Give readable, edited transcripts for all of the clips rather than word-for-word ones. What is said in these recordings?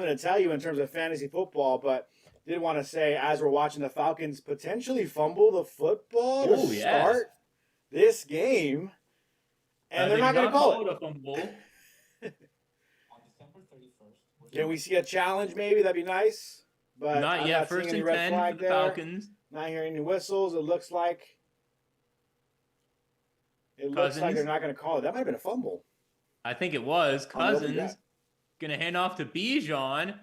something to tell you in terms of fantasy football, but did want to say as we're watching the Falcons potentially fumble the football to start this game, and they're not going to call it. A fumble. On December 31st. Can we see a challenge maybe? That'd be nice. But not I'm yet. not First seeing and any red 10 flag for the there. Falcons. Not hearing any whistles. It looks like they're not going to call it. That might have been a fumble. I think it was. Cousins going to hand off to Bijan,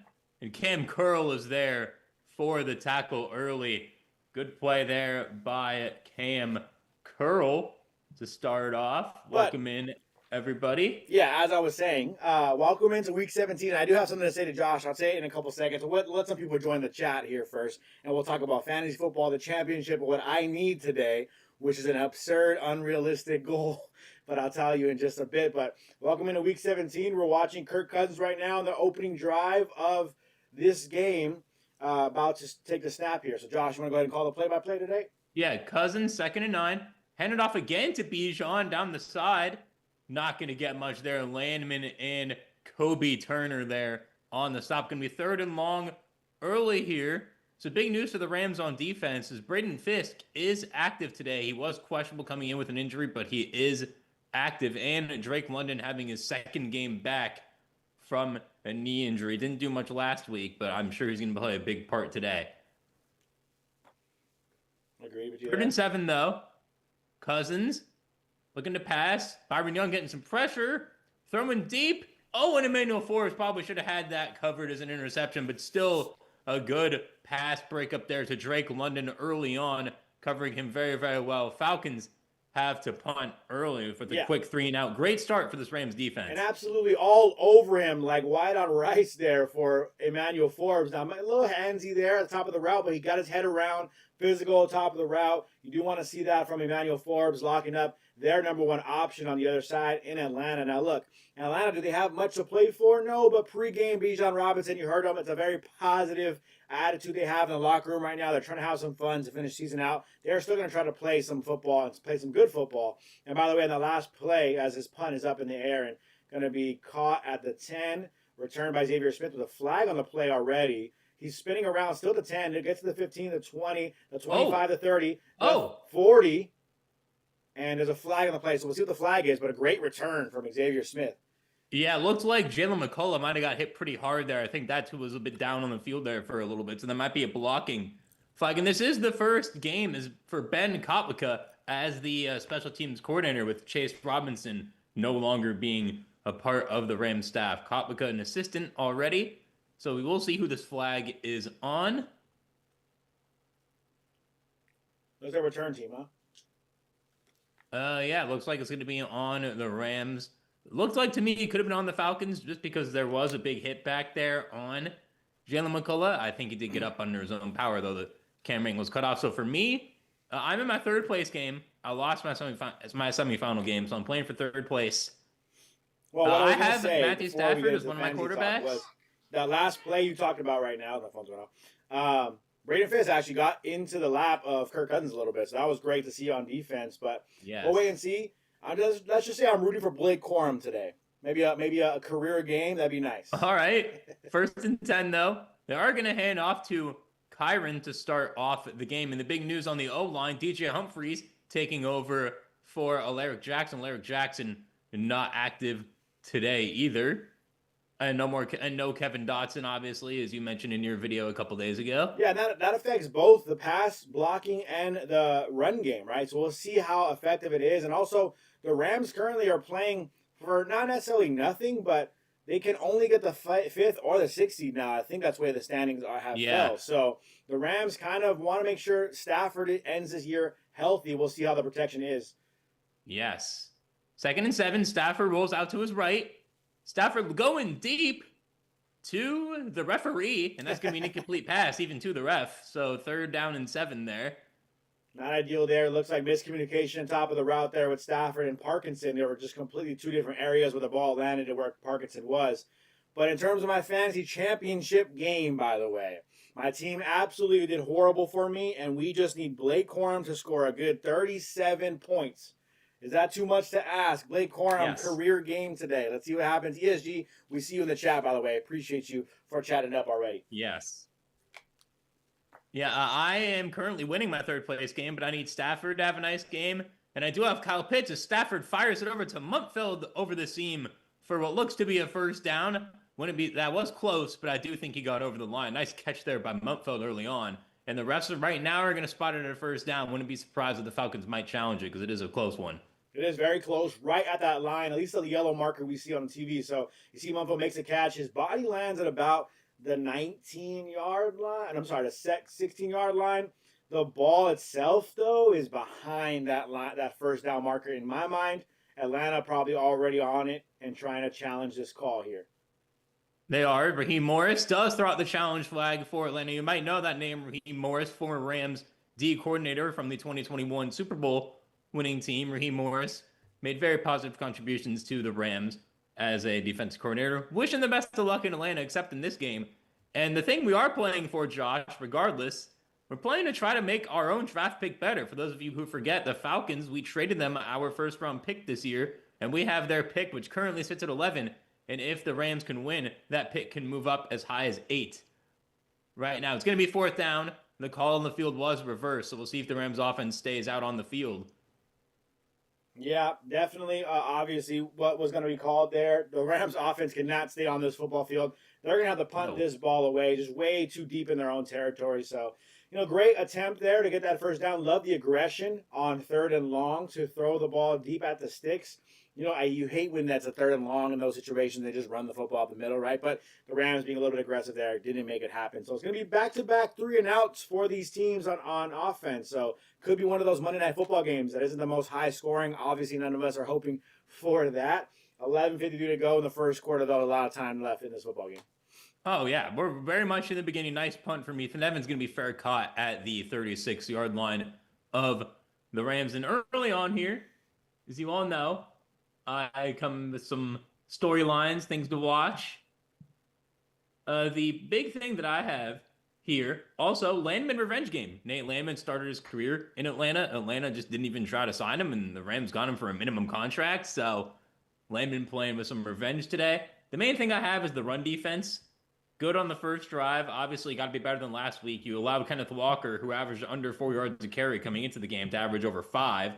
and Cam Curl is there for the tackle early. Good play there by Cam Curl to start off. Welcome in, everybody. Yeah, as I was saying, welcome into Week 17. I do have something to say to Josh. I'll say it in a couple seconds. Let some people join the chat here first, and we'll talk about fantasy football, the championship, and what I need today, which is an absurd, unrealistic goal. But I'll tell you in just a bit. But welcome into Week 17. We're watching Kirk Cousins right now in the opening drive of this game. About to take the snap here. So, Josh, you want to go ahead and call the play-by-play today? Yeah, Cousins, 2nd and 9. Handed off again to Bijan down the side. Not going to get much there. Landman and Kobe Turner there on the stop. Going to be 3rd and long early here. So big news for the Rams on defense is Braden Fisk is active today. He was questionable coming in with an injury, but he is active. And Drake London having his 2nd game back from a knee injury. Didn't do much last week, but I'm sure he's going to play a big part today. Agree with you. 3rd and 7, though. Cousins looking to pass. Byron Young getting some pressure. Throwing deep. Oh, and Emmanuel Forbes probably should have had that covered as an interception, but still a good pass break up there to Drake London early on, covering him very, very well. Falcons have to punt early for the quick 3-and-out. Great start for this Rams defense. And absolutely all over him, like white on rice there for Emmanuel Forbes. Now, a little handsy there at the top of the route, but he got his head around, physical at the top of the route. You do want to see that from Emmanuel Forbes, locking up their number one option on the other side in Atlanta. Now, look, Atlanta, do they have much to play for? No, but pregame, Bijan Robinson, you heard him. It's a very positive attitude they have in the locker room right now. They're trying to have some fun to finish season out. They're still going to try to play some football and play some good football. And by the way, in the last play, as his punt is up in the air and going to be caught at the 10, returned by Xavier Smith with a flag on the play already. He's spinning around still to 10. It gets to the 15, the 20, the 25, the 30, the 40. And there's a flag on the play. So we'll see what the flag is, but a great return from Xavier Smith. Yeah, it looked like Jalen McCullough might have got hit pretty hard there. I think that too was a bit down on the field there for a little bit. So there might be a blocking flag. And this is the first game is for Ben Kotlika as the special teams coordinator, with Chase Robinson no longer being a part of the Rams staff. Kotlika an assistant already. So we will see who this flag is on. There's their return team, huh? Yeah, it looks like it's going to be on the Rams. It looks like to me it could have been on the Falcons just because there was a big hit back there on Jalen McCullough. I think he did get up under his own power, though the camera was cut off. So for me, I'm in my 3rd place game. I lost my semifinal game, so I'm playing for 3rd place. Well, I have Matthew Stafford as one of my quarterbacks. That last play you talked about right now, the phone's going off. Braden Fisk actually got into the lap of Kirk Cousins a little bit, so that was great to see on defense. But we'll wait and see. Let's just say I'm rooting for Blake Corum today. Maybe a career game. That'd be nice. All right. 1st and 10, though. They are going to hand off to Kyren to start off the game. And the big news on the O-line, DJ Humphries taking over for Alaric Jackson. Alaric Jackson not active today either. And no Kevin Dotson, obviously, as you mentioned in your video a couple days ago. Yeah, that affects both the pass blocking and the run game, right? So we'll see how effective it is. And also, the Rams currently are playing for not necessarily nothing, but they can only get the 5th or the 6th seed now. I think that's where the standings have fell. So the Rams kind of want to make sure Stafford ends this year healthy. We'll see how the protection is. Yes. 2nd and 7, Stafford rolls out to his right. Stafford going deep to the referee, and that's going to be an incomplete pass, even to the ref. So 3rd down and 7 there. Not ideal there. It looks like miscommunication on top of the route there with Stafford and Parkinson. They were just completely 2 different areas where the ball landed and where Parkinson was. But in terms of my fantasy championship game, by the way, my team absolutely did horrible for me, and we just need Blake Corum to score a good 37 points Is that too much to ask? Blake Corum, Yes. career game today. Let's see what happens. ESG, we see you in the chat, by the way. Appreciate you for chatting up already. Yes. Yeah, I am currently winning my third place game, but I need Stafford to have a nice game. And I do have Kyle Pitts as Stafford fires it over to Muntfeld over the seam for what looks to be a first down. That was close, but I do think he got over the line. Nice catch there by Muntfeld early on. And the refs right now are going to spot it at a first down. Wouldn't be surprised if the Falcons might challenge it because it is a close one. It is very close, right at that line, at least the yellow marker we see on the TV. So you see Muntfeld makes a catch. His body lands at about the 19-yard line. I'm sorry, the 16-yard line. The ball itself, though, is behind that line, that first down marker. In my mind, Atlanta probably already on it and trying to challenge this call here. They are. Raheem Morris does throw out the challenge flag for Atlanta. You might know that name, Raheem Morris, former Rams D coordinator from the 2021 Super Bowl winning team. Raheem Morris made very positive contributions to the Rams as a defensive coordinator. Wishing the best of luck in Atlanta, except in this game. And the thing we are playing for, Josh, regardless, we're playing to try to make our own draft pick better. For those of you who forget, the Falcons, we traded them our first-round pick this year, and we have their pick, which currently sits at 11. And if the Rams can win, that pick can move up as high as 8. Right now, it's going to be fourth down. The call on the field was reversed, so we'll see if the Rams offense stays out on the field. Yeah, definitely. Obviously, what was going to be called there, the Rams offense cannot stay on this football field. They're going to have to punt this ball away, just way too deep in their own territory. So, great attempt there to get that first down. Love the aggression on 3rd and long to throw the ball deep at the sticks. You hate when that's a 3rd and long in those situations. They just run the football up the middle, right? But the Rams being a little bit aggressive there didn't make it happen. So it's going to be back-to-back 3-and-outs for these teams on offense. So could be one of those Monday Night Football games that isn't the most high scoring. Obviously, none of us are hoping for that. 11:52 to go in the first quarter, though. A lot of time left in this football game. Oh, yeah. We're very much in the beginning. Nice punt from Ethan Evans. Going to be fair caught at the 36-yard line of the Rams. And early on here, as you all know, I come with some storylines, things to watch. The big thing that I have here, also, Landman revenge game. Nate Landman started his career in Atlanta. Atlanta just didn't even try to sign him, and the Rams got him for a minimum contract. So Landman playing with some revenge today. The main thing I have is the run defense. Good on the first drive. Obviously, got to be better than last week. You allowed Kenneth Walker, who averaged under 4 yards a carry coming into the game, to average over 5.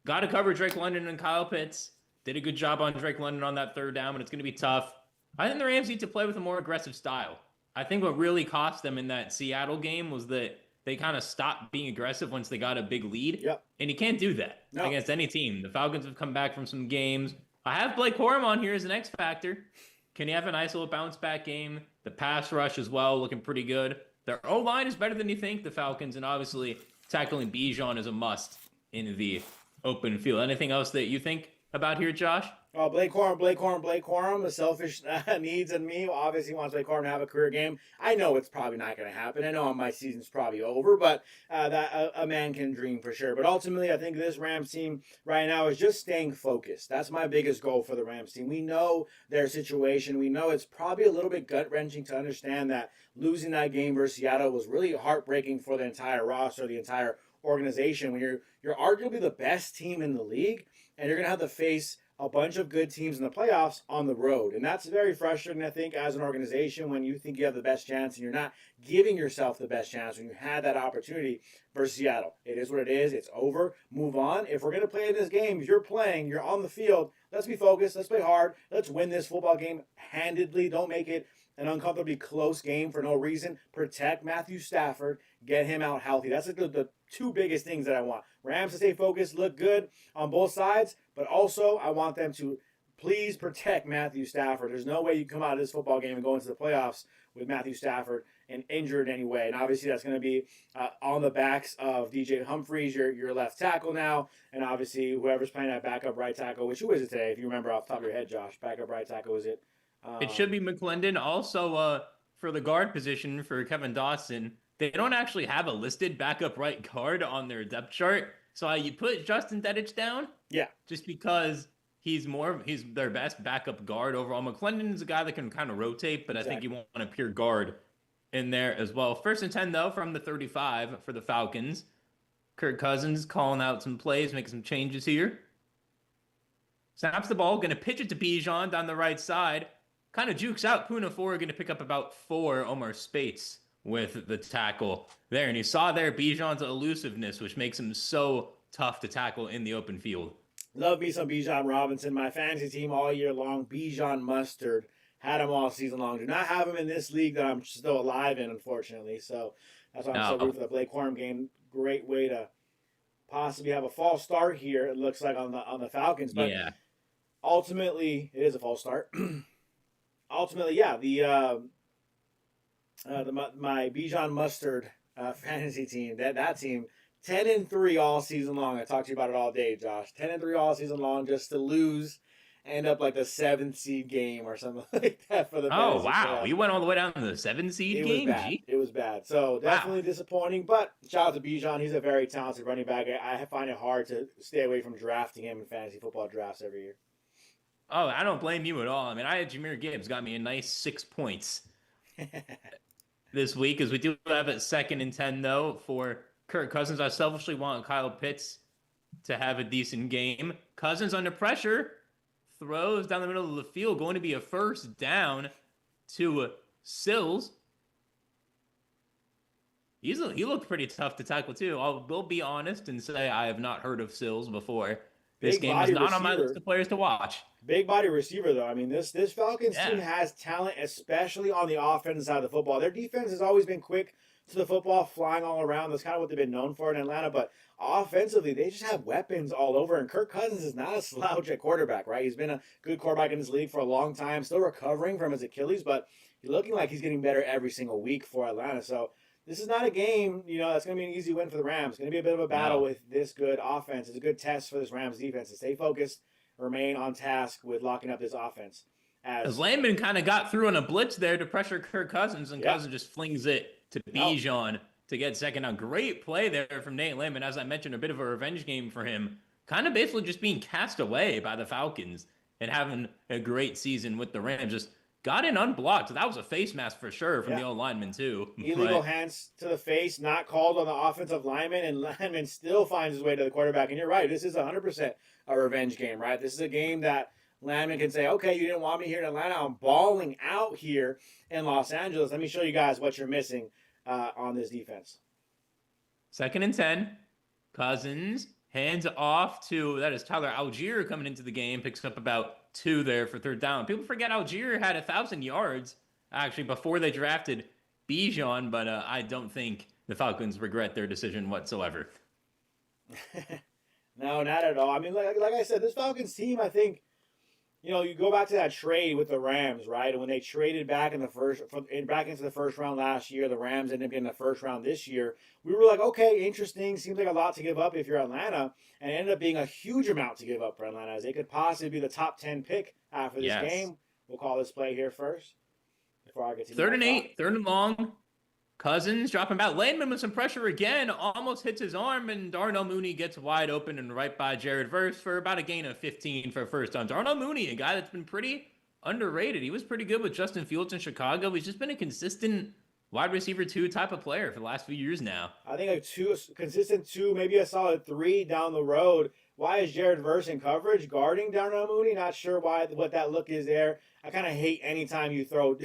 Got to cover Drake London and Kyle Pitts. Did a good job on Drake London on that 3rd down, but it's going to be tough. I think the Rams need to play with a more aggressive style. I think what really cost them in that Seattle game was that they kind of stopped being aggressive once they got a big lead. Yep. And you can't do that against any team. The Falcons have come back from some games. I have Blake Corum on here as an X factor. Can he have a nice little bounce back game? The pass rush as well, looking pretty good. Their O-line is better than you think, the Falcons, and obviously tackling Bijan is a must in the open field. Anything else that you think about here, Josh? Blake Corum. The selfish needs in me obviously wants Blake Corum to have a career game. I know it's probably not going to happen. I know my season's probably over, but that a man can dream for sure. But ultimately, I think this Rams team right now is just staying focused. That's my biggest goal for the Rams team. We know their situation. We know it's probably a little bit gut-wrenching to understand that losing that game versus Seattle was really heartbreaking for the entire roster, the entire organization. When you're arguably the best team in the league, and you're going to have to face a bunch of good teams in the playoffs on the road. And that's very frustrating, I think, as an organization when you think you have the best chance and you're not giving yourself the best chance when you had that opportunity versus Seattle. It is what it is. It's over. Move on. If we're going to play in this game, if you're playing, you're on the field, let's be focused. Let's play hard. Let's win this football game handedly. Don't make it an uncomfortably close game for no reason. Protect Matthew Stafford. Get him out healthy. That's the two biggest things that I want. Rams to stay focused, look good on both sides, but also I want them to please protect Matthew Stafford. There's no way you come out of this football game and go into the playoffs with Matthew Stafford and injured anyway. And obviously that's going to be on the backs of DJ Humphries, your left tackle now, and obviously whoever's playing that backup right tackle, who is it today? If you remember off the top of your head, Josh, backup right tackle, is it? It should be McClendon. Also, for the guard position for Kevin Dawson, they don't actually have a listed backup right guard on their depth chart. So you put Justin Dedich down? Yeah. Just because he's their best backup guard overall. McClendon is a guy that can kind of rotate, but exactly. I think you want a pure guard in there as well. 1st and 10, though, from the 35 for the Falcons. Kirk Cousins calling out some plays, making some changes here. Snaps the ball, going to pitch it to Bijan down the right side. Kind of jukes out. Puka Nacua going to pick up about 4 Omar Spates with the tackle there. And you saw there Bijan's elusiveness, which makes him so tough to tackle in the open field. Love me some Bijan Robinson. My fantasy team all year long, Bijan Mustard. Had him all season long. Do not have him in this league that I'm still alive in, unfortunately. So that's why I'm so rooting for the Blake Corum game. Great way to possibly have a false start here, it looks like, on the Falcons. But yeah. Ultimately, it is a false start. Ultimately, yeah, my Bijan Mustard fantasy team, that team, 10-3 all season long. I talked to you about it all day, Josh. 10-3 all season long, just to lose, end up like the 7th seed game or something like that for the. Oh wow, playoff. You went all the way down to the 7 seed game. It was bad. So definitely disappointing. But shout out to Bijan. He's a very talented running back. I find it hard to stay away from drafting him in fantasy football drafts every year. Oh, I don't blame you at all. I mean, I had Jahmyr Gibbs got me a nice 6 points this week, as we do have it 2nd and 10 though for Kirk Cousins. I selfishly want Kyle Pitts to have a decent game. Cousins under pressure, throws down the middle of the field, going to be a first down to Sills. He looked pretty tough to tackle too. We'll be honest and say I have not heard of Sills before. This game is not on my list of players to watch. Big body receiver, though. I mean, this Falcons team has talent, especially on the offensive side of the football. Their defense has always been quick to the football, flying all around. That's kind of what they've been known for in Atlanta. But offensively, they just have weapons all over. And Kirk Cousins is not a slouch at quarterback, right? He's been a good quarterback in this league for a long time, still recovering from his Achilles, but he's looking like he's getting better every single week for Atlanta. So this is not a game, that's going to be an easy win for the Rams. It's going to be a bit of a battle with this good offense. It's a good test for this Rams defense to stay focused, remain on task with locking up this offense. As Landman kind of got through on a blitz there to pressure Kirk Cousins, and Cousins just flings it to Bijan to get second down. Great play there from Nate Landman. As I mentioned, a bit of a revenge game for him. Kind of basically just being cast away by the Falcons and having a great season with the Rams. Just got in unblocked. That was a face mask for sure from the old lineman, too. Illegal hands to the face, not called on the offensive lineman, and Landman still finds his way to the quarterback. And you're right, this is 100% a revenge game, right? This is a game that Landman can say, okay, you didn't want me here in Atlanta. I'm balling out here in Los Angeles. Let me show you guys what you're missing on this defense. 2nd and 10. Cousins hands off to, that is Tyler Algier coming into the game, picks up about 2 there for 3rd down. People forget Algier had 1,000 yards actually before they drafted Bijan, but I don't think the Falcons regret their decision whatsoever. No, not at all. I mean, like I said, this Falcons team, I think, you go back to that trade with the Rams, right? And when they traded back into the first round last year, the Rams ended up getting the first round this year. We were like, okay, interesting. Seems like a lot to give up if you're Atlanta, and it ended up being a huge amount to give up for Atlanta, as they could possibly be the top 10 pick after this game. We'll call this play here first before I get to 3rd and 8, 3rd and long. Cousins dropping back. Landman with some pressure again, almost hits his arm, and Darnell Mooney gets wide open and right by Jared Verse for about a gain of 15 for first down. Darnell Mooney, a guy that's been pretty underrated. He was pretty good with Justin Fields in Chicago. He's just been a consistent wide receiver 2 type of player for the last few years now. I think a consistent 2, maybe a solid 3 down the road. Why is Jared Verse in coverage guarding Darnell Mooney? Not sure what that look is there. I kind of hate anytime you throw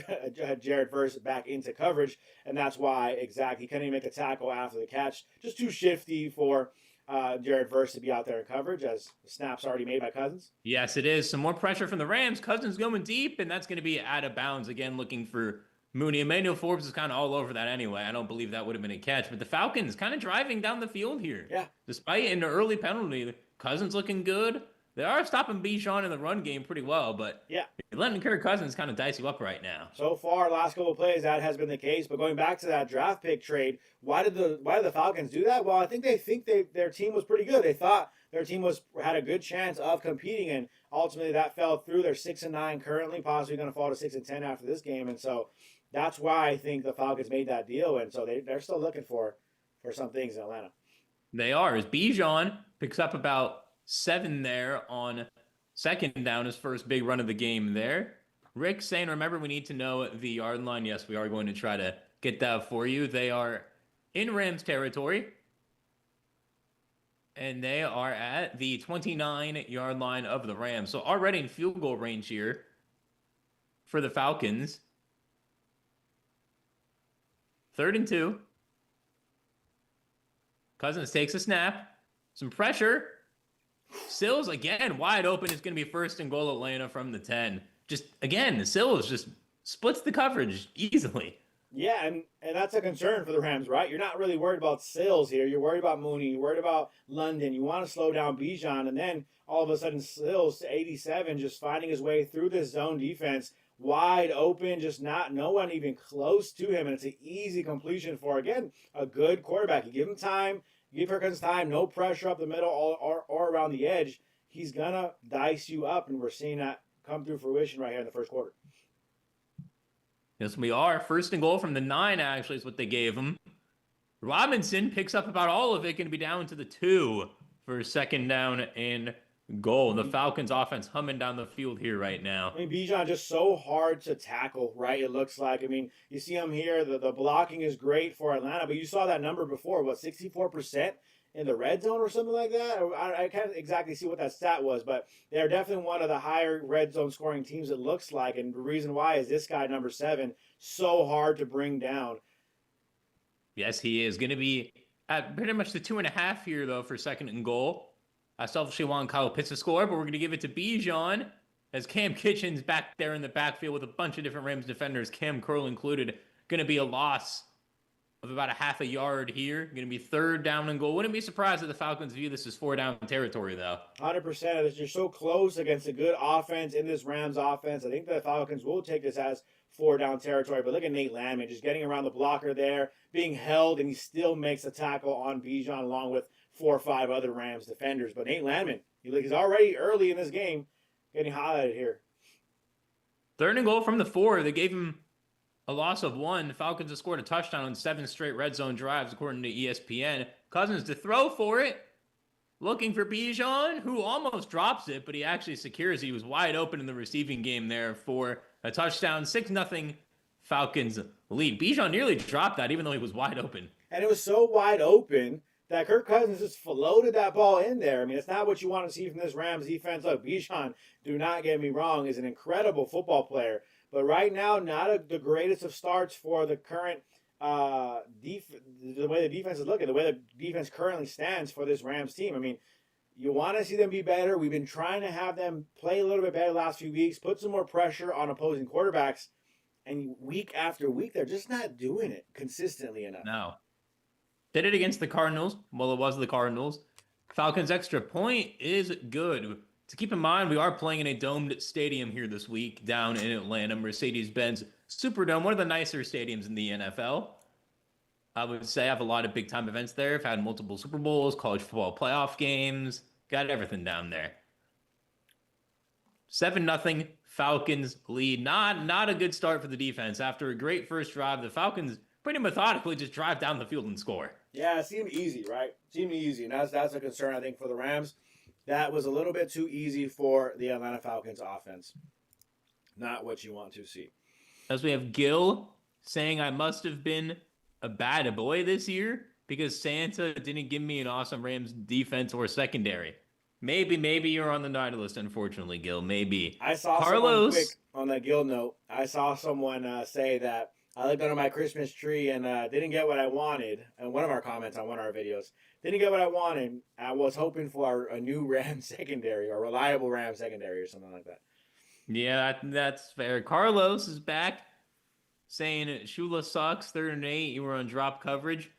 Jared Verse back into coverage, and that's why exactly he couldn't even make a tackle after the catch. Just too shifty for Jared Verse to be out there in coverage, as the snap's already made by Cousins. Yes, it is. Some more pressure from the Rams. Cousins going deep, and that's going to be out of bounds again, looking for Mooney. Emmanuel Forbes is kind of all over that anyway. I don't believe that would have been a catch, but the Falcons kind of driving down the field here. Yeah. Despite an early penalty, Cousins looking good. They are stopping Bijan in the run game pretty well, but you're letting Kirk Cousins kind of dice you up right now. So far, last couple of plays, that has been the case. But going back to that draft pick trade, why did the Falcons do that? Well, I think their team was pretty good. They thought their team had a good chance of competing, and ultimately that fell through. They're 6-9 currently, possibly going to fall to 6-10 after this game, and so that's why I think the Falcons made that deal, and so they're still looking for some things in Atlanta. They are. As Bijan picks up about 7 there on 2nd down, his first big run of the game there. Rick saying, remember, we need to know the yard line. Yes, we are going to try to get that for you. They are in Rams territory. and they are at the 29-yard line of the Rams. So already in field goal range here for the Falcons. 3rd and 2. Cousins takes a snap. Some pressure. Sills, again, wide open. It's going to be 1st and goal Atlanta from the 10. Just, again, Sills just splits the coverage easily. Yeah, and that's a concern for the Rams, right? You're not really worried about Sills here. You're worried about Mooney. You're worried about London. You want to slow down Bijan, and then all of a sudden Sills to 87 just finding his way through this zone defense, wide open, just no one even close to him, and it's an easy completion for, again, a good quarterback. You give him time, you give Kirk Cousins time, no pressure up the middle or around the edge. He's going to dice you up, and we're seeing that come through fruition right here in the first quarter. Yes, we are. 1st and goal from the 9, actually, is what they gave him. Robinson picks up about all of it, going to be down to the 2 for 2nd down and goal. The Falcons offense humming down the field here right now. I mean, Bijan just so hard to tackle, right? It looks like. I mean, you see him here. The blocking is great for Atlanta, but you saw that number before, 64% in the red zone or something like that? I can't exactly see what that stat was, but they're definitely one of the higher red zone scoring teams, it looks like. And the reason why is this guy, number 7, so hard to bring down. Yes, he is. Going to be at pretty much the 2.5 here, though, for 2nd and goal. I selfishly want Kyle Pitts to score, but we're going to give it to Bijan as Cam Kitchen's back there in the backfield with a bunch of different Rams defenders, Cam Curl included. Going to be a loss of about a half a yard here. Going to be 3rd down and goal. Wouldn't be surprised if the Falcons view this as 4-down territory, though. 100%. You're so close against a good offense in this Rams offense. I think the Falcons will take this as 4-down territory. But look at Nate Landman just getting around the blocker there, being held, and he still makes a tackle on Bijan along with 4 or 5 other Rams defenders. But Nate Landman, he's already early in this game getting highlighted here. 3rd and goal from the 4. They gave him a loss of 1. The Falcons have scored a touchdown on 7 straight red zone drives, according to ESPN. Cousins to throw for it. Looking for Bijan, who almost drops it, but he actually secures. He was wide open in the receiving game there for a touchdown. 6-0 Falcons lead. Bijan nearly dropped that, even though he was wide open. And it was so wide open that Kirk Cousins just floated that ball in there. I mean, it's not what you want to see from this Rams defense. Look, Bijan, do not get me wrong, is an incredible football player. But right now, not the greatest of starts for the current the way the defense is looking, the way the defense currently stands for this Rams team. I mean, you want to see them be better. We've been trying to have them play a little bit better the last few weeks, put some more pressure on opposing quarterbacks. And week after week, they're just not doing it consistently enough. No. Did it against the Cardinals. Well, it was the Cardinals. Falcons extra point is good. To keep in mind, we are playing in a domed stadium here this week down in Atlanta, Mercedes-Benz Superdome, one of the nicer stadiums in the NFL. I would say I have a lot of big-time events there. I've had multiple Super Bowls, college football playoff games, got everything down there. 7-0 Falcons lead. Not a good start for the defense. After a great first drive, the Falcons pretty methodically just drive down the field and score. Yeah, it seemed easy, right? Seemed easy, and that's a concern, I think, for the Rams. That was a little bit too easy for the Atlanta Falcons offense. Not what you want to see. As we have Gil saying I must have been a bad boy this year because Santa didn't give me an awesome Rams defense or secondary. Maybe you're on the night list, unfortunately, Gil. Maybe. I saw Carlos, someone quick on that Gil note. I saw someone say that I looked under my Christmas tree and didn't get what I wanted. And one of our comments on one of our videos. Didn't get what I wanted. I was hoping for a new Ram secondary or reliable Ram secondary or something like that. Yeah, that's fair. Carlos is back saying Shula sucks, 3rd and 8. You were on drop coverage.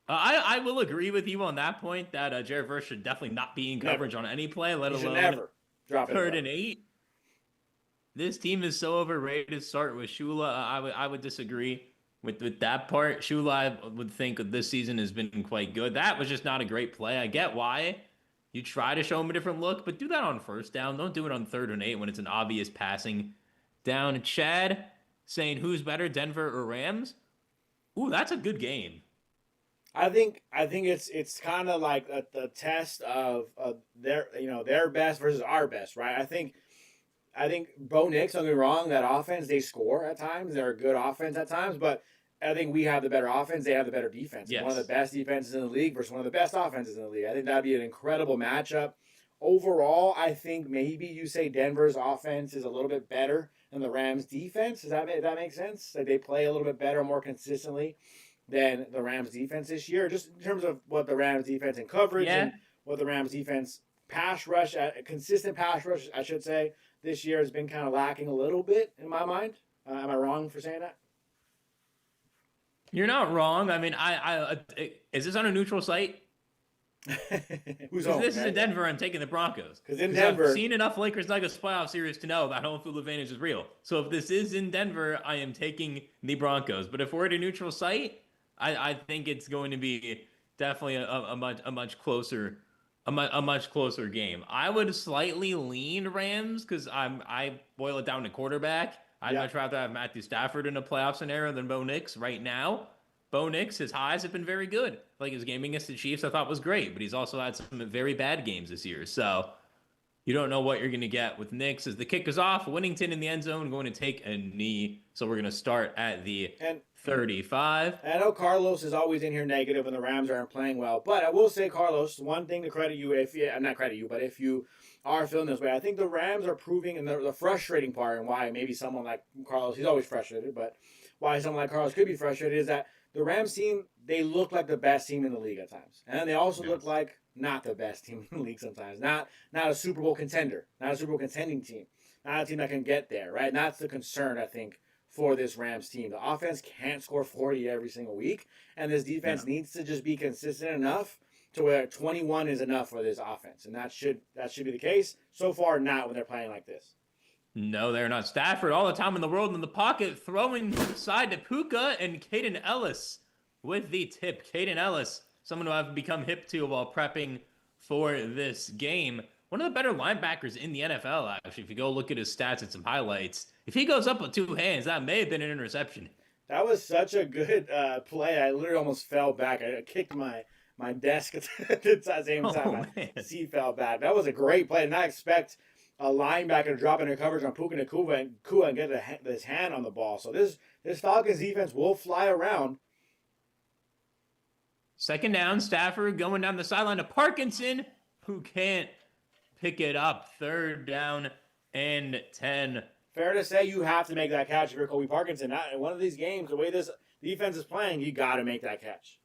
I will agree with you on that point that Jared Verse should definitely not be in coverage on any play, let alone never drop 3rd and 8. This team is so overrated. Start with Shula. I would disagree with that part. Shula, I would think this season has been quite good. That was just not a great play. I get why. You try to show him a different look, but do that on 1st down. Don't do it on 3rd and 8 when it's an obvious passing down. Chad saying who's better, Denver or Rams? Ooh, that's a good game. I think it's kind of like the test of their best versus our best, right? I think Bo Nix, don't get me wrong, that offense, they score at times. They're a good offense at times, but I think we have the better offense. They have the better defense. Yes. One of the best defenses in the league versus one of the best offenses in the league. I think that'd be an incredible matchup. Overall, I think maybe you say Denver's offense is a little bit better than the Rams' defense. Does that make sense? Like they play a little bit better, more consistently than the Rams' defense this year, just in terms of what the Rams' defense in coverage and what the Rams' defense pass rush, consistent pass rush, I should say, this year has been kind of lacking a little bit in my mind. Am I wrong for saying that? You're not wrong. I mean, is this on a neutral site? Who's home? This is in Denver. I'm taking the Broncos. Because in Denver, I've seen enough Lakers Nuggets playoff series to know that home field advantage is real. So if this is in Denver, I am taking the Broncos. But if we're at a neutral site, I think it's going to be definitely a much closer game. I would slightly lean Rams because I boil it down to quarterback. I'd much rather have Matthew Stafford in a playoff scenario than Bo Nix right now. Bo Nix, his highs have been very good. Like his game against the Chiefs, I thought was great, but he's also had some very bad games this year. So you don't know what you're going to get with Nix. As the kick is off, Winnington in the end zone going to take a knee. So we're going to start at the 35. I know Carlos is always in here negative when the Rams aren't playing well, but I will say, Carlos, one thing to credit you, if you are feeling this way, I think the Rams are proving, and the frustrating part, and why maybe someone like Carlos, he's always frustrated, but why someone like Carlos could be frustrated is that the Rams team, they look like the best team in the league at times. And they also look like not the best team in the league sometimes. Not a Super Bowl contender. Not a Super Bowl contending team. Not a team that can get there, right? And that's the concern, I think, for this Rams team. The offense can't score 40 every single week. And this defense needs to just be consistent enough to where 21 is enough for this offense. And that should be the case. So far, not when they're playing like this. No, they're not. Stafford all the time in the world in the pocket, throwing to the side to Puka and Kaden Ellis with the tip. Kaden Ellis, someone who I've become hip to while prepping for this game. One of the better linebackers in the NFL, actually. If you go look at his stats and some highlights, if he goes up with two hands, that may have been an interception. That was such a good play. I literally almost fell back. I kicked my desk at the same time. My seat fell back. That was a great play. I did not expect a linebacker to drop into coverage on Puka Nacua and get his hand on the ball. So this Falcons defense will fly around. Second down, Stafford going down the sideline to Parkinson, who can't pick it up. Third down and 10. Fair to say you have to make that catch if you're Kobe Parkinson. In one of these games, the way this defense is playing, you got to make that catch.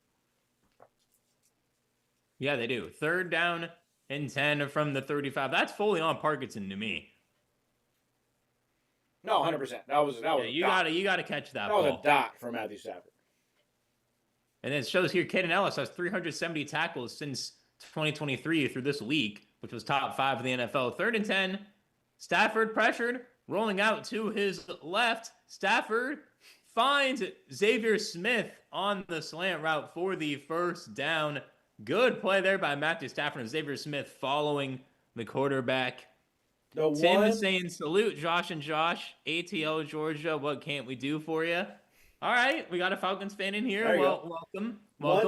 Yeah, they do. Third down and 10 from the 35. That's fully on Parkinson to me. No, 100%. That was you gotta catch that ball. That was a dot for Matthew Stafford. And then it shows here Kaden Ellis has 370 tackles since 2023 through this week, which was top 5 of the NFL. Third and 10. Stafford pressured, rolling out to his left. Stafford finds Xavier Smith on the slant route for the first down. Good play there by Matthew Stafford and Xavier Smith following the quarterback. Tim is saying, salute Josh and Josh. ATL Georgia, what can't we do for you? All right, we got a Falcons fan in here. Welcome.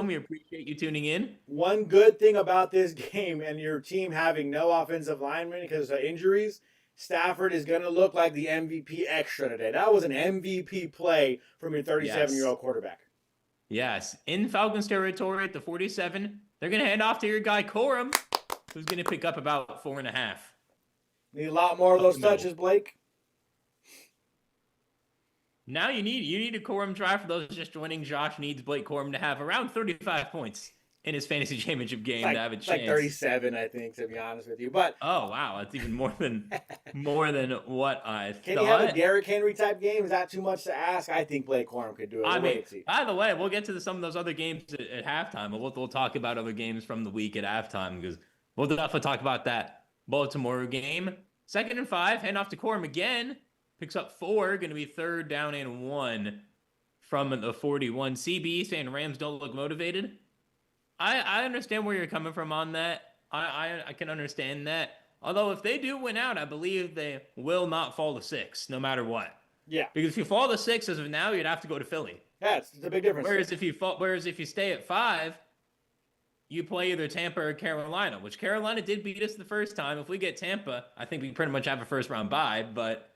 We appreciate you tuning in. One good thing about this game and your team having no offensive linemen because of injuries, Stafford is going to look like the MVP extra today. That was an MVP play from your 37-year-old quarterback. Yes, in Falcons territory at the 47, they're going to hand off to your guy Corum, who's going to pick up about 4.5. Need a lot more of those touches, Blake. Now you need a Corum drive. For those just joining, Josh needs Blake Corum to have around 35 points in his fantasy championship game to have a chance. Like 37, I think, to be honest with you. But oh wow, that's even more than what I thought. Can he have a Derrick Henry type game? Is that too much to ask? I think Blake Corum could do it. By the way, we'll get to some of those other games at halftime. We'll talk about other games from the week at halftime because we'll definitely talk about that Baltimore game. 2nd and 5, hand off to Corum again. Picks up 4, going to be 3rd down and 1 from the 41. CB saying Rams don't look motivated. I understand where you're coming from on that. I can understand that. Although if they do win out, I believe they will not fall to 6, no matter what. Yeah. Because if you fall to 6 as of now, you'd have to go to Philly. Yeah, it's a big difference. Whereas if you stay at 5, you play either Tampa or Carolina, which Carolina did beat us the first time. If we get Tampa, I think we pretty much have a first round bye. But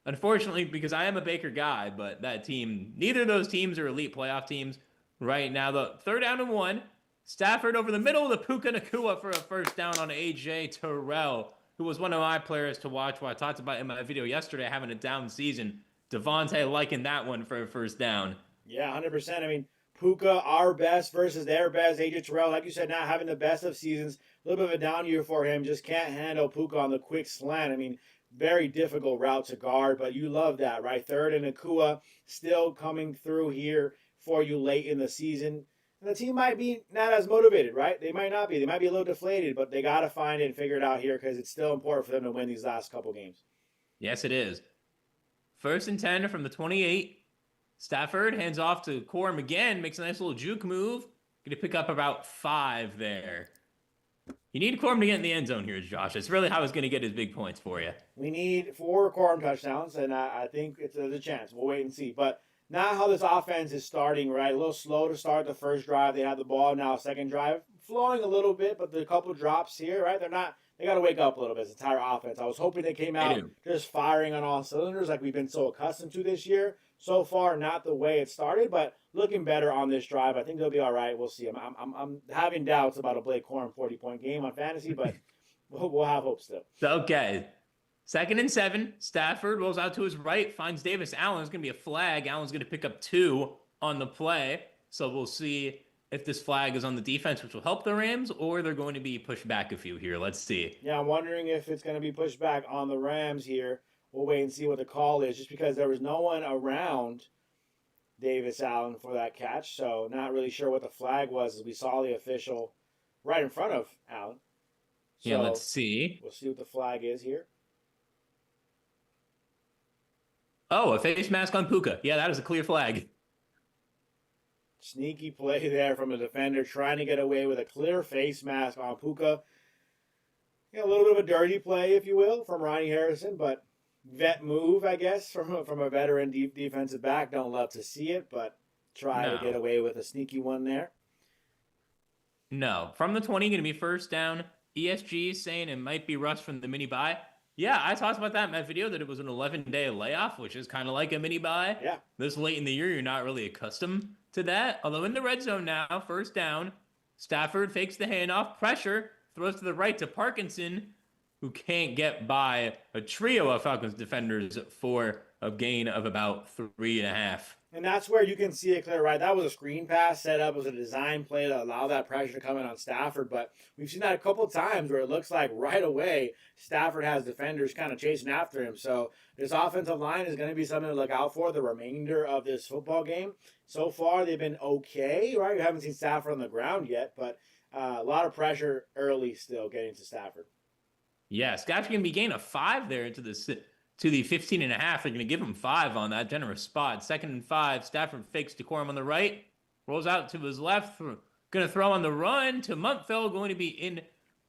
Unfortunately, because I am a Baker guy, but that team, neither of those teams are elite playoff teams right now. The 3rd down and 1. Stafford over the middle of the Puka Nacua for a first down on A.J. Terrell, who was one of my players to watch. What I talked about in my video yesterday, having a down season. Devontae liking that one for a first down. Yeah, 100%. I mean, Puka, our best versus their best. AJ Terrell, like you said, not having the best of seasons. A little bit of a down year for him. Just can't handle Puka on the quick slant. I mean, very difficult route to guard, but you love that, right? 3rd and Nacua still coming through here for you late in the season. And the team might be not as motivated, right? They might not be. They might be a little deflated, but they got to find it and figure it out here because it's still important for them to win these last couple games. Yes, it is. 1st and 10 from the 28. Stafford hands off to Corum again, makes a nice little juke move. Going to pick up about 5 there. You need Corum to get in the end zone here, Josh. It's really how he's going to get his big points for you. We need 4 Corum touchdowns, and I think there's a chance. We'll wait and see. But not how this offense is starting, right? A little slow to start the first drive. They have the ball now, second drive. Flowing a little bit, but the couple drops here, right? They got to wake up a little bit. It's entire offense. I was hoping they came out just firing on all cylinders like we've been so accustomed to this year. So far, not the way it started, but looking better on this drive. I think they'll be all right. We'll see. I'm having doubts about a Blake Corum 40-point game on fantasy, but we'll have hope still. Okay. 2nd and 7. Stafford rolls out to his right, finds Davis Allen. It's going to be a flag. Allen's going to pick up 2 on the play. So we'll see if this flag is on the defense, which will help the Rams, or they're going to be pushed back a few here. Let's see. Yeah, I'm wondering if it's going to be pushed back on the Rams here. We'll wait and see what the call is, just because there was no one around Davis Allen for that catch. So not really sure what the flag was, as we saw the official right in front of Allen. So yeah, let's see. We'll see what the flag is here. Oh, a face mask on Puka. Yeah, that is a clear flag. Sneaky play there from a defender trying to get away with a clear face mask on Puka. Yeah, a little bit of a dirty play, if you will, from Ronnie Harrison, but vet move, I guess, from a veteran defensive back. Don't love to see it, but try to get away with a sneaky one there. No. From the 20, going to be first down. ESG saying it might be rust from the mini bye. Yeah, I talked about that in my video, that it was an 11-day layoff, which is kind of like a mini bye. Yeah. This late in the year, you're not really accustomed to that. Although in the red zone now, first down, Stafford fakes the handoff, pressure, throws to the right to Parkinson, who can't get by a trio of Falcons defenders for a gain of about 3.5. And that's where you can see it clear, right? That was a screen pass set up. It was a design play to allow that pressure to come in on Stafford. But we've seen that a couple of times where it looks like right away Stafford has defenders kind of chasing after him. So this offensive line is going to be something to look out for the remainder of this football game. So far, they've been okay, right? We haven't seen Stafford on the ground yet, but a lot of pressure early still getting to Stafford. Yeah, Scott's going to be gaining a 5 there to the 15.5. They're going to give him 5 on that generous spot. 2nd and 5. Stafford fakes to Corum on the right. Rolls out to his left. Going to throw on the run to Muntfeld. Going to be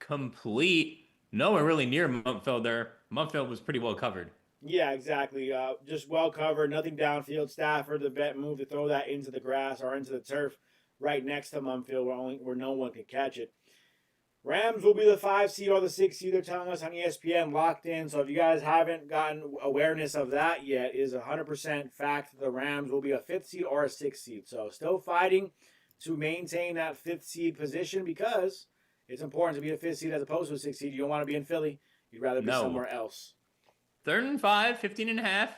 incomplete. No one really near Muntfeld there. Muntfeld was pretty well covered. Yeah, exactly. Just well covered. Nothing downfield. Stafford, the vet move to throw that into the grass or into the turf right next to Muntfeld where no one could catch it. Rams will be the 5 seed or the 6 seed. They're telling us on ESPN, locked in. So if you guys haven't gotten awareness of that yet, it is 100% fact the Rams will be a 5th seed or a 6th seed. So still fighting to maintain that 5th seed position, because it's important to be a 5th seed as opposed to a 6th seed. You don't want to be in Philly. You'd rather be somewhere else. 3rd and 5, 15.5.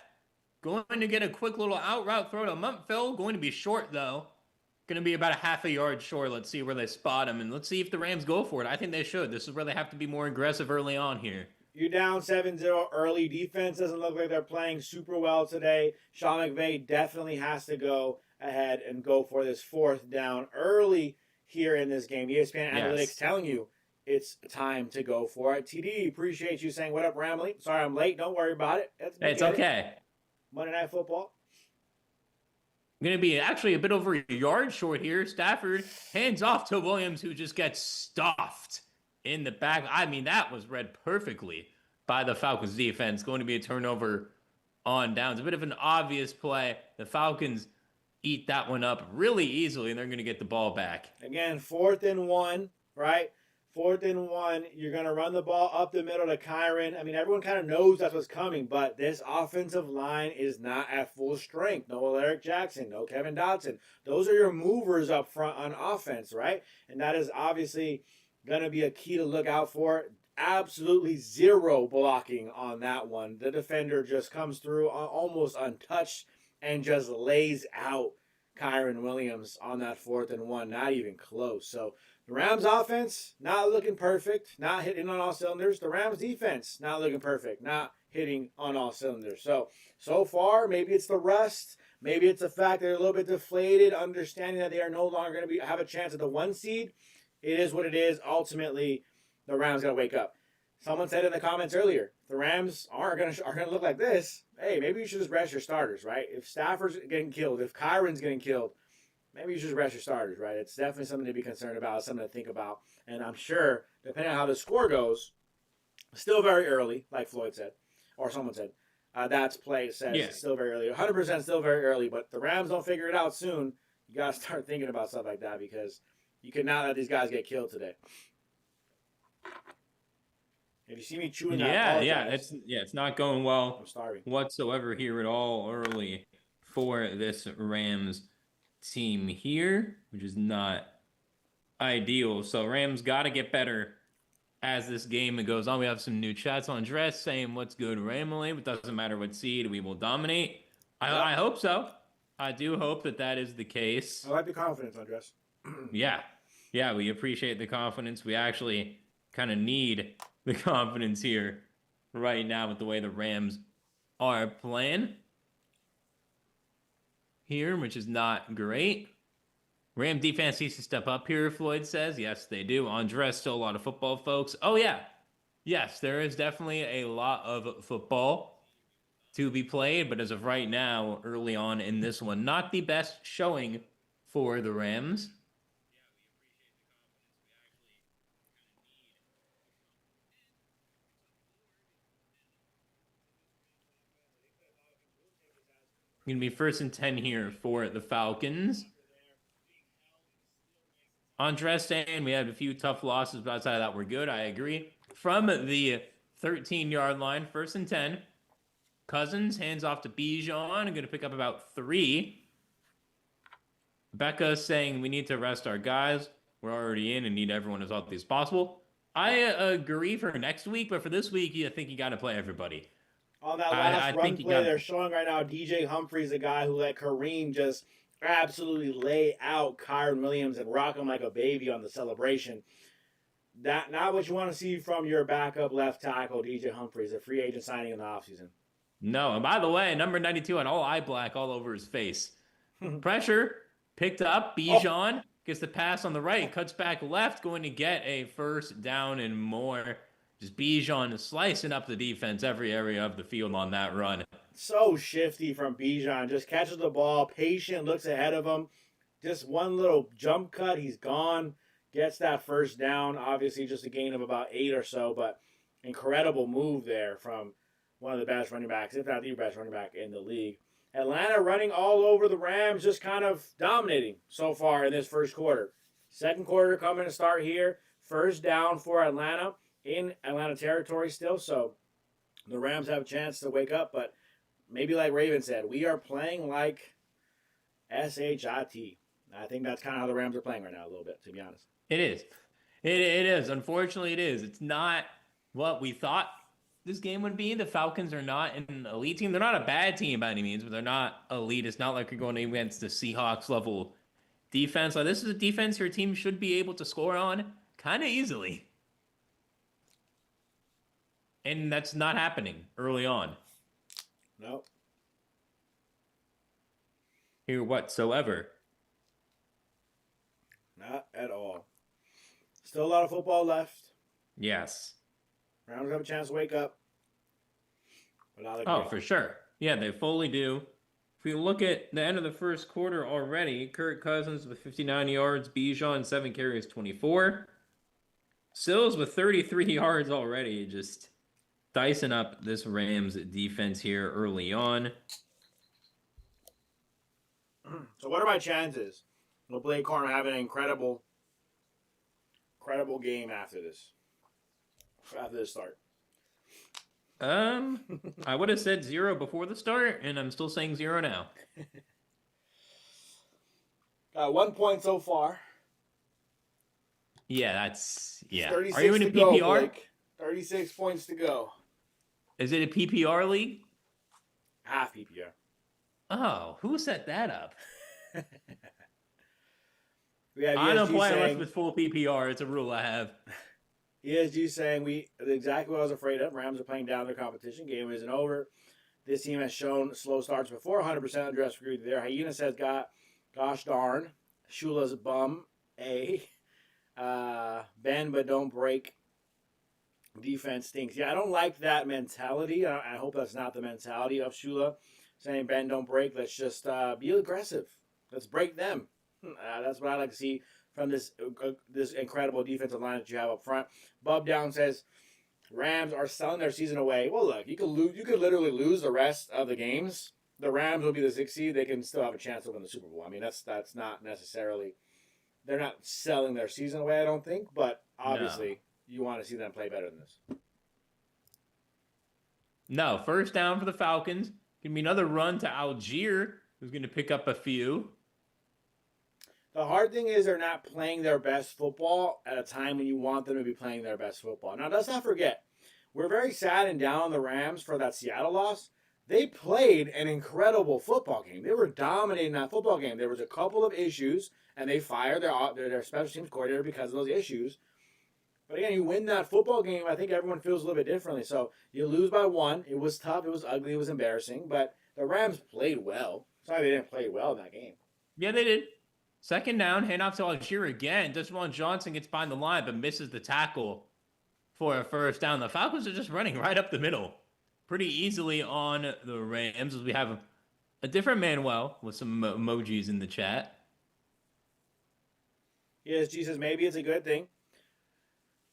Going to get a quick little out route throw to Muntfeld. Going to be short, though. Going to be about a half a yard short. Let's see where they spot him, and let's see if the Rams go for it. I think they should. This is where they have to be more aggressive early on here. You're down 7-0 early. Defense doesn't look like they're playing super well today. Sean McVay definitely has to go ahead and go for this 4th down early here in this game. ESPN Analytics telling you it's time to go for it. TD, appreciate you saying, what up, Ramley? Sorry I'm late. Don't worry about it. It's okay. Monday Night Football. Going to be actually a bit over a yard short here. Stafford hands off to Williams, who just gets stuffed in the back. I mean, that was read perfectly by the Falcons defense. Going to be a turnover on downs. A bit of an obvious play. The Falcons eat that one up really easily, and they're going to get the ball back. Again, 4th and 1, right? 4th and 1, you're going to run the ball up the middle to Kyren. I mean, everyone kind of knows that's what's coming, but this offensive line is not at full strength. No Eric Jackson, no Kevin Dotson. Those are your movers up front on offense, right? And that is obviously going to be a key to look out for. Absolutely zero blocking on that one. The defender just comes through almost untouched and just lays out Kyren Williams on that 4th and 1. Not even close. So the Rams offense, not looking perfect, not hitting on all cylinders. The Rams defense, not looking perfect, not hitting on all cylinders. So far, maybe it's the rust. Maybe it's the fact they're a little bit deflated, understanding that they are no longer going to have a chance at the 1 seed. It is what it is. Ultimately, the Rams got to wake up. Someone said in the comments earlier, the Rams are going to look like this. Hey, maybe you should just rest your starters, right? If Stafford's getting killed, if Kyren's getting killed, maybe you should just rest your starters, right? It's definitely something to be concerned about, something to think about. And I'm sure, depending on how the score goes, still very early, like Floyd said, or someone said. That's play says it's still very early. 100% still very early, but the Rams don't figure it out soon. You got to start thinking about stuff like that because you cannot let these guys get killed today. If you see me chewing that, it's not going well. I'm starving whatsoever here at all early for this Rams team here, which is not ideal. So Rams got to get better as this game goes on. We have some new chats on Dress saying, "What's good, Ramley? It doesn't matter what seed, we will dominate." I hope so. I do hope that is the case. I like the confidence on Dress. Yeah, we appreciate the confidence. We actually kind of need the confidence here right now with the way the Rams are playing here, which is not great. Ram defense needs to step up here, Floyd says. Yes, they do. Andres, still a lot of football, folks. Oh, yeah. Yes, there is definitely a lot of football to be played, but as of right now, early on in this one, not the best showing for the Rams. Going to be 1st and 10 here for the Falcons. Andres saying we had a few tough losses, but outside of that, we're good. I agree. From the 13-yard line, 1st and 10. Cousins hands off to Bijan. I'm going to pick up about 3. Becca saying we need to rest our guys. We're already in and need everyone as healthy as possible. I agree for next week, but for this week, I think you got to play everybody. On that last run play, they're showing right now DJ Humphries, the guy who let Kareem just absolutely lay out Kyren Williams and rock him like a baby on the celebration. That not what you want to see from your backup left tackle, DJ Humphries, a free agent signing in the offseason. No, and by the way, number 92 on all eye black all over his face. Pressure, picked up, Bijan gets the pass on the right, cuts back left, going to get a 1st down and more. Just Bijan slicing up the defense every area of the field on that run. So shifty from Bijan. Just catches the ball, patient, looks ahead of him. Just one little jump cut, he's gone. Gets that 1st down. Obviously just a gain of about 8 or so, but incredible move there from one of the best running backs, if not the best running back in the league. Atlanta running all over the Rams, just kind of dominating so far in this 1st quarter. 2nd quarter coming to start here. 1st down for Atlanta. In Atlanta territory still, so the Rams have a chance to wake up, but maybe like Raven said, we are playing like SHIT. I think that's kind of how the Rams are playing right now a little bit, to be honest. It is. It is. Unfortunately, it is. It's not what we thought this game would be. The Falcons are not an elite team. They're not a bad team by any means, but they're not elite. It's not like you're going against the Seahawks level defense. Like, this is a defense your team should be able to score on kind of easily. And that's not happening early on. Nope. Here whatsoever. Not at all. Still a lot of football left. Yes. Rams have a chance to wake up. For sure. Yeah, they fully do. If we look at the end of the 1st quarter already, Kirk Cousins with 59 yards, Bijan 7 carries, 24. Sills with 33 yards already, just dicing up this Rams defense here early on. So what are my chances? Well, Blake Corum having an incredible credible game after this start? I would have said 0 before the start, and I'm still saying 0 now. Got 1 point so far. Yeah, that's... Yeah. 36 Are you in a to go, PPR? Blake. 36 points to go. Is it a PPR league? Half PPR. Oh, who set that up? We have I don't ESG play unless saying, with full PPR. It's a rule I have. ESG saying exactly what I was afraid of. Rams are playing down their competition. Game isn't over. This team has shown slow starts before. 100% address agree there. Hyena says, gosh darn. Shula's bum. Bend but don't break. Defense stinks. Yeah, I don't like that mentality. I hope that's not the mentality of Shula. Saying bend don't break. Let's just be aggressive. Let's break them. That's what I like to see from this incredible defensive line that you have up front. Bub Down says Rams are selling their season away. Well, look, you could literally lose the rest of the games. The Rams will be the 6th seed. They can still have a chance to win the Super Bowl. I mean, that's not necessarily. They're not selling their season away, I don't think. But obviously, you want to see them play better than this. No, first down for the Falcons. Gonna be another run to Algier, who's gonna pick up a few. The hard thing is they're not playing their best football at a time when you want them to be playing their best football. Now, let's not forget, we're very sad and down on the Rams for that Seattle loss. They played an incredible football game. They were dominating that football game. There was a couple of issues, and they fired their special teams coordinator because of those issues. But again, you win that football game, I think everyone feels a little bit differently. So you lose by 1. It was tough. It was ugly. It was embarrassing. But the Rams played well. Sorry they didn't play well in that game. Yeah, they did. Second down, handoff to Algier again. Deshaun Johnson gets behind the line, but misses the tackle for a first down. The Falcons are just running right up the middle pretty easily on the Rams, as we have a different Manuel with some emojis in the chat. Yes, Jesus, maybe it's a good thing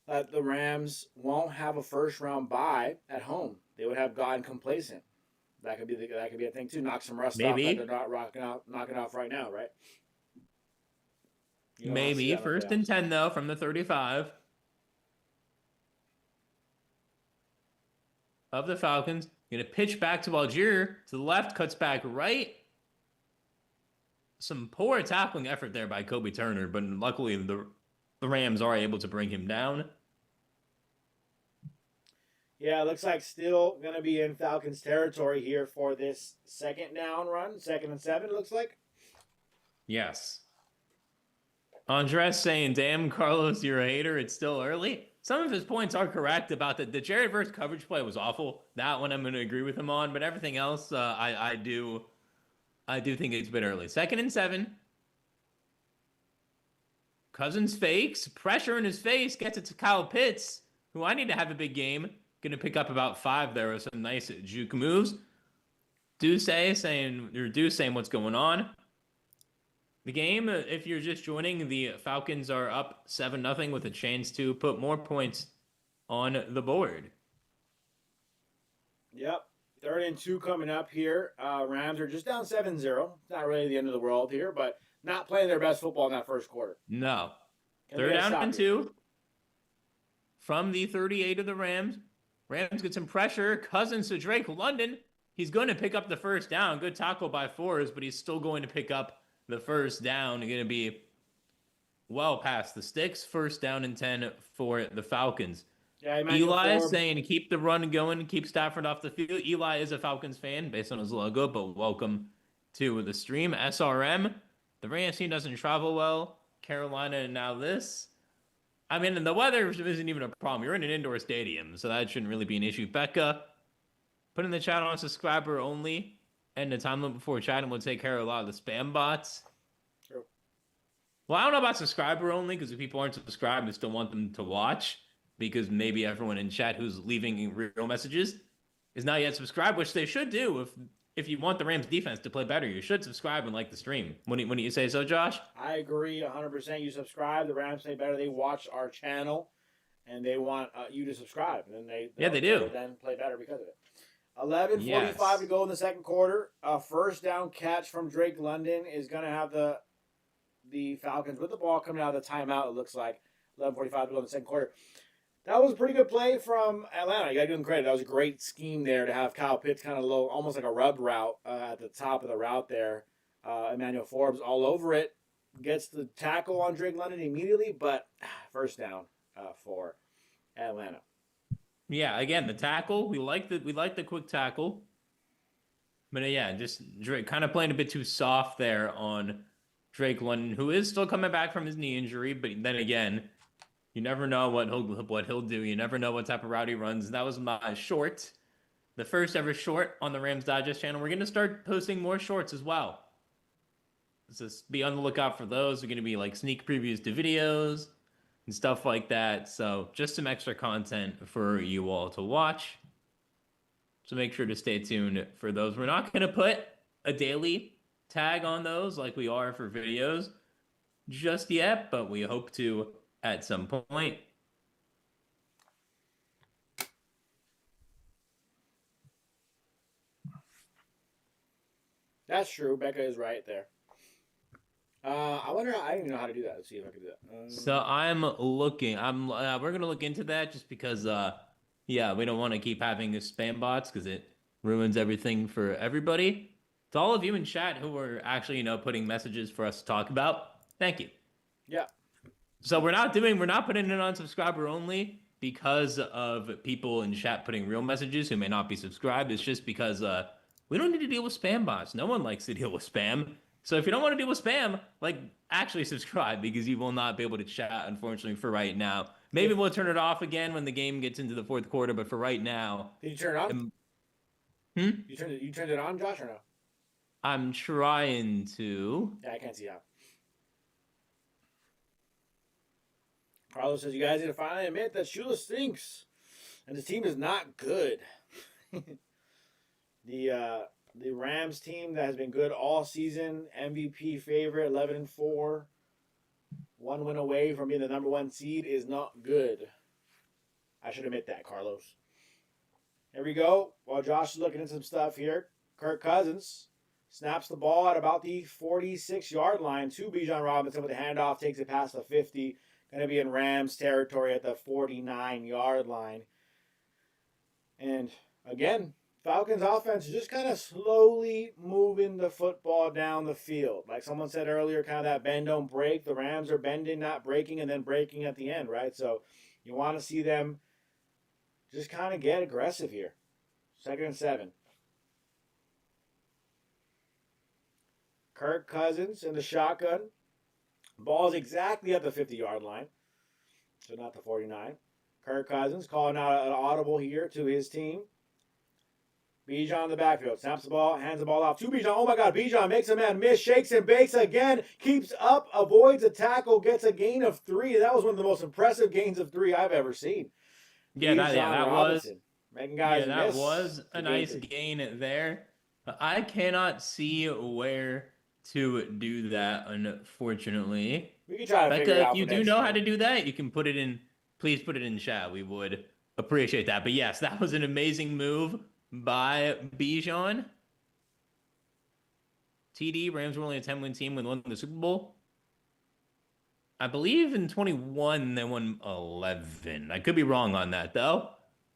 that the Rams won't have a first-round bye at home. They would have gotten complacent. That could be a thing too. Knock some rust off that they're not knocking off right now, right? Maybe. First and 10, though, from the 35 of the Falcons. Going to pitch back to Algier. To the left, cuts back right. Some poor tackling effort there by Kobe Turner, but luckily the Rams are able to bring him down. Yeah, it looks like still going to be in Falcons territory here for this second down run. 2nd and 7, it looks like. Yes. Andres saying, damn, Carlos, you're a hater. It's still early. Some of his points are correct about the Jared Verse coverage play was awful. That one I'm going to agree with him on, but everything else, I do think it's a bit early. 2nd and 7. Cousins fakes. Pressure in his face. Gets it to Kyle Pitts, who I need to have a big game. Going to pick up about 5 there with some nice juke moves. Deuce saying what's going on. The game, if you're just joining, the Falcons are up 7-0 with a chance to put more points on the board. Yep. 3rd and 2 coming up here. Rams are just down 7-0. It's not really the end of the world here, but not playing their best football in that first quarter. No. 3rd down and 2 from the 38 of the Rams. Rams get some pressure. Cousins to Drake London. He's going to pick up the first down. Good tackle by Forrest, but he's still going to pick up the first down. Going to be well past the sticks. 1st down and 10 for the Falcons. Yeah, Eli is saying to keep the run going, keep Stafford off the field. Eli is a Falcons fan based on his logo, but welcome to the stream. SRM, the Rams team doesn't travel well. Carolina and now this. I mean, the weather isn't even a problem. You're in an indoor stadium, so that shouldn't really be an issue. Becca, put in the chat on subscriber only, and the time limit before chatting will take care of a lot of the spam bots. True. Well, I don't know about subscriber only, because if people aren't subscribed, I still want them to watch, because maybe everyone in chat who's leaving real messages is not yet subscribed, which they should do. If you want the Rams defense to play better, you should subscribe and like the stream. When you say so, Josh? I agree 100%. You subscribe. The Rams play better. They watch our channel, and they want you to subscribe. And then they do. Then play better because of it. 11:45 to go in the second quarter. A first down catch from Drake London is going to have the Falcons with the ball coming out of the timeout, it looks like. 11:45 to go in the second quarter. That was a pretty good play from Atlanta. You got to give them credit. That was a great scheme there to have Kyle Pitts kind of low, almost like a rub route at the top of the route there. Emmanuel Forbes all over it. Gets the tackle on Drake London immediately, but first down for Atlanta. Yeah, again, the tackle, we like the quick tackle. But yeah, just Drake kind of playing a bit too soft there on Drake London, who is still coming back from his knee injury, but then again, you never know what he'll do. You never know what type of route he runs. That was my short, the first ever short on the Rams Digest channel. We're gonna start posting more shorts as well. So be on the lookout for those. We're gonna be like sneak previews to videos and stuff like that. So just some extra content for you all to watch. So make sure to stay tuned for those. We're not gonna put a daily tag on those like we are for videos just yet, but we hope to at some point. That's true. Becca is right there. I wonder. I don't even know how to do that. Let's see if I can do that. So I'm looking. We're gonna look into that just because. Yeah, we don't want to keep having spam bots because it ruins everything for everybody. To all of you in chat who are actually putting messages for us to talk about, thank you. Yeah. So we're not putting it on subscriber only because of people in chat putting real messages who may not be subscribed. It's just because we don't need to deal with spam bots. No one likes to deal with spam. So if you don't want to deal with spam, actually subscribe because you will not be able to chat, unfortunately, for right now. Maybe we'll turn it off again when the game gets into the fourth quarter, but for right now... Did you turn it on? You turned it on, Josh, or no? I'm trying to. Yeah, I can't see how. Carlos says, you guys need to finally admit that Shula stinks. And the team is not good. The Rams team that has been good all season, MVP favorite, 11-4, 1 win away from being the number 1 seed, is not good. I should admit that, Carlos. Here we go. While Josh is looking at some stuff here, Kirk Cousins snaps the ball at about the 46-yard line to Bijan Robinson with a handoff, takes it past the 50. Going to be in Rams territory at the 49-yard line. And again, Falcons offense is just kind of slowly moving the football down the field. Like someone said earlier, kind of that bend don't break. The Rams are bending, not breaking, and then breaking at the end, right? So you want to see them just kind of get aggressive here. 2nd and 7. Kirk Cousins in the shotgun. Ball's exactly at the 50-yard line. So not the 49. Kirk Cousins calling out an audible here to his team. Bijan in the backfield. Snaps the ball, hands the ball off to Bijan. Oh my God, Bijan makes a man miss, shakes and bakes again, keeps up, avoids a tackle, gets a gain of 3. That was one of the most impressive gains of 3 I've ever seen. Yeah, that was making guys miss. Was a nice gain there. I cannot see where to do that, unfortunately. We can try to figure it out. If you do know how to do that, you can put it in. Please put it in chat. We would appreciate that. But yes, that was an amazing move by Bijan. TD, Rams were only a 10-win team when they won the Super Bowl. I believe in 21 they won 11. I could be wrong on that, though,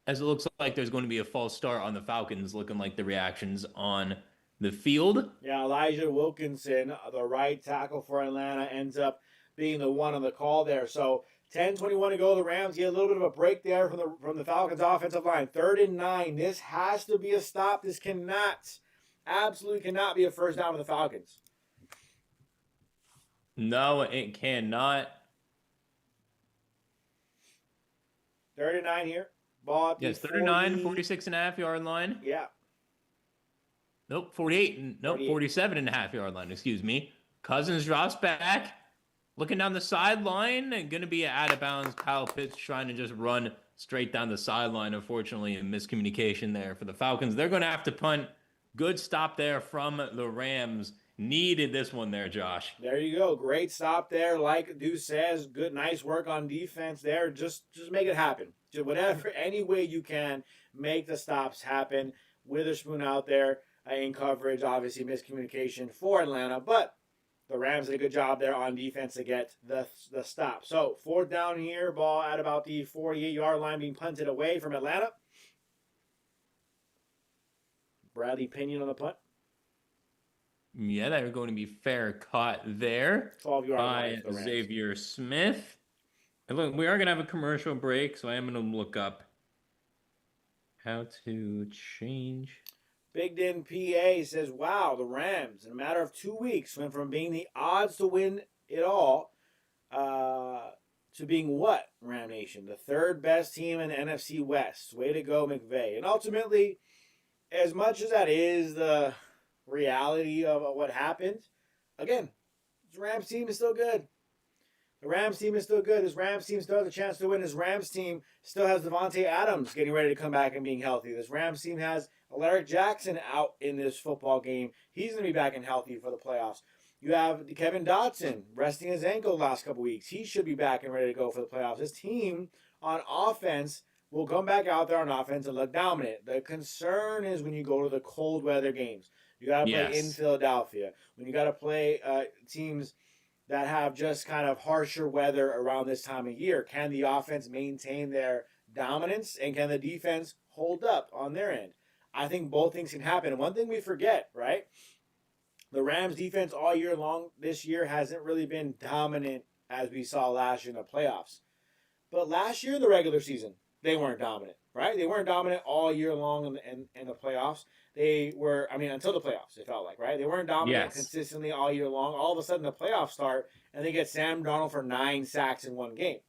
as it looks like there's going to be a false start on the Falcons, looking like the reactions on the field. Yeah, Elijah Wilkinson, the right tackle for Atlanta, ends up being the one on the call there. So 10:21 to go. The Rams get a little bit of a break there from the Falcons offensive line. 3rd and 9. This has to be a stop. This absolutely cannot be a first down for the Falcons. No, it cannot. 3rd and 9 here. Ball at the 39, 46.5-yard line. Yeah. Nope, 48. Nope, 47.5-yard line, excuse me. Cousins drops back. Looking down the sideline, and going to be out of bounds. Kyle Pitts trying to just run straight down the sideline. Unfortunately, a miscommunication there for the Falcons. They're going to have to punt. Good stop there from the Rams. Needed this one there, Josh. There you go. Great stop there. Like Deuce says, good, nice work on defense there. Just make it happen. Just whatever, any way you can, make the stops happen. Witherspoon out there in coverage. Obviously, miscommunication for Atlanta, but the Rams did a good job there on defense to get the stop. So 4th down here, ball at about the 48-yard line being punted away from Atlanta. Bradley Pinion on the punt. Yeah, they're going to be fair caught there 12-yard by line for the Rams. Xavier Smith. And look, we are going to have a commercial break, so I am going to look up how to change. Big Den PA says, wow, the Rams, in a matter of 2 weeks, went from being the odds to win it all to being what, Ram Nation? The 3rd best team in the NFC West. Way to go, McVay. And ultimately, as much as that is the reality of what happened, again, this Rams team is still good. The Rams team is still good. This Rams team still has a chance to win. This Rams team still has Devontae Adams getting ready to come back and being healthy. This Rams team has Alaric Jackson out in this football game. He's going to be back and healthy for the playoffs. You have Kevin Dotson resting his ankle the last couple weeks. He should be back and ready to go for the playoffs. This team on offense will come back out there on offense and look dominant. The concern is when you go to the cold weather games. You got to play in Philadelphia. When you got to play teams that have just kind of harsher weather around this time of year. Can the offense maintain their dominance, and can the defense hold up on their end? I think both things can happen. And one thing we forget, right? The Rams defense all year long this year hasn't really been dominant as we saw last year in the playoffs. But last year in the regular season, they weren't dominant, right? They weren't dominant all year long in the playoffs. They were, until the playoffs, it felt like, right? They weren't dominant consistently all year long. All of a sudden, the playoffs start, and they get Sam Darnold for 9 sacks in one game.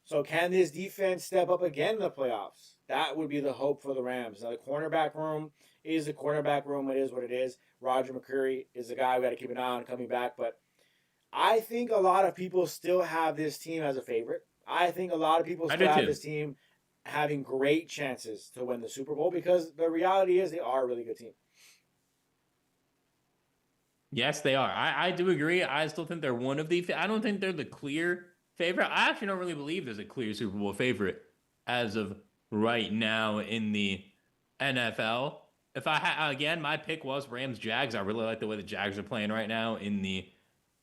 So can this defense step up again in the playoffs? That would be the hope for the Rams. Now, the cornerback room is the cornerback room. It is what it is. Roger McCreary is the guy we got to keep an eye on coming back. But I think a lot of people still have this team as a favorite. I think a lot of people still have this team having great chances to win the Super Bowl, because the reality is they are a really good team. Yes, they are. I do agree. I still think they're one of the... I don't think they're the clear favorite. I actually don't really believe there's a clear Super Bowl favorite as of right now in the NFL. If again, my pick was Rams-Jags. I really like the way the Jags are playing right now in the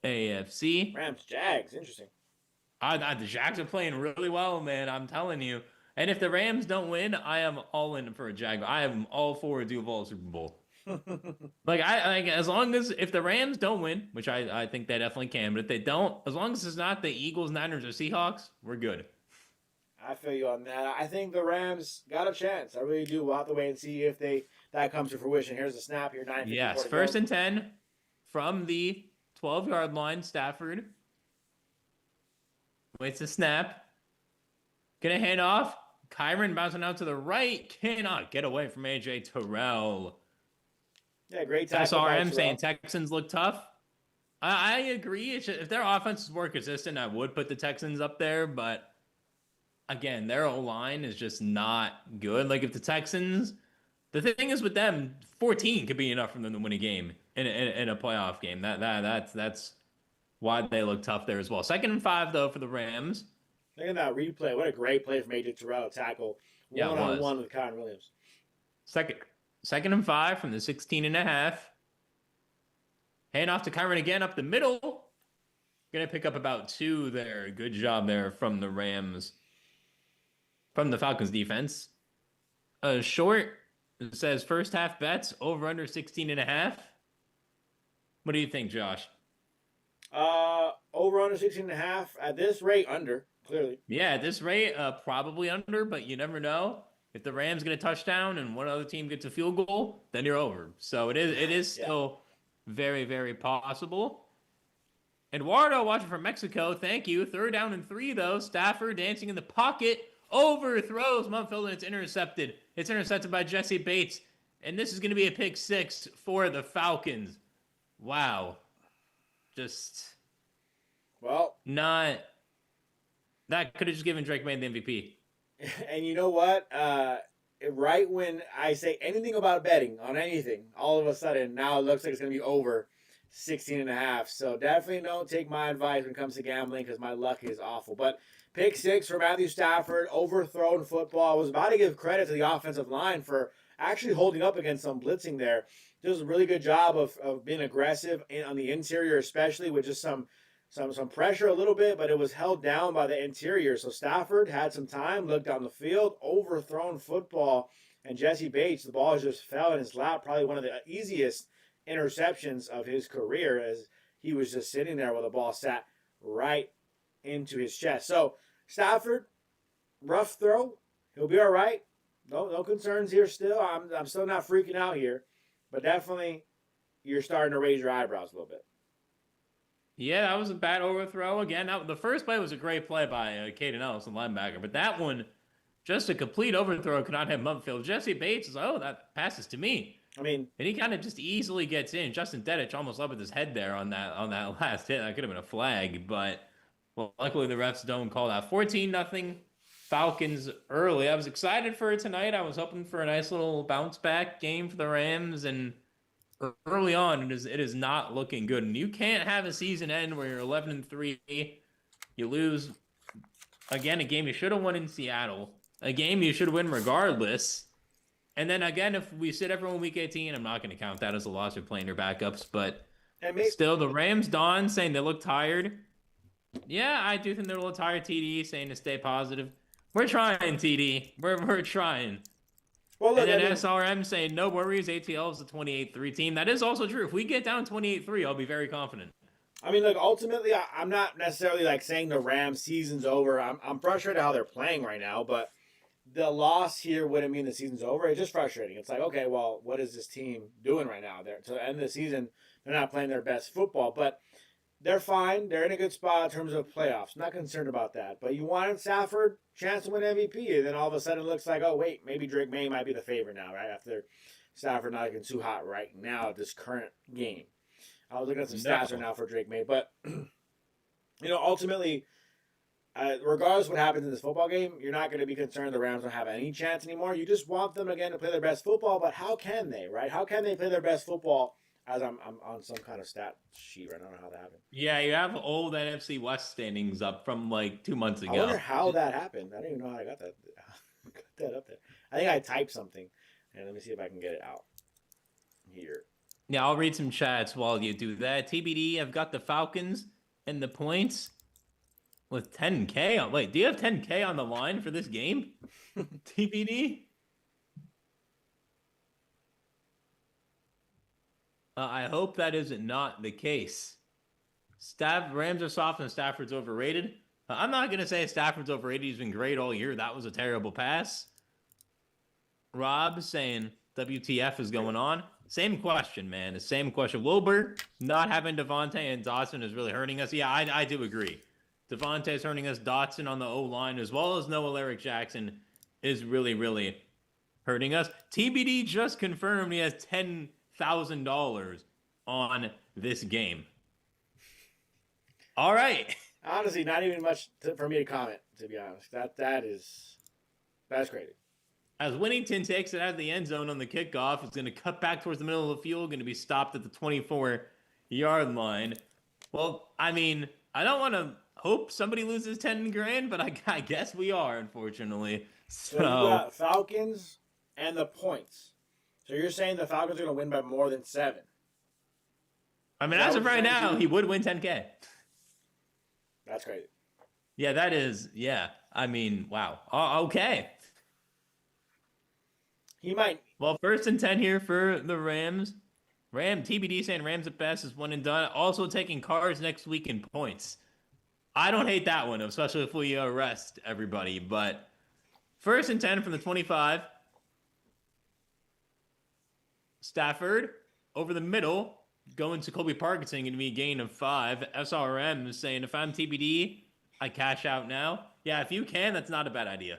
AFC. Rams-Jags, interesting. The Jags are playing really well, man. I'm telling you. And if the Rams don't win, I am all in for a Jag. I am all for a Duval Super Bowl. As long as if the Rams don't win, which I think they definitely can, but if they don't, as long as it's not the Eagles, Niners, or Seahawks, we're good. I feel you on that. I think the Rams got a chance. I really do. We'll have to wait and see if that comes to fruition. Here's the snap here. 9:54 Yes, 1st and 10 from the 12-yard line. Stafford waits the snap. Gonna hand off. Kyren bouncing out to the right. Cannot get away from A.J. Terrell. Yeah, great tackle. SRM saying Texans look tough. I agree. If their offense is more consistent, I would put the Texans up there. But, again, their O-line is just not good. Like, if the Texans... The thing is with them, 14 could be enough for them to win a game in a playoff game. That's why they look tough there as well. 2nd and 5, though, for the Rams. Look at that replay. What a great play from A.J. Terrell. Tackle one-on-one with Kyren Williams. Second and 5 from the 16.5. Hand off to Kyren again up the middle. Going to pick up about 2 there. Good job there from the Rams. From the Falcons defense. Short. It says first half bets over under 16.5. What do you think, Josh? Over under 16.5. At this rate, under. Clearly. Yeah, at this rate, probably under, but you never know. If the Rams get a touchdown and one other team gets a field goal, then you're over. So it is still very, very possible. Eduardo watching from Mexico, thank you. 3rd down and 3, though. Stafford dancing in the pocket. Overthrows Mumfield, and it's intercepted. It's intercepted by Jesse Bates. And this is going to be a pick 6 for the Falcons. Wow. Not... That could have just given Drake May the MVP. And you know what? Right when I say anything about betting on anything, all of a sudden now it looks like it's going to be over 16.5. So definitely don't take my advice when it comes to gambling, because my luck is awful. But pick 6 for Matthew Stafford, overthrown football. I was about to give credit to the offensive line for actually holding up against some blitzing there does a really good job of being aggressive on the interior, especially with just some pressure a little bit, but it was held down by the interior. So Stafford had some time, looked down the field, overthrown football, and Jesse Bates, the ball just fell in his lap. Probably one of the easiest interceptions of his career, as he was just sitting there while the ball sat right into his chest. So Stafford, rough throw. He'll be all right. No concerns here still. I'm still not freaking out here. But definitely you're starting to raise your eyebrows a little bit. Yeah, that was a bad overthrow. Again, the first play was a great play by Caden Ellis, the linebacker. But that one, just a complete overthrow, could not have upfield. Jesse Bates is, that passes to me. I mean, and he kind of just easily gets in. Justin Dedich almost left with his head there on that last hit. That could have been a flag, but luckily the refs don't call that. 14-0 Falcons early. I was excited for it tonight. I was hoping for a nice little bounce back game for the Rams, and early on it is not looking good. And you can't have a season end where you're 11-3, you lose again a game you should have won in Seattle, a game you should win regardless. And then again, if we sit everyone week 18, I'm not going to count that as a loss. We're playing their backups, but still, the Rams, Don, saying they look tired. Yeah, I do think they're a little tired. TD saying to stay positive. We're trying, TD. We're trying. Well, look, and then SRM saying no worries. ATL is the 28-3 team. That is also true. If we get down 28-3, I'll be very confident. I mean, look, ultimately, I'm not necessarily like saying the Rams season's over. I'm frustrated how they're playing right now, but the loss here wouldn't mean the season's over. It's just frustrating. It's like, okay, well, what is this team doing right now? To the end of the season, they're not playing their best football, but they're fine. They're in a good spot in terms of playoffs. Not concerned about that. But you wanted Stafford, chance to win MVP, and then all of a sudden it looks like, oh, wait, maybe Drake May might be the favorite now, right? After Stafford not looking too hot right now at this current game. I was looking at some stats right now for Drake May. But, ultimately, regardless of what happens in this football game, you're not going to be concerned the Rams don't have any chance anymore. You just want them, again, to play their best football. But how can they, right? How can they play their best football? As I'm on some kind of stat sheet right now, I don't know how that happened. Yeah, you have old NFC West standings up from like 2 months ago. I wonder how that happened. I don't even know how I got that up there. I think I typed something. And let me see if I can get it out here. Yeah, I'll read some chats while you do that. TBD, I've got the Falcons and the points with 10K on. Wait, do you have 10K on the line for this game? TBD? I hope that is not the case. Rams are soft and Stafford's overrated. I'm not going to say Stafford's overrated. He's been great all year. That was a terrible pass. Rob saying WTF is going on. Same question, man. The same question. Wilbur not having Devontae and Dotson is really hurting us. Yeah, I do agree. Devontae's hurting us. Dotson on the O-line as well as Noah Lyric Jackson is really, really hurting us. TBD just confirmed he has $10,000 on this game. All right. Honestly, not even much for me to comment, to be honest. That's crazy. As Winnington takes it out of the end zone on the kickoff, it's going to cut back towards the middle of the field, going to be stopped at the 24-yard line. Well, I mean, I don't want to hope somebody loses 10 grand, but I guess we are, unfortunately. So you got Falcons and the points. So you're saying the Falcons are going to win by more than 7? I mean, as of right now, he would win 10K. That's crazy. Yeah, that is. Yeah. I mean, wow. Okay. He might. Well, 1st and 10 here for the Rams. TBD saying Rams at best is one and done. Also taking Cards next week in points. I don't hate that one, especially if we arrest everybody. But 1st and 10 from the 25. Stafford over the middle, going to Colby Parkinson, going to be a gain of 5. SRM is saying, if I'm TBD, I cash out now. Yeah, if you can, that's not a bad idea.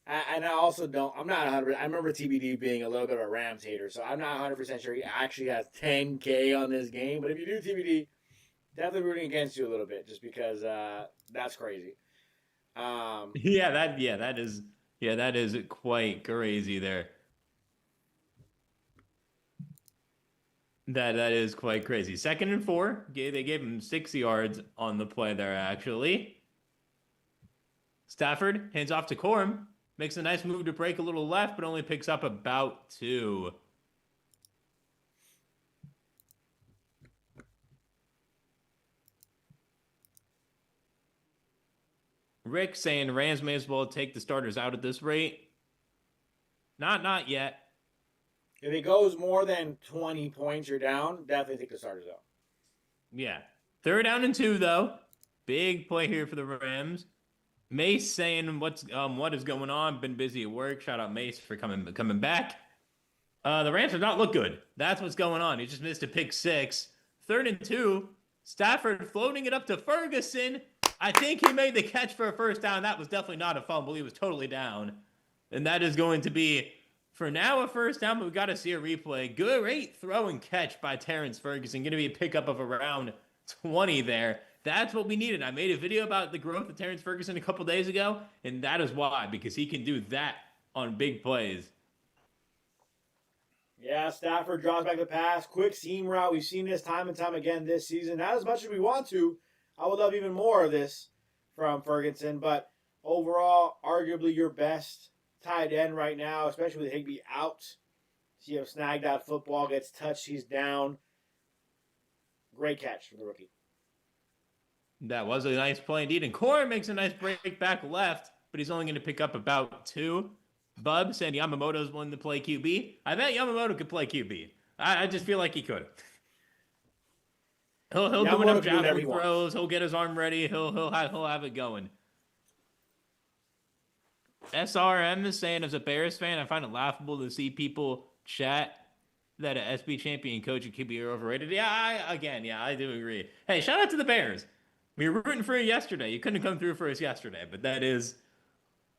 And I also don't, I'm not 100%. I remember TBD being a little bit of a Rams hater, so I'm not 100% sure he actually has 10K on this game. But if you do TBD, definitely rooting against you a little bit, just because that's crazy. That is quite crazy there. That is quite crazy. 2nd and 4. They gave him 6 yards on the play there, actually. Stafford hands off to Corum. Makes a nice move to break a little left, but only picks up about 2. Rick saying Rams may as well take the starters out at this rate. Not yet. If it goes more than 20 points, you're down. Definitely take the starters out. Yeah. 3rd down and 2, though. Big play here for the Rams. Mace saying what is going on. Been busy at work. Shout out Mace for coming back. The Rams have not looked good. That's what's going on. He just missed a pick 6. 3rd and 2. Stafford floating it up to Ferguson. I think he made the catch for a first down. That was definitely not a fumble. He was totally down. And that is going to be, for now, a first down, but we got to see a replay. Great throw and catch by Terrence Ferguson. Going to be a pickup of around 20 there. That's what we needed. I made a video about the growth of Terrence Ferguson a couple days ago, and that is why, because he can do that on big plays. Yeah, Stafford draws back the pass. Quick seam route. We've seen this time and time again this season. Not as much as we want to. I would love even more of this from Ferguson, but overall, arguably your best tight end right now, especially with Higbee out. See him snagged that football, gets touched, he's down. Great catch from the rookie. That was a nice play indeed. And Corum makes a nice break back left, but he's only going to pick up about 2. Bub said Yamamoto's willing to play QB. I bet Yamamoto could play QB. I just feel like he could. He'll do enough javelin throws. He'll get his arm ready. He'll have it going. SRM is saying, as a Bears fan, I find it laughable to see people chat that an SB champion coach and QB are overrated. Yeah, I do agree. Hey, shout out to the Bears. We were rooting for you yesterday. You couldn't come through for us yesterday, but that is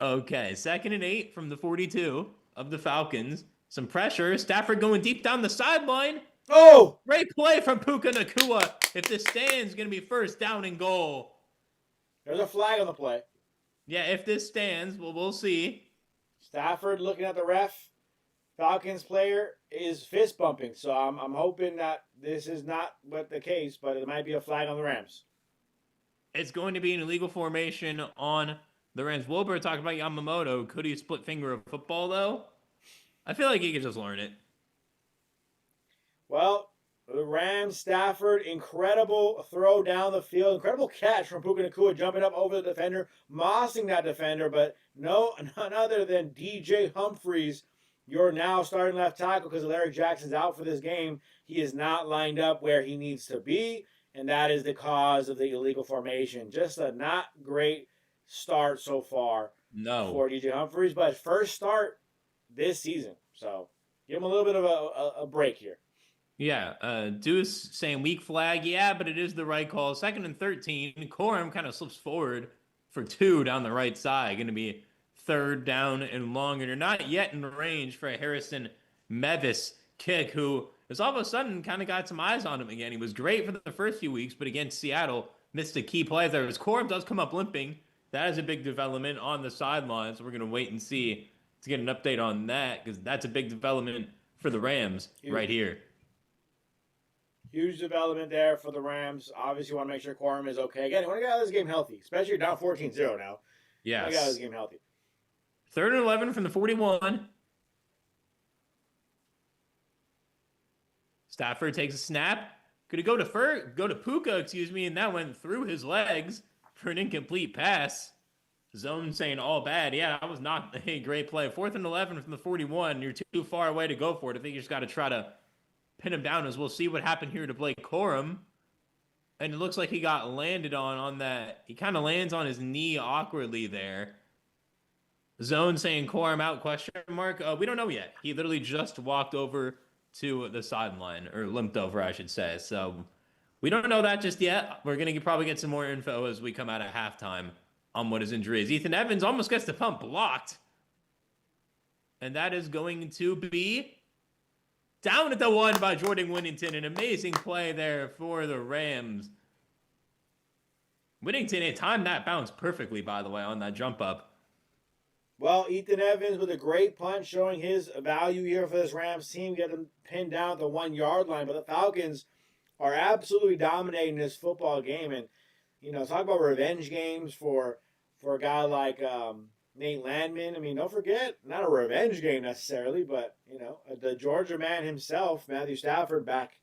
okay. 2nd and 8 from the 42 of the Falcons. Some pressure. Stafford going deep down the sideline. Oh! Great play from Puka Nacua. If this stands, going to be first down and goal. There's a flag on the play. Yeah, if this stands, well, we'll see. Stafford looking at the ref. Falcons player is fist bumping, so I'm hoping that this is not what the case, but it might be a flag on the Rams. It's going to be an illegal formation on the Rams. Wilbur talked about Yamamoto. Could he split finger a football, though? I feel like he could just learn it. Well, the Rams, Stafford, incredible throw down the field. Incredible catch from Puka Nacua jumping up over the defender, mossing that defender, but none other than DJ Humphries, your now starting left tackle, because Larry Jackson's out for this game. He is not lined up where he needs to be, and that is the cause of the illegal formation. Just a not great start so far for DJ Humphries, but first start this season. So give him a little bit of a break here. Yeah, Deuce saying weak flag. Yeah, but it is the right call. 2nd and 13. Corum kind of slips forward for 2 down the right side. Going to be 3rd down and long. And you're not yet in range for a Harrison Mevis kick, who has all of a sudden kind of got some eyes on him again. He was great for the first few weeks, but against Seattle, missed a key play there. As Corum does come up limping, that is a big development on the sideline. So we're going to wait and see to get an update on that, because that's a big development for the Rams right here. Huge development there for the Rams. Obviously, you want to make sure Corum is okay. Again, you want to get out of this game healthy, especially you're down 14-0 now. Yes. You want to get out of this game healthy. 3rd and 11 from the 41. Stafford takes a snap. Could he go to Puka, and that went through his legs for an incomplete pass. Zone saying all bad. Yeah, that was not a great play. 4th and 11 from the 41. You're too far away to go for it. I think you just got to try to pin him down, as we'll see what happened here to Blake Corum. And it looks like he got landed on that. He kind of lands on his knee awkwardly there. Zone saying Corum out, question mark. We don't know yet. He literally just walked over to the sideline, or limped over, I should say. So we don't know that just yet. We're going to probably get some more info as we come out of halftime on what his injury is. Ethan Evans almost gets the punt blocked. And that is going to be down at the 1 by Jordan Whittington. An amazing play there for the Rams. Whittington had timed that bounce perfectly, by the way, on that jump up. Well, Ethan Evans with a great punt, showing his value here for this Rams team. Get them pinned down at the 1 yard line. But the Falcons are absolutely dominating this football game. And, talk about revenge games for a guy like Nate Landman. I mean, don't forget, not a revenge game necessarily, but, the Georgia man himself, Matthew Stafford, back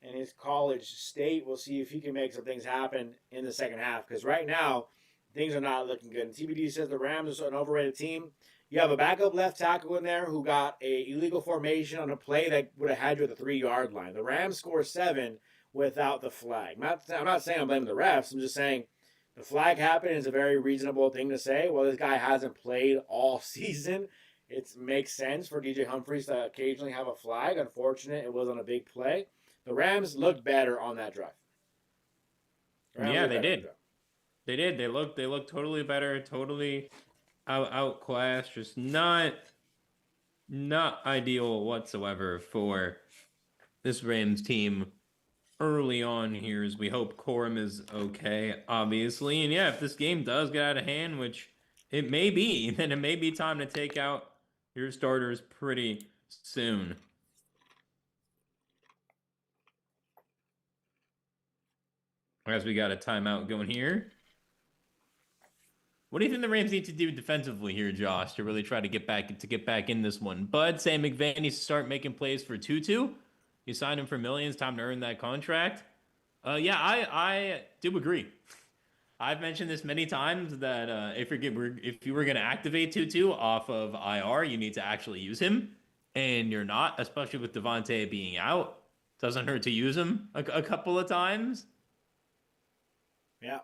in his college state. We'll see if he can make some things happen in the second half. Because right now, things are not looking good. And TBD says the Rams are an overrated team. You have a backup left tackle in there who got a illegal formation on a play that would have had you at the 3-yard line. The Rams score 7 without the flag. I'm not saying I'm blaming the refs. I'm just saying the flag happened is a very reasonable thing to say. Well, this guy hasn't played all season. It makes sense for DJ Humphries to occasionally have a flag. Unfortunate, it was on a big play. The Rams looked better on that drive. Yeah, they did. They did. They looked totally better, totally outclassed. Just not ideal whatsoever for this Rams team early on here. As we hope Corum is okay, obviously, and yeah, if this game does get out of hand, which it may be, then it may be time to take out your starters pretty soon. As we got a timeout going here. What do you think the Rams need to do defensively here, Josh, to really try to get back in this one? Bud saying McVay needs to start making plays for Tutu. You signed him for millions. Time to earn that contract. Yeah, I do agree. I've mentioned this many times that if you were going to activate Tutu off of IR, you need to actually use him, and you're not, especially with Devontae being out. Doesn't hurt to use him a couple of times. Yeah.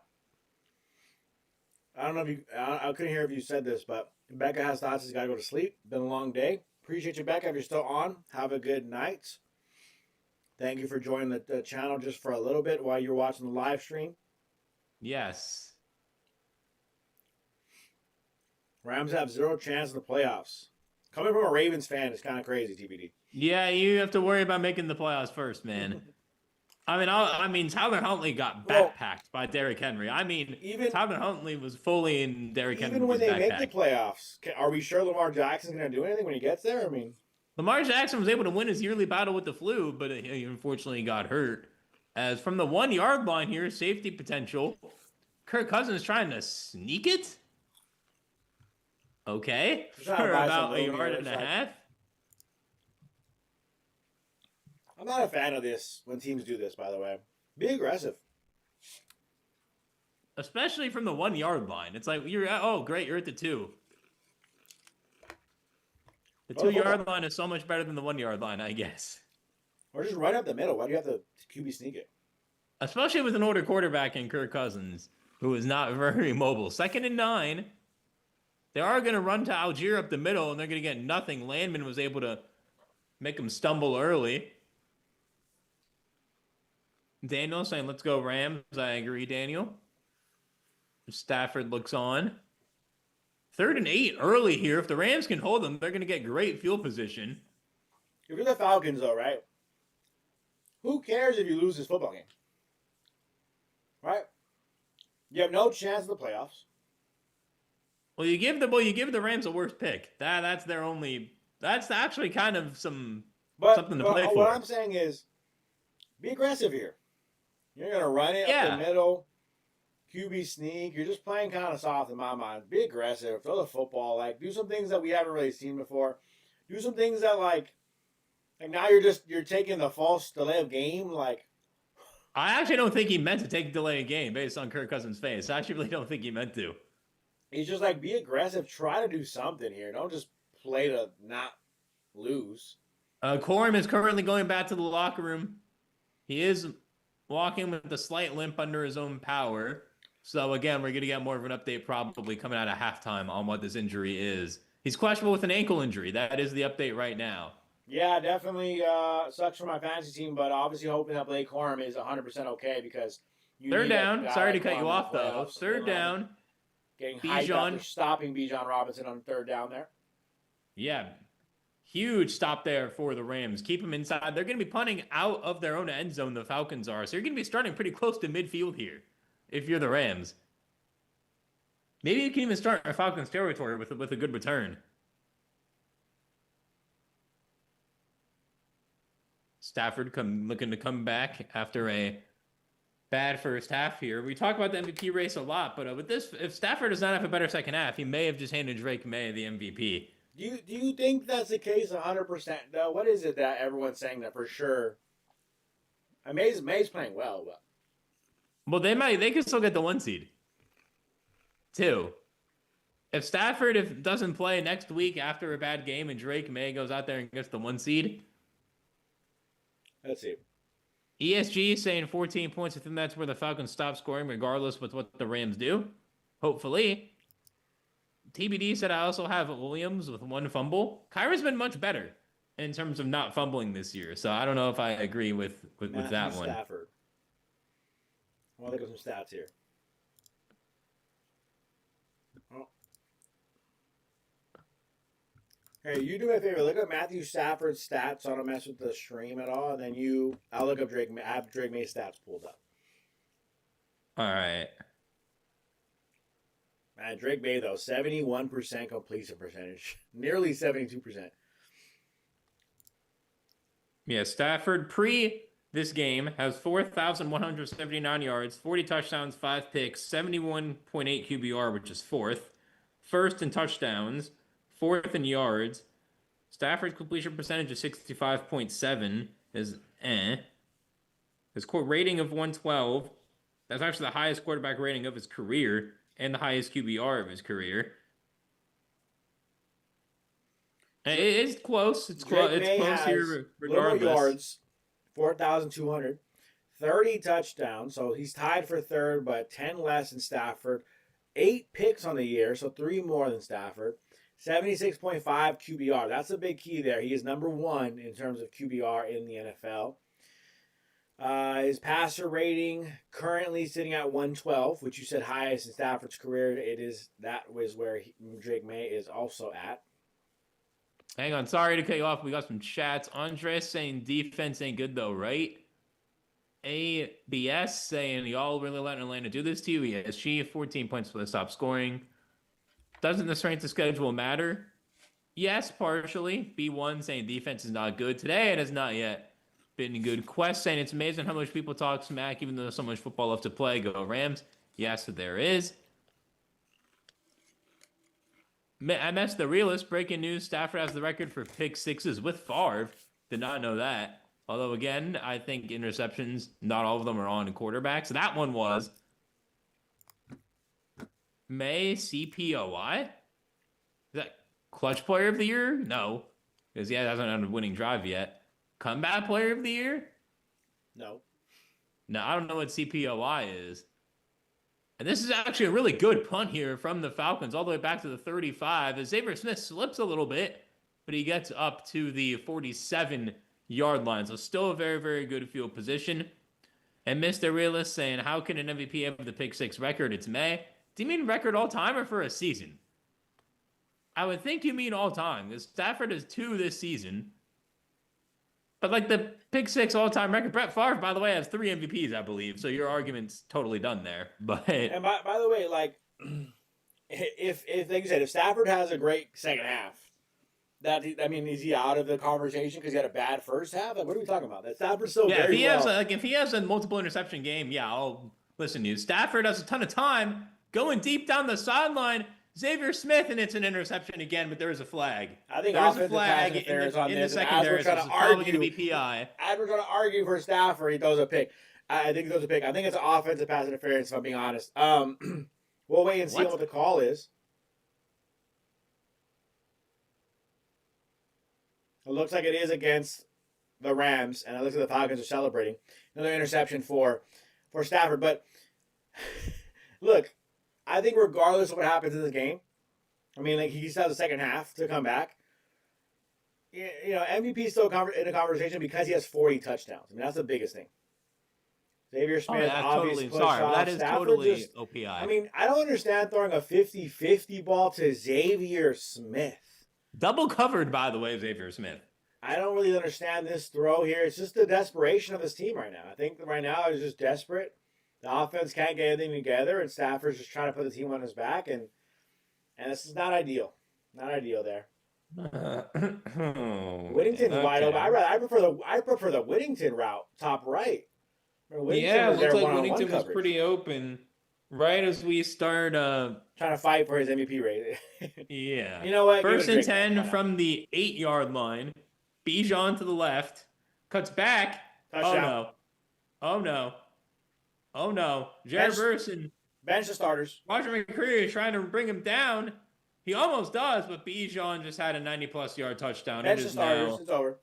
I don't know if I couldn't hear if you said this, but Becca has thoughts. He's got to go to sleep. Been a long day. Appreciate you, Becca. If you're still on, have a good night. Thank you for joining the channel just for a little bit while you're watching the live stream. Yes. Rams have 0 chance in the playoffs. Coming from a Ravens fan is kind of crazy, TBD. Yeah, you have to worry about making the playoffs first, man. I mean, Tyler Huntley got backpacked by Derrick Henry. I mean, even Tyler Huntley was fully in Derrick Henry's backpack. Even when they make the playoffs, are we sure Lamar Jackson's going to do anything when he gets there? I mean, Lamar Jackson was able to win his yearly battle with the flu, but he unfortunately got hurt. As from the 1-yard line here, safety potential. Kirk Cousins trying to sneak it. Okay, for about a yard and a half. I'm not a fan of this when teams do this, by the way. Be aggressive. Especially from the 1-yard line. It's like, great, you're at the 2. The 2-yard line is so much better than the 1-yard line, I guess. Or just run up the middle. Why do you have to QB sneak it? Especially with an older quarterback in Kirk Cousins, who is not very mobile. 2nd and 9. They are going to run to Algier up the middle, and they're going to get nothing. Landman was able to make him stumble early. Daniel saying, let's go Rams. I agree, Daniel. Stafford looks on. 3rd and 8 early here. If the Rams can hold them, they're going to get great field position. If you're the Falcons, though, right? Who cares if you lose this football game? Right? You have no chance in the playoffs. Well, you give the Rams a worst pick. That's their only. That's actually kind of something to play for. What I'm saying is, be aggressive here. You're gonna run it up the middle, QB sneak. You're just playing kind of soft in my mind. Be aggressive. Throw the football. Like, do some things that we haven't really seen before. Do some things that like now you're taking the false delay of game. Like, I actually don't think he meant to take delay of game based on Kirk Cousins' face. I actually really don't think he meant to. He's just like, be aggressive. Try to do something here. Don't just play to not lose. Corum is currently going back to the locker room. He is walking with a slight limp under his own power. So, again, we're going to get more of an update probably coming out of halftime on what this injury is. He's questionable with an ankle injury. That is the update right now. Yeah, definitely sucks for my fantasy team, but obviously hoping that Blake Corum is 100% okay because you 3rd down. Sorry to cut you off, though. 3rd down. Getting hyped after stopping Bijan Robinson on 3rd down there. Yeah. Huge stop there for the Rams. Keep them inside. They're going to be punting out of their own end zone, the Falcons are. So you're going to be starting pretty close to midfield here if you're the Rams. Maybe you can even start in Falcons territory with a good return. Stafford looking to come back after a bad first half here. We talk about the MVP race a lot, but with this, if Stafford does not have a better second half, he may have just handed Drake May the MVP. Do you think that's the case 100%? Though, what is it that everyone's saying that for sure? May's playing well, but they could still get the 1 seed. 2. If Stafford doesn't play next week after a bad game and Drake May goes out there and gets the 1 seed. Let's see. ESG saying 14 points. I think that's where the Falcons stop scoring, regardless with what the Rams do. Hopefully. TBD said I also have Williams with 1 fumble. Kyren's been much better in terms of not fumbling this year, so I don't know if I agree with that one. Stafford. I want to look at some stats here. Oh. Hey, you do me a favor. Look at Matthew Stafford's stats, so I don't mess with the stream at all. And then I'll look up Drake. I have Drake May's stats pulled up. All right. Man, Drake May, though, 71% completion percentage. Nearly 72%. Yeah, Stafford this game has 4,179 yards, 40 touchdowns, 5 picks, 71.8 QBR, which is 4th. First in touchdowns, 4th in yards. Stafford's completion percentage is 65.7 is His core rating of 112. That's actually the highest quarterback rating of his career and the highest QBR of his career. It's close. It's close here regardless. Little yards, 4,200, 30 touchdowns. So he's tied for 3rd, but 10 less than Stafford. 8 picks on the year, so 3 more than Stafford. 76.5 QBR. That's a big key there. He is number 1 in terms of QBR in the NFL. His passer rating currently sitting at 112, which you said highest in Stafford's career. That was where Drake May is also at. Hang on, sorry to cut you off. We got some chats. Andres saying defense ain't good though, right? ABS saying y'all really letting Atlanta do this to you. ESG 14 points for the stop scoring. Doesn't the strength of schedule matter? Yes, partially. B1 saying defense is not good today and has not yet been good. Quest saying it's amazing how much people talk smack even though there's so much football left to play. Go Rams. Yes, there is. MS the Realist, breaking news, Stafford has the record for pick sixes with Favre. Did not know that. Although, again, I think interceptions, not all of them are on quarterbacks. That one was. May CPOI? Is that clutch player of the year? No. Because, he hasn't had a winning drive yet. Comeback player of the year? No. No, I don't know what CPOI is. And this is actually a really good punt here from the Falcons all the way back to the 35. As Xavier Smith slips a little bit, but he gets up to the 47-yard line. So still a very, very good field position. And Mr. Realist saying, how can an MVP have the pick six record? It's May. Do you mean record all time or for a season? I would think you mean all time. Because Stafford has 2 this season. But like the pick six all-time record, Brett Favre, by the way, has 3 MVPs, I believe. So your argument's totally done there. But and by the way, like if like you said, if Stafford has a great second half, is he out of the conversation because he had a bad first half? Like, what are we talking about? That Stafford's so yeah, very if he has a multiple interception game, yeah, I'll listen to you. Stafford has a ton of time going deep down the sideline. Xavier Smith, and it's an interception again, but there is a flag. I think there is a flag in the secondary, so it's probably going to be PI. As we're trying to argue for Stafford, he throws a pick. I think he throws a pick. I think it's an offensive pass interference, if I'm being honest. We'll wait and see what the call is. It looks like it is against the Rams, and it looks like the Falcons are celebrating. Another interception for Stafford. But, look, I think regardless of what happens in this game, I mean, like he still has the second half to come back. You know, MVP still in a conversation because he has 40 touchdowns. I mean, that's the biggest thing. Xavier Smith, obviously, that is Stafford totally OPI. I mean, I don't understand throwing a 50-50 ball to Xavier Smith. Double covered, by the way, Xavier Smith. I don't really understand this throw here. It's just the desperation of this team right now. I think right now is just desperate. The offense can't get anything together, and Stafford's just trying to put the team on his back, and this is not ideal. Not ideal there. Whittington's wide open. I prefer the Whittington route, top right. Yeah, it looks like Whittington was pretty open right as we start trying to fight for his MVP rate. Yeah. You know what? First and 10 from the 8-yard line. Bijan to the left. Cuts back. Touchdown. Oh no. Oh no. Jared Burson Bench the starters. Roger McCreary is trying to bring him down. He almost does, but Bijan just had a 90-plus yard touchdown. Bench It the is starters. now It's over.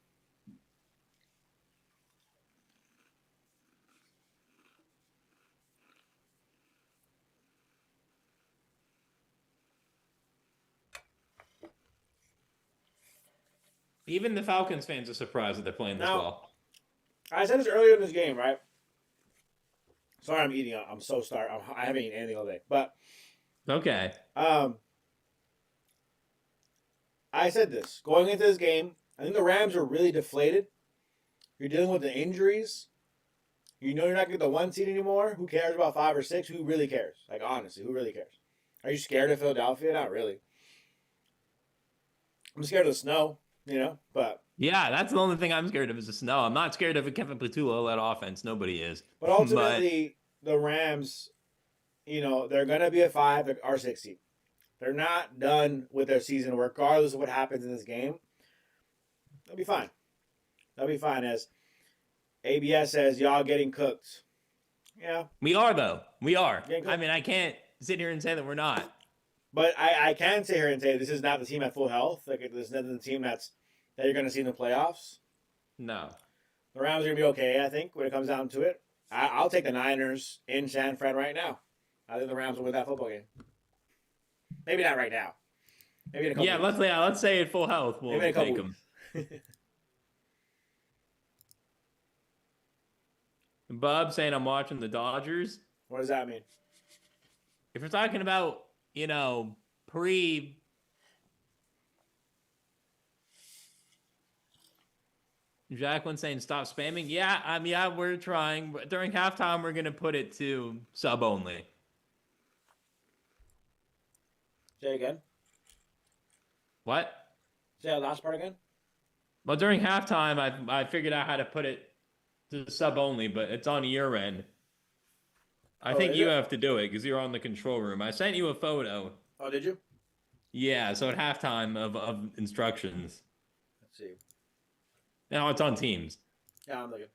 even the Falcons fans are surprised that they're playing this well. I said this earlier in this game, right? Sorry, I'm eating. I'm so starved. I haven't eaten anything all day. But Okay. I said this going into this game. I think the Rams are really deflated. You're dealing with the injuries. You know you're not going to get the 1 seed anymore. Who cares about 5 or 6? Who really cares? Like, honestly, who really cares? Are you scared of Philadelphia? Not really. I'm scared of the snow, but... Yeah, that's the only thing I'm scared of is the snow. I'm not scared of a Kevin Patullo-led offense. Nobody is. But ultimately, the Rams, they're going to be a 5 or 6 seed. They're not done with their season, regardless of what happens in this game. They'll be fine. They'll be fine. As ABS says, y'all getting cooked. Yeah. We are, though. We are. I mean, I can't sit here and say that we're not. But I can sit here and say this is not the team at full health. Like, this is not the team that you're going to see in the playoffs. No. The Rams are going to be okay, I think, when it comes down to it. I'll take the Niners in San Fran right now. I think the Rams will win that football game. Maybe not right now. Maybe in a couple weeks. Let's say at full health, we'll take them. Bob saying I'm watching the Dodgers. What does that mean? If we're talking about, pre... Jacqueline saying stop spamming. Yeah, we're trying. During halftime, we're going to put it to sub only. Say again. What? Say that last part again. Well, during halftime, I figured out how to put it to sub only, but it's on your end. I think you have to do it because you're on the control room. I sent you a photo. Oh, did you? Yeah, so at halftime of instructions. Let's see. Now it's on Teams. Yeah, I'm looking.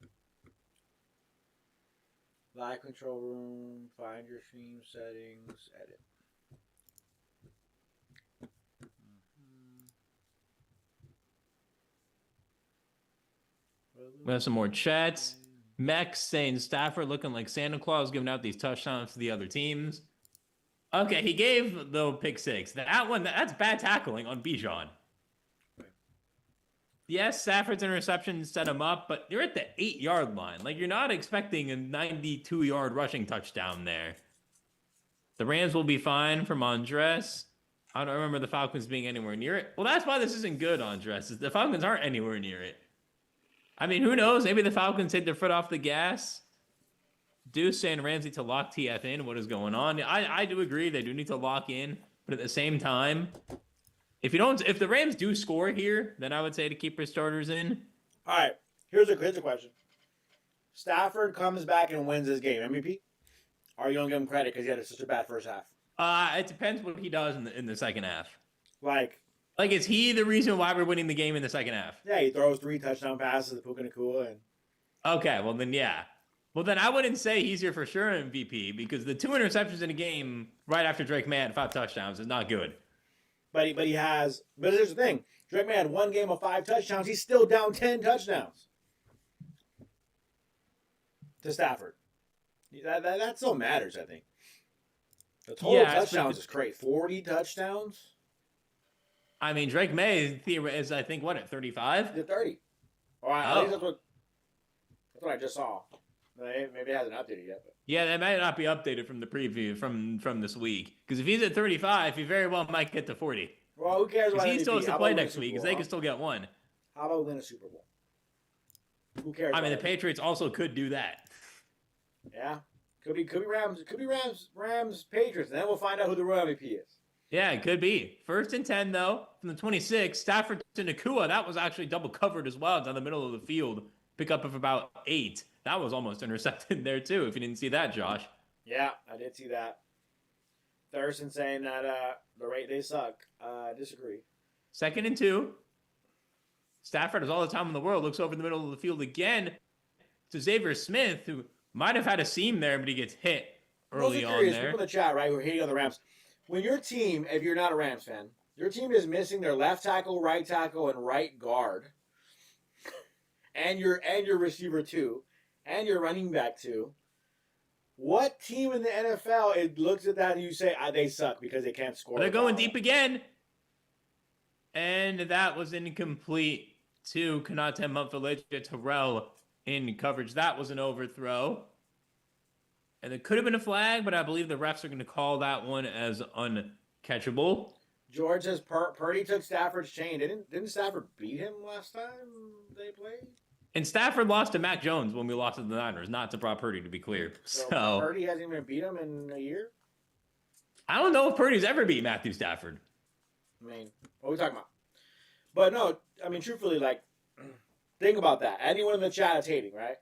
Live control room, find your stream settings, edit. We have some more chats. Mex saying Stafford looking like Santa Claus giving out these touchdowns to the other teams. Okay, he gave the pick 6. That's bad tackling on Bijan. Yes, Stafford's interception set him up, but you're at the 8-yard line. Like, you're not expecting a 92-yard rushing touchdown there. The Rams will be fine from Andres. I don't remember the Falcons being anywhere near it. Well, that's why this isn't good, Andres. The Falcons aren't anywhere near it. I mean, who knows? Maybe the Falcons take their foot off the gas. Deuce saying Ramsey to lock TF in. What is going on? I do agree. They do need to lock in. But at the same time, if the Rams do score here, then I would say to keep your starters in. All right. Here's a question. Stafford comes back and wins this game. MVP? Or you don't give him credit because he had such a bad first half? It depends what he does in the second half. Like, is he the reason why we're winning the game in the second half? Yeah, he throws 3 touchdown passes to Puka Nacua. Okay, well then, yeah. Well, then I wouldn't say he's your for sure MVP because the 2 interceptions in a game right after Drake May had 5 touchdowns is not good. But here's the thing. Drake May had 1 game of 5 touchdowns. He's still down 10 touchdowns to Stafford. That still matters, I think. The total touchdowns is crazy. 40 touchdowns? I mean, Drake May is I think, at 35? He's at 30. I think that's what I just saw. Maybe it hasn't updated yet. But. Yeah, that might not be updated from the preview from this week. Because if he's at 35, he very well might get to 40. Well, who cares about MVP? He still has to play next week because they can still get 1. How about we win a Super Bowl? Who cares? I mean, the Patriots also could do that. Yeah, could be Rams. Could be Rams, Patriots. And then we'll find out who the real MVP is. Yeah, it could be. 1st and 10, though, from the 26. Stafford to Nacua. That was actually double covered as well down the middle of the field. Pick up of about 8. That was almost intercepted there, too, if you didn't see that, Josh. Yeah, I did see that. Thurston saying that the rate they suck. I disagree. 2nd and 2. Stafford has all the time in the world. Looks over the middle of the field again to Xavier Smith, who might have had a seam there, but he gets hit I'm also early on curious, there. people in the chat, right, who are hating on the Rams. When your team, if you're not a Rams fan, your team is missing their left tackle, right tackle, and right guard, and your receiver too, and your running back too. What team in the NFL it looks at that and you say they suck because they can't score? They're going without deep again. And that was incomplete to Kanate Mumfaleja Terrell in coverage. That was an overthrow. And it could have been a flag, but I believe the refs are going to call that one as uncatchable. George says Purdy took Stafford's chain. Didn't Stafford beat him last time they played? And Stafford lost to Mac Jones when we lost to the Niners, not to Brock Purdy, to be clear. So Purdy hasn't even beat him in a year? I don't know if Purdy's ever beat Matthew Stafford. I mean, what are we talking about? But no, I mean, truthfully, like, think about that. Anyone in the chat is hating, right?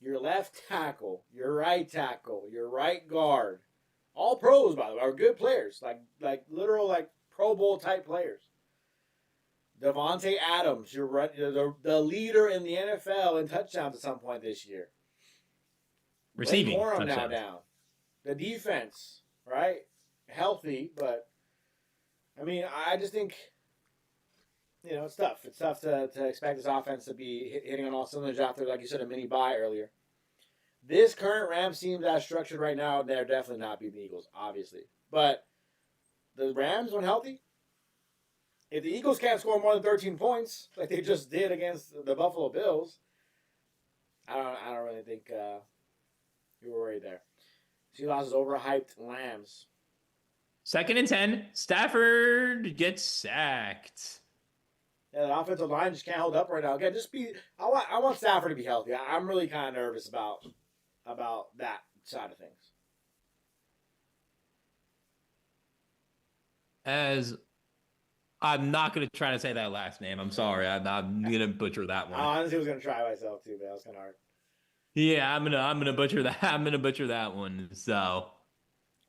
Your left tackle, your right tackle, your right guard, all pros, by the way, are good players, like literal, like, Pro Bowl type players. Devontae Adams, the leader in the NFL in touchdowns at some point this year. Receiving Corum touchdowns. now down. The defense, right? Healthy, but I mean, I just think, you know, it's tough. It's tough to expect this offense to be hitting on all cylinders after, like you said, a mini bye earlier. This current Rams team that's structured right now, they're definitely not beating the Eagles, obviously. But the Rams, when healthy, if the Eagles can't score more than 13 points, like they just did against the Buffalo Bills, I don't really think you were worried there. Seahawks overhyped Lambs. 2nd and 10. Stafford gets sacked. Yeah, the offensive line just can't hold up right now. Again, I want Stafford to be healthy. I'm really kind of nervous about that side of things. As I'm not going to try to say that last name. I'm sorry. I'm going to butcher that one. I honestly was going to try myself too, but that was kind of hard. Yeah, I'm gonna butcher that. I'm gonna butcher that one. So,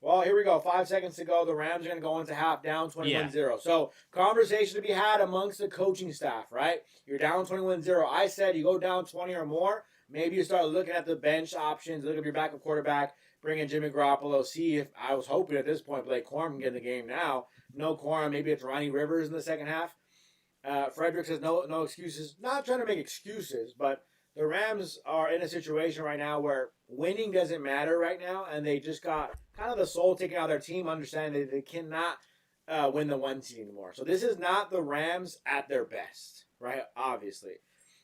well, here we go. 5 seconds to go. The Rams are going to go into half down 21-0. So, conversation to be had amongst the coaching staff, right? You're down 21-0. I said you go down 20 or more, maybe you start looking at the bench options, look at your backup quarterback, bring in Jimmy Garoppolo, see if, I was hoping at this point, Blake Corum can get in the game now. No Corum, maybe it's Ronnie Rivers in the second half. Frederick says no excuses. Not trying to make excuses, but the Rams are in a situation right now where winning doesn't matter right now, and they just got kind of the soul taken out of their team, understanding that they cannot win the 1 seed anymore. So this is not the Rams at their best, right? Obviously.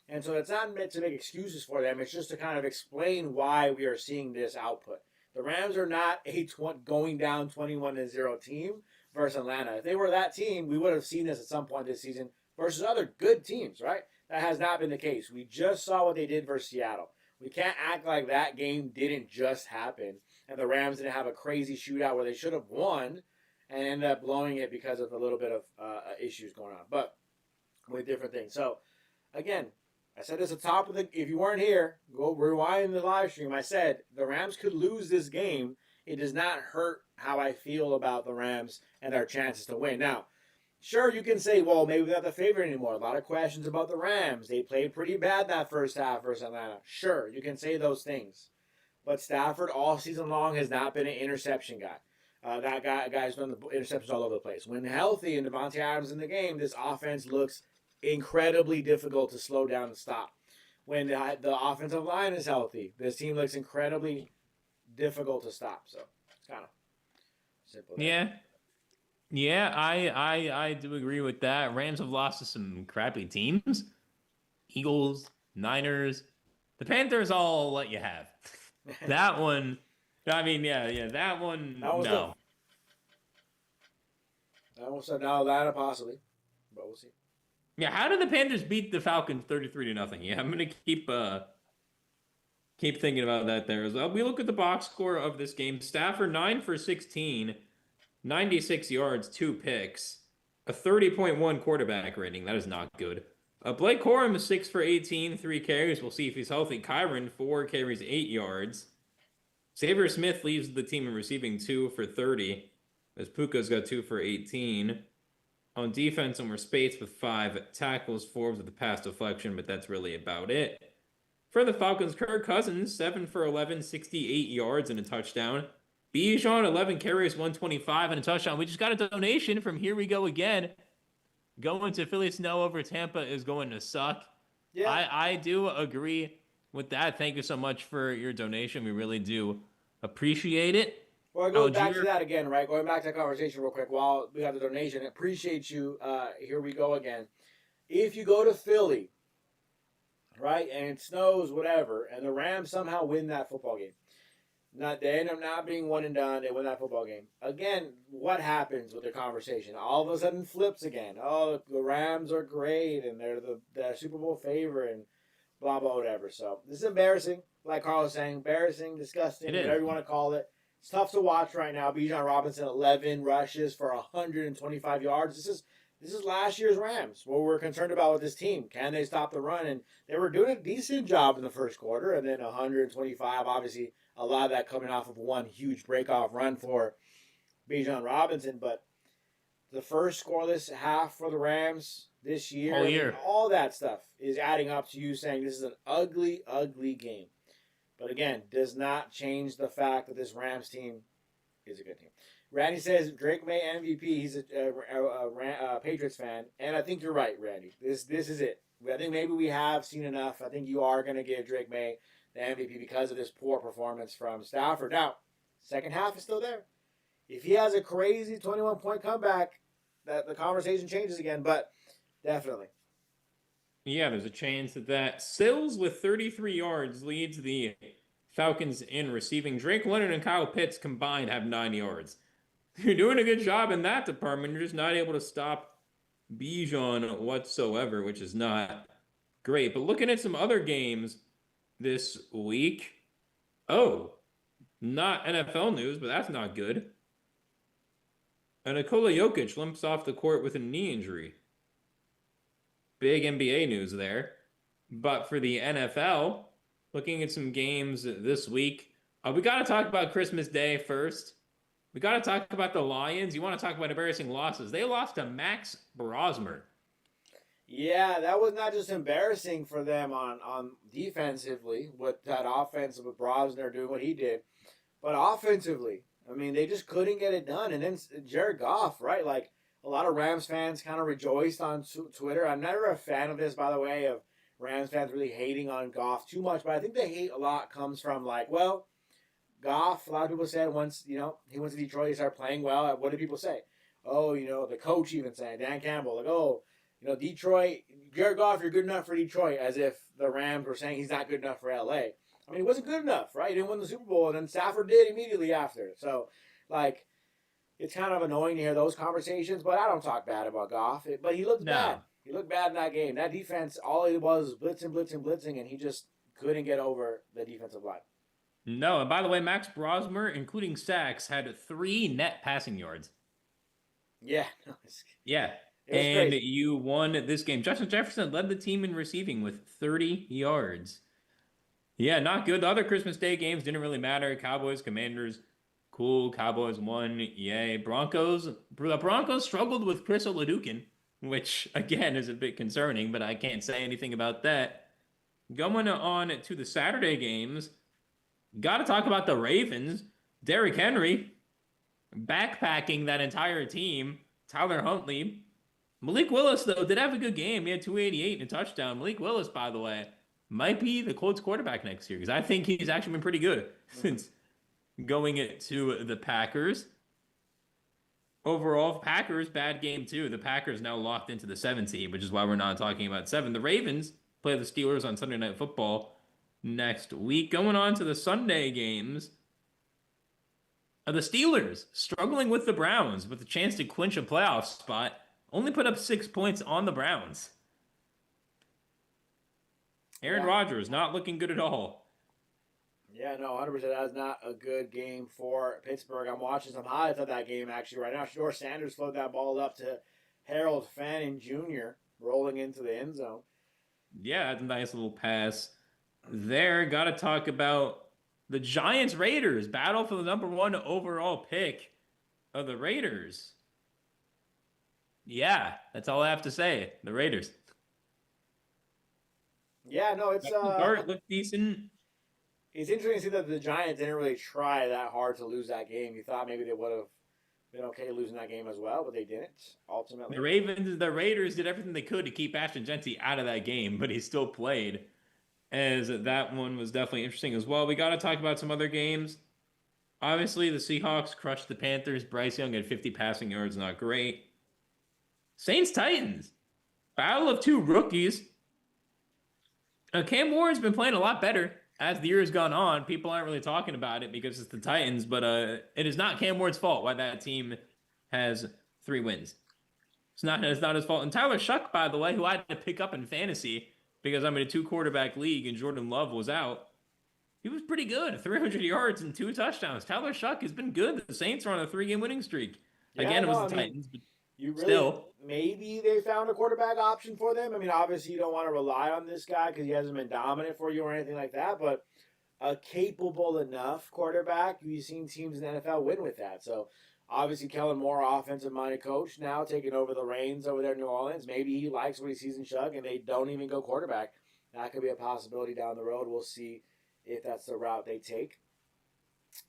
And so it's not meant to make excuses for them. It's just to kind of explain why we are seeing this output. The Rams are not a going down 21-0 team versus Atlanta. If they were that team, we would have seen this at some point this season versus other good teams, right? That has not been the case. We just saw what they did versus Seattle. We can't act like that game didn't just happen and the Rams didn't have a crazy shootout where they should have won and ended up blowing it because of a little bit of issues going on. But with different things. So, again, I said this at the top of the... If you weren't here, go rewind the live stream. I said the Rams could lose this game. It does not hurt how I feel about the Rams and our chances to win. Now, sure, you can say, well, maybe they're not the favorite anymore. A lot of questions about the Rams. They played pretty bad that first half versus Atlanta. Sure, you can say those things. But Stafford all season long has not been an interception guy. That guy's done the interceptions all over the place. When healthy and Devontae Adams in the game, this offense looks incredibly difficult to slow down and stop. When the offensive line is healthy, this team looks incredibly difficult to stop. So it's kind of simple. Yeah, I do agree with that. Rams have lost to some crappy teams. Eagles, Niners, the Panthers. I'll let you have that one. I mean, yeah, that one. That was no. I almost said now Atlanta possibly, but we'll see. Yeah, how did the Panthers beat the Falcons 33-0? Yeah, I'm gonna keep thinking about that there as well. We look at the box score of this game. Stafford 9 for 16, 96 yards, 2 picks, a 30.1 quarterback rating. That is not good. Blake Corum 6 for 18, 3 carries. We'll see if he's healthy. Kyren 4 carries, 8 yards. Xavier Smith leaves the team in receiving 2 for 30, as Puka's got 2 for 18. On defense, Omar Spates with 5 tackles, 4 with the pass deflection, but that's really about it. For the Falcons, Kirk Cousins, 7 for 11, 68 yards and a touchdown. Bijan, 11 carries, 125 and a touchdown. We just got a donation from Here We Go Again. Going to Philly Snow over Tampa is going to suck. Yeah. I do agree with that. Thank you so much for your donation. We really do appreciate it. Well, going back to that again, right? Going back to that conversation real quick while we have the donation. Appreciate you. Here we go again. If you go to Philly, right, and it snows, whatever, and the Rams somehow win that football game, they end up not being one and done. They win that football game. Again, what happens with the conversation? All of a sudden flips again. Oh, the Rams are great, and they're the Super Bowl favorite, and blah, blah, whatever. So this is embarrassing, like Carl was saying. Embarrassing, disgusting, whatever you want to call it. It's tough to watch right now. Bijan Robinson, 11 rushes for 125 yards. This is last year's Rams. What we're concerned about with this team. Can they stop the run? And they were doing a decent job in the first quarter, and then 125, obviously, a lot of that coming off of one huge breakoff run for Bijan Robinson. But the first scoreless half for the Rams this year, all that stuff is adding up to you saying this is an ugly, ugly game. But again, does not change the fact that this Rams team is a good team. Randy says Drake May MVP. He's a Patriots fan, and I think you're right, Randy. This is it. I think maybe we have seen enough. I think you are going to give Drake May the MVP because of this poor performance from Stafford. Now, second half is still there. If he has a crazy 21-point comeback, that the conversation changes again. But definitely. Yeah, there's a chance that Sills with 33 yards leads the Falcons in receiving. Drake Leonard and Kyle Pitts combined have 9 yards. You're doing a good job in that department. You're just not able to stop Bijan whatsoever, which is not great. But looking at some other games this week, not NFL news, but that's not good. And Nikola Jokic limps off the court with a knee injury. Big NBA news there. But for the NFL, looking at some games this week, we got to talk about Christmas Day first. We got to talk about the Lions. You want to talk about embarrassing losses. They lost to Max Brosmer. Yeah, that was not just embarrassing for them on defensively, with that offense with Brosner doing what he did, but offensively, I mean, they just couldn't get it done. And then Jared Goff, right? Like, a lot of Rams fans kind of rejoiced on Twitter. I'm never a fan of this, by the way, of Rams fans really hating on Goff too much, but I think the hate a lot comes from, like, well, Goff, a lot of people said once, he went to Detroit, he started playing well. What did people say? Oh, the coach even saying, Dan Campbell, like, Detroit, Jared Goff, you're good enough for Detroit, as if the Rams were saying he's not good enough for LA. I mean, he wasn't good enough, right? He didn't win the Super Bowl, and then Stafford did immediately after. So, like, it's kind of annoying to hear those conversations, but I don't talk bad about Goff. But he looked bad. He looked bad in that game. That defense, all it was blitzing, and he just couldn't get over the defensive line. No, and by the way, Max Brosmer, including sacks, had 3 net passing yards. Yeah. Yeah. And crazy. You won this game. Justin Jefferson led the team in receiving with 30 yards. Yeah, not good. The other Christmas Day games didn't really matter. Cowboys, Commanders, cool. Cowboys won. Yay. The Broncos struggled with Chris Oladukin, which, again, is a bit concerning, but I can't say anything about that. Going on to the Saturday games, got to talk about the Ravens. Derrick Henry backpacking that entire team. Tyler Huntley. Malik Willis, though, did have a good game. He had 288 and a touchdown. Malik Willis, by the way, might be the Colts quarterback next year because I think he's actually been pretty good since going to the Packers. Overall, Packers, bad game too. The Packers now locked into the 7th seed, which is why we're not talking about 7. The Ravens play the Steelers on Sunday Night Football next week. Going on to the Sunday games. The Steelers struggling with the Browns with a chance to clinch a playoff spot. Only put up 6 points on the Browns. Aaron Rodgers not looking good at all. Yeah, no, 100%. That's not a good game for Pittsburgh. I'm watching some highlights of that game actually right now. Shedeur Sanders flowed that ball up to Harold Fanning Jr. rolling into the end zone. Yeah, that's a nice little pass there. Got to talk about the Giants-Raiders battle for the number 1 overall pick of the Raiders. Yeah, that's all I have to say. The Raiders. Yeah, no, it's Dart looked decent. It's interesting to see that the Giants didn't really try that hard to lose that game. You thought maybe they would have been okay losing that game as well, but they didn't, ultimately. The Raiders did everything they could to keep Ashton Genty out of that game, but he still played. As that one was definitely interesting as well. We got to talk about some other games. Obviously, the Seahawks crushed the Panthers. Bryce Young had 50 passing yards, not great. Saints-Titans. Battle of two rookies. Cam Warren's been playing a lot better as the year has gone on. People aren't really talking about it because it's the Titans, but it is not Cam Warren's fault why that team has 3 wins. It's not his fault. And Tyler Shuck, by the way, who I had to pick up in fantasy because I'm in a 2-quarterback league and Jordan Love was out, he was pretty good. 300 yards and 2 touchdowns. Tyler Shuck has been good. The Saints are on a 3-game winning streak. Yeah, Again, it was the Titans, but still. Maybe they found a quarterback option for them. I mean, obviously you don't want to rely on this guy because he hasn't been dominant for you or anything like that, but a capable enough quarterback, you've seen teams in the NFL win with that. So obviously Kellen Moore, offensive-minded coach, now taking over the reins over there in New Orleans. Maybe he likes what he sees in Shuck and they don't even go quarterback. That could be a possibility down the road. We'll see if that's the route they take.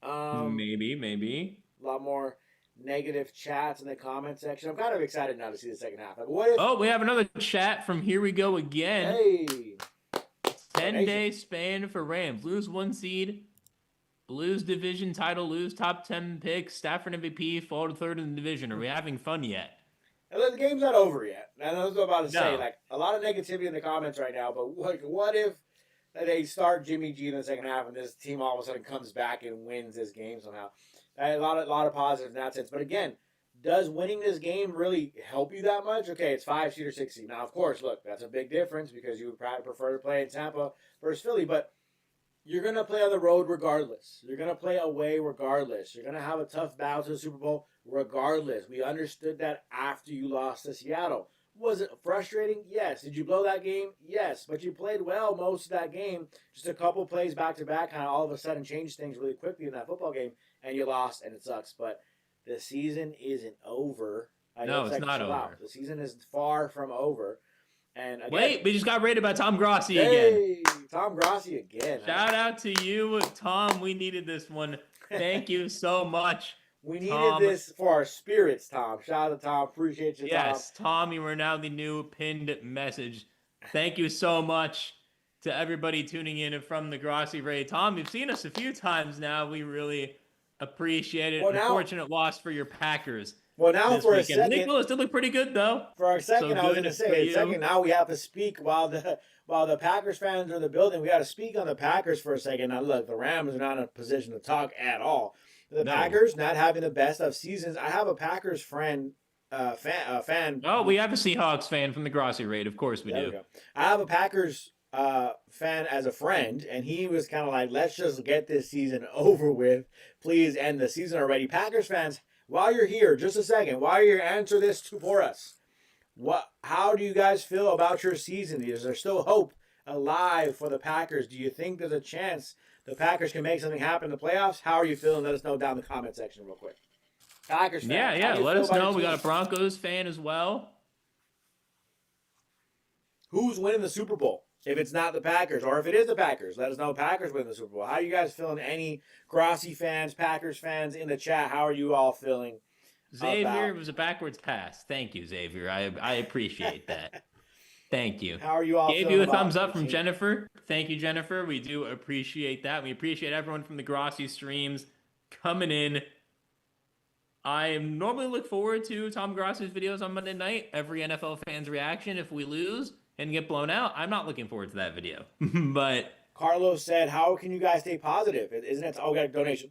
Maybe. A lot more negative chats in the comment section. I'm kind of excited now to see the second half. Like, what if? Oh, we have another chat from Here We Go Again. Hey. 10-day span for Rams. Lose 1 seed. Lose division title. Lose top 10 picks. Stafford MVP. Fall to 3rd in the division. Are we having fun yet? And the game's not over yet. And I was about to say, No. like, a lot of negativity in the comments right now, but what if they start Jimmy G in the second half and this team all of a sudden comes back and wins this game somehow? A lot of positives in that sense. But again, does winning this game really help you that much? Okay, it's 5 seed or 6 seed. Now, of course, look, that's a big difference because you would probably prefer to play in Tampa versus Philly, but you're going to play on the road regardless. You're going to play away regardless. You're going to have a tough battle to the Super Bowl regardless. We understood that after you lost to Seattle. Was it frustrating? Yes. Did you blow that game? Yes. But you played well most of that game. Just a couple plays back-to-back kind of all of a sudden changed things really quickly in that football game, and you lost, and it sucks. But the season isn't over. No, it's not over. The season is far from over. And again, Wait, we just got rated by Tom Grossi again. Hey, Tom Grossi again. Shout out to you, Tom. We needed this one. Thank you so much. We needed Tom. this for our spirits, Tom. Shout out to Tom. Appreciate you, Tom. Yes, Tom, you are now the new pinned message. Thank you so much to everybody tuning in from the Grossi Ray. Tom, you've seen us a few times now. We really appreciate it. Well, now- Unfortunate loss for your Packers. Well, now this for a weekend. Nick second, Willis did look pretty good though. for our second, So I was good going to for say, you. second, now we have to speak while the Packers fans are in the building. We got to speak on the Packers for a second. Now, look, the Rams are not in a position to talk at all. The No. Packers not having the best of seasons. I have a Packers fan. Oh, we have a Seahawks fan from the Grossi Raid. Of course we There do. go. I have a Packers fan as a friend, and he was kind of like, let's just get this season over with. Please end the season already. Packers fans, while you're here, just a second, while you're here, answer this for us. How do you guys feel about your season? Is there still hope alive for the Packers? Do you think there's a chance the Packers can make something happen in the playoffs? How are you feeling? Let us know down in the comment section real quick. Packers fan, how Yeah. do you Let feel us about know. your We got team? a Broncos fan as well. Who's winning the Super Bowl? If it's not the Packers, or if it is the Packers, let us know. Packers win the Super Bowl. How are you guys feeling? Any Grossi fans, Packers fans in the chat? How are you all feeling? Xavier, it was a backwards pass. Thank you, Xavier. I appreciate that. Thank you. How are you all Gave feeling you a about thumbs up your from team? Jennifer. Thank you, Jennifer. We do appreciate that. We appreciate everyone from the Grossi streams coming in. I normally look forward to Tom Grossi's videos on Monday night. Every NFL fan's reaction if we lose and get blown out. I'm not looking forward to that video. But Carlos said, how can you guys stay positive? Isn't it? Oh, we got a donation.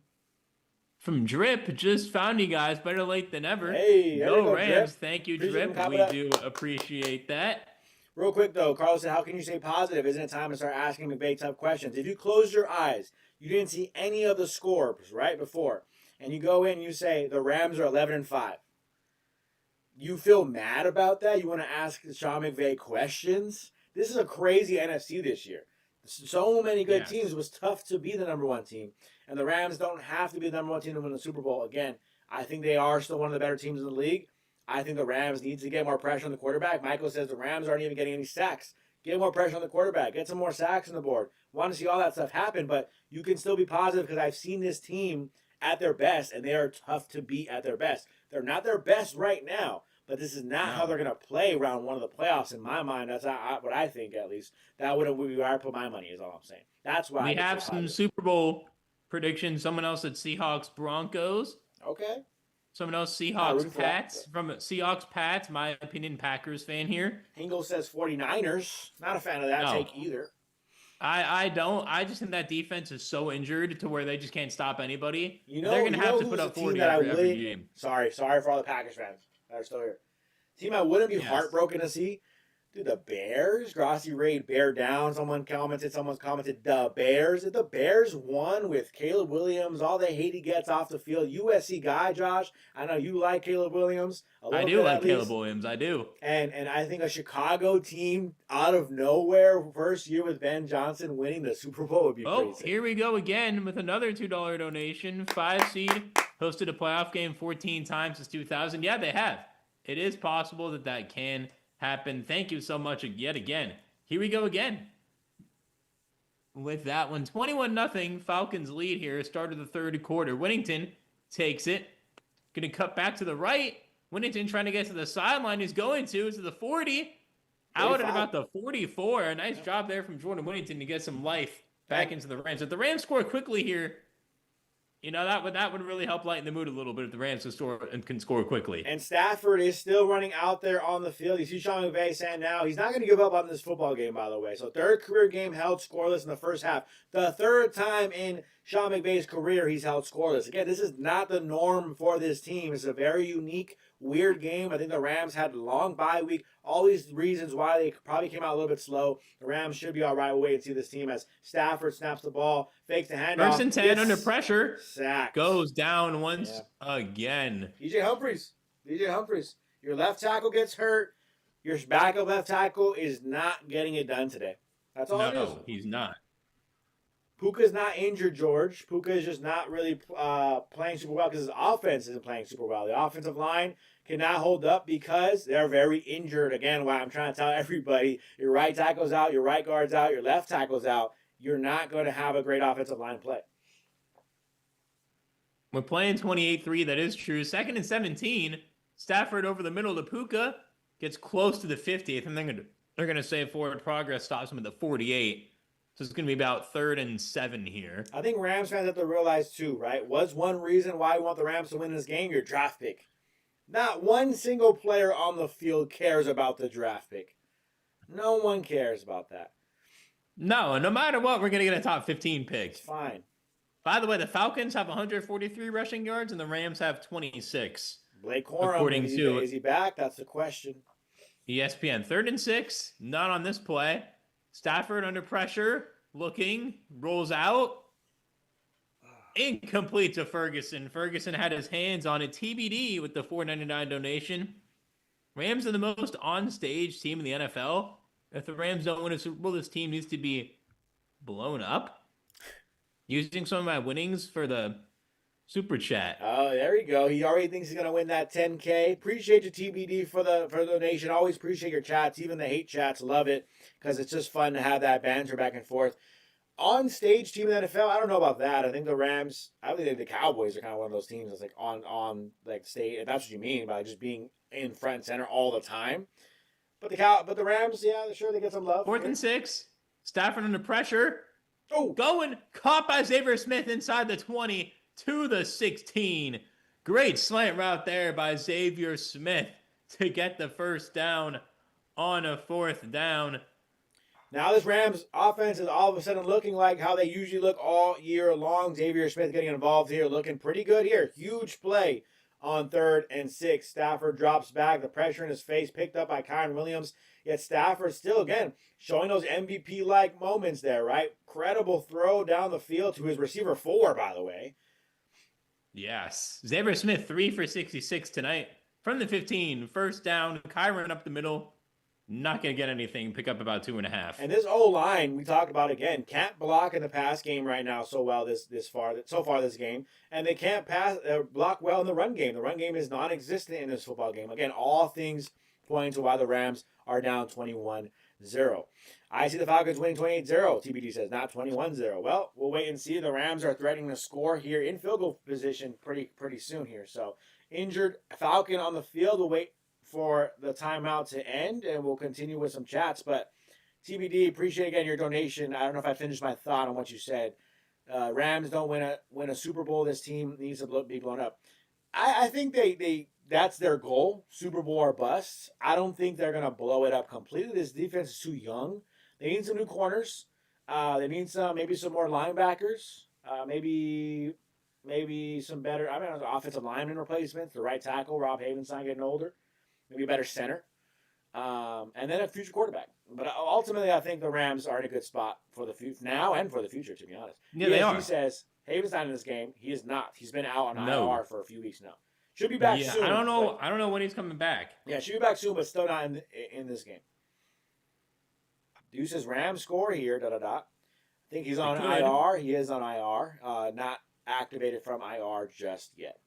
from Drip, just found you guys. Better late than ever. Hey, there we Go go, Rams. Drip. Thank you, Appreciate Drip. them We coming do appreciate that. Real quick, though, Carlos said, how can you stay positive? Isn't it time to start asking McVay tough questions? If you close your eyes, you didn't see any of the scores right before, and you go in and you say, the Rams are 11-5. You feel mad about that? You want to ask Sean McVay questions? This is a crazy NFC this year. So many good Yes. teams. It was tough to be the number one team. And the Rams don't have to be the number one team to win the Super Bowl. Again, I think they are still one of the better teams in the league. I think the Rams need to get more pressure on the quarterback. Michael says the Rams aren't even getting any sacks. Get more pressure on the quarterback. Get some more sacks on the board. want to see all that stuff happen, but you can still be positive because I've seen this team at their best, and they are tough to beat at their best. They're not their best right now, but this is not how they're going to play round one of the playoffs. In my mind, that's what I think, at least. That would be where I put my money, is all I'm saying. That's why we have some Super Bowl predictions. Someone else said Seahawks Broncos. Okay. Someone else Seahawks Pats. From Seahawks Pats, my opinion, Packers fan here. Hingle says 49ers. Not a fan of that take either. I don't. I just think that defense is so injured to where they just can't stop anybody. They're going to have to put up 40 every game. Sorry for all the Packers fans that are still here. Team I wouldn't be heartbroken to see. Dude, the Bears. Grossi raid bear down. Someone commented. The Bears. The Bears won with Caleb Williams. All the hate he gets off the field. USC guy, Josh. I know you like Caleb Williams. I do like Caleb Williams. I do. And I think a Chicago team out of nowhere, first year with Ben Johnson winning the Super Bowl would be crazy. Oh, here we go again with another $2 donation. 5 seed hosted a playoff game 14 times since 2000. Yeah, they have. It is possible that can happen. Thank you so much yet again. Here we go again with that one. 21-0 Falcons lead here. Start of the third quarter. Winnington takes it. Going to cut back to the right. Winnington trying to get to the sideline. He's going to the 40. Out at about the 44. A nice job there from Jordan Winnington to get some life back into the Rams. If the Rams score quickly here, that would really help lighten the mood a little bit if the Rams can score quickly. And Stafford is still running out there on the field. You see Sean McVay saying now he's not going to give up on this football game, by the way. So third career game held scoreless in the first half. The third time in Sean McVay's career he's held scoreless. Again, this is not the norm for this team. It's a very unique, weird game. I think the Rams had a long bye week. All these reasons why they probably came out a little bit slow. The Rams should be all right. We'll wait and see this team as Stafford snaps the ball, fakes the handoff. First and 10 under pressure. Sacked. Goes down once again. DJ Humphries. Your left tackle gets hurt. Your backup left tackle is not getting it done today. That's all it is. No, he's not. Puka's not injured, George. Puka is just not really playing super well because his offense isn't playing super well. The offensive line cannot hold up because they're very injured. Again, why I'm trying to tell everybody, your right tackle's out, your right guard's out, your left tackle's out. You're not going to have a great offensive line play. We're playing 28-3. That is true. Second and 17. Stafford over the middle to Puka. Gets close to the 50th. And they're going to say forward progress stops him at the 48. So it's going to be about 3rd and 7 here. I think Rams fans have to realize, too, right? What's one reason why we want the Rams to win this game? Your draft pick. Not one single player on the field cares about the draft pick. No one cares about that. No matter what, we're going to get a top 15 pick. It's fine. By the way, the Falcons have 143 rushing yards and the Rams have 26. Blake Corum, is he back? That's the question. ESPN. 3rd and 6. Not on this play. Stafford under pressure. Looking. Rolls out. Incomplete to Ferguson. Ferguson had his hands on it. TBD with the $4.99 donation. Rams are the most on-stage team in the NFL. If the Rams don't win a Super Bowl, this team needs to be blown up. Using some of my winnings for the Super Chat. Oh, there you go. He already thinks he's going to win that $10K. Appreciate you, TBD, for the donation. Always appreciate your chats, even the hate chats. Love it because it's just fun to have that banter back and forth. On-stage team in the NFL, I don't know about that. I think the Rams, I think the Cowboys are kind of one of those teams that's like on like stage. If that's what you mean by just being in front and center all the time. But the Rams, yeah, sure, they get some love. 4th and 6. Stafford under pressure. Oh, going, caught by Xavier Smith inside the 20 to the 16. Great slant route there by Xavier Smith to get the first down on a 4th down. Now this Rams offense is all of a sudden looking like how they usually look all year long. Xavier Smith getting involved here, looking pretty good here. Huge play on 3rd and 6. Stafford drops back. The pressure in his face picked up by Kyren Williams. Yet Stafford still, again, showing those MVP-like moments there, right? Credible throw down the field to his receiver 4, by the way. Yes. Xavier Smith, 3 for 66 tonight. From the 15, first down. Kyren up the middle. Not going to get anything. Pick up about 2.5. And this O-line, we talked about again, can't block in the pass game right now so far this game. And they can't block well in the run game. The run game is non-existent in this football game. Again, all things pointing to why the Rams are down 21-0. I see the Falcons winning 28-0, TBD says, not 21-0. Well, we'll wait and see. The Rams are threatening to score here in field goal position pretty soon here. So, injured Falcon on the field. We'll wait for the timeout to end, and we'll continue with some chats. But TBD, appreciate again your donation. I don't know if I finished my thought on what you said. Rams don't win a Super Bowl. This team needs to be blown up. I think they that's their goal, Super Bowl or bust. I don't think they're gonna blow it up completely. This defense is too young. They need some new corners. They need maybe some more linebackers. Maybe some better. Offensive lineman replacements. The right tackle, Rob Havenstein, getting older. Maybe a better center. And then a future quarterback. But ultimately, I think the Rams are in a good spot for the future now and for the future, to be honest. Yeah, they are. He says Havenstein in this game. He is not. He's been out on IR for a few weeks now. Should be back soon. I don't know when he's coming back. Yeah, should be back soon, but still not in this game. Deuce says Rams score here. I think he's on IR. He is on IR. Not activated from IR just yet.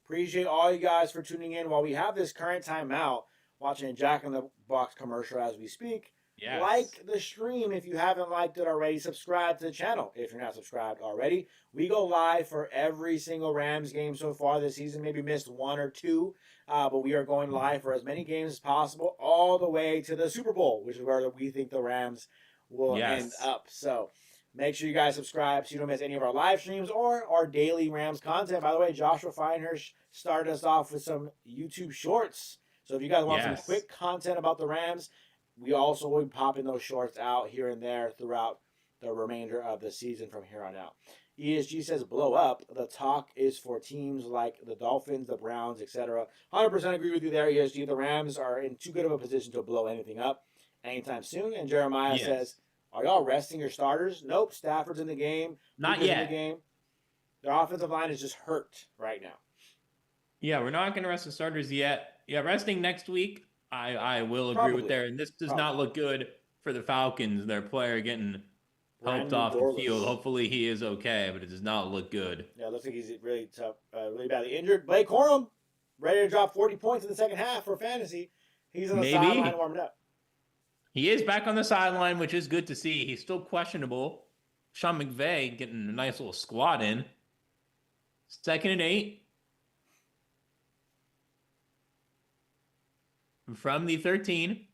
Appreciate all you guys for tuning in while we have this current timeout. Watching a Jack in the Box commercial as we speak. Yes. Like the stream if you haven't liked it already. Subscribe to the channel if you're not subscribed already. We go live for every single Rams game so far this season. Maybe missed one or two, but we are going live for as many games as possible all the way to the Super Bowl, which is where we think the Rams will end up. So make sure you guys subscribe so you don't miss any of our live streams or our daily Rams content. By the way, Joshua Finehirsh started us off with some YouTube shorts. So if you guys want some quick content about the Rams, we also will be popping those shorts out here and there throughout the remainder of the season from here on out. ESG says blow up. The talk is for teams like the Dolphins, the Browns, etc. 100% agree with you there, ESG. The Rams are in too good of a position to blow anything up anytime soon. And Jeremiah says, are y'all resting your starters? Nope. Stafford's in the game. Not yet. In the game. Their offensive line is just hurt right now. Yeah, we're not going to rest the starters yet. Yeah, resting next week, I will agree with there. And this does not look good for the Falcons. Their player getting helped off the field. Hopefully he is okay, but it does not look good. Yeah, it looks like he's really tough, really badly injured. Blake Corum, ready to drop 40 points in the second half for fantasy. He's on the sideline warming up. He is back on the sideline, which is good to see. He's still questionable. Sean McVay getting a nice little squat in. 2nd and 8. From the 13,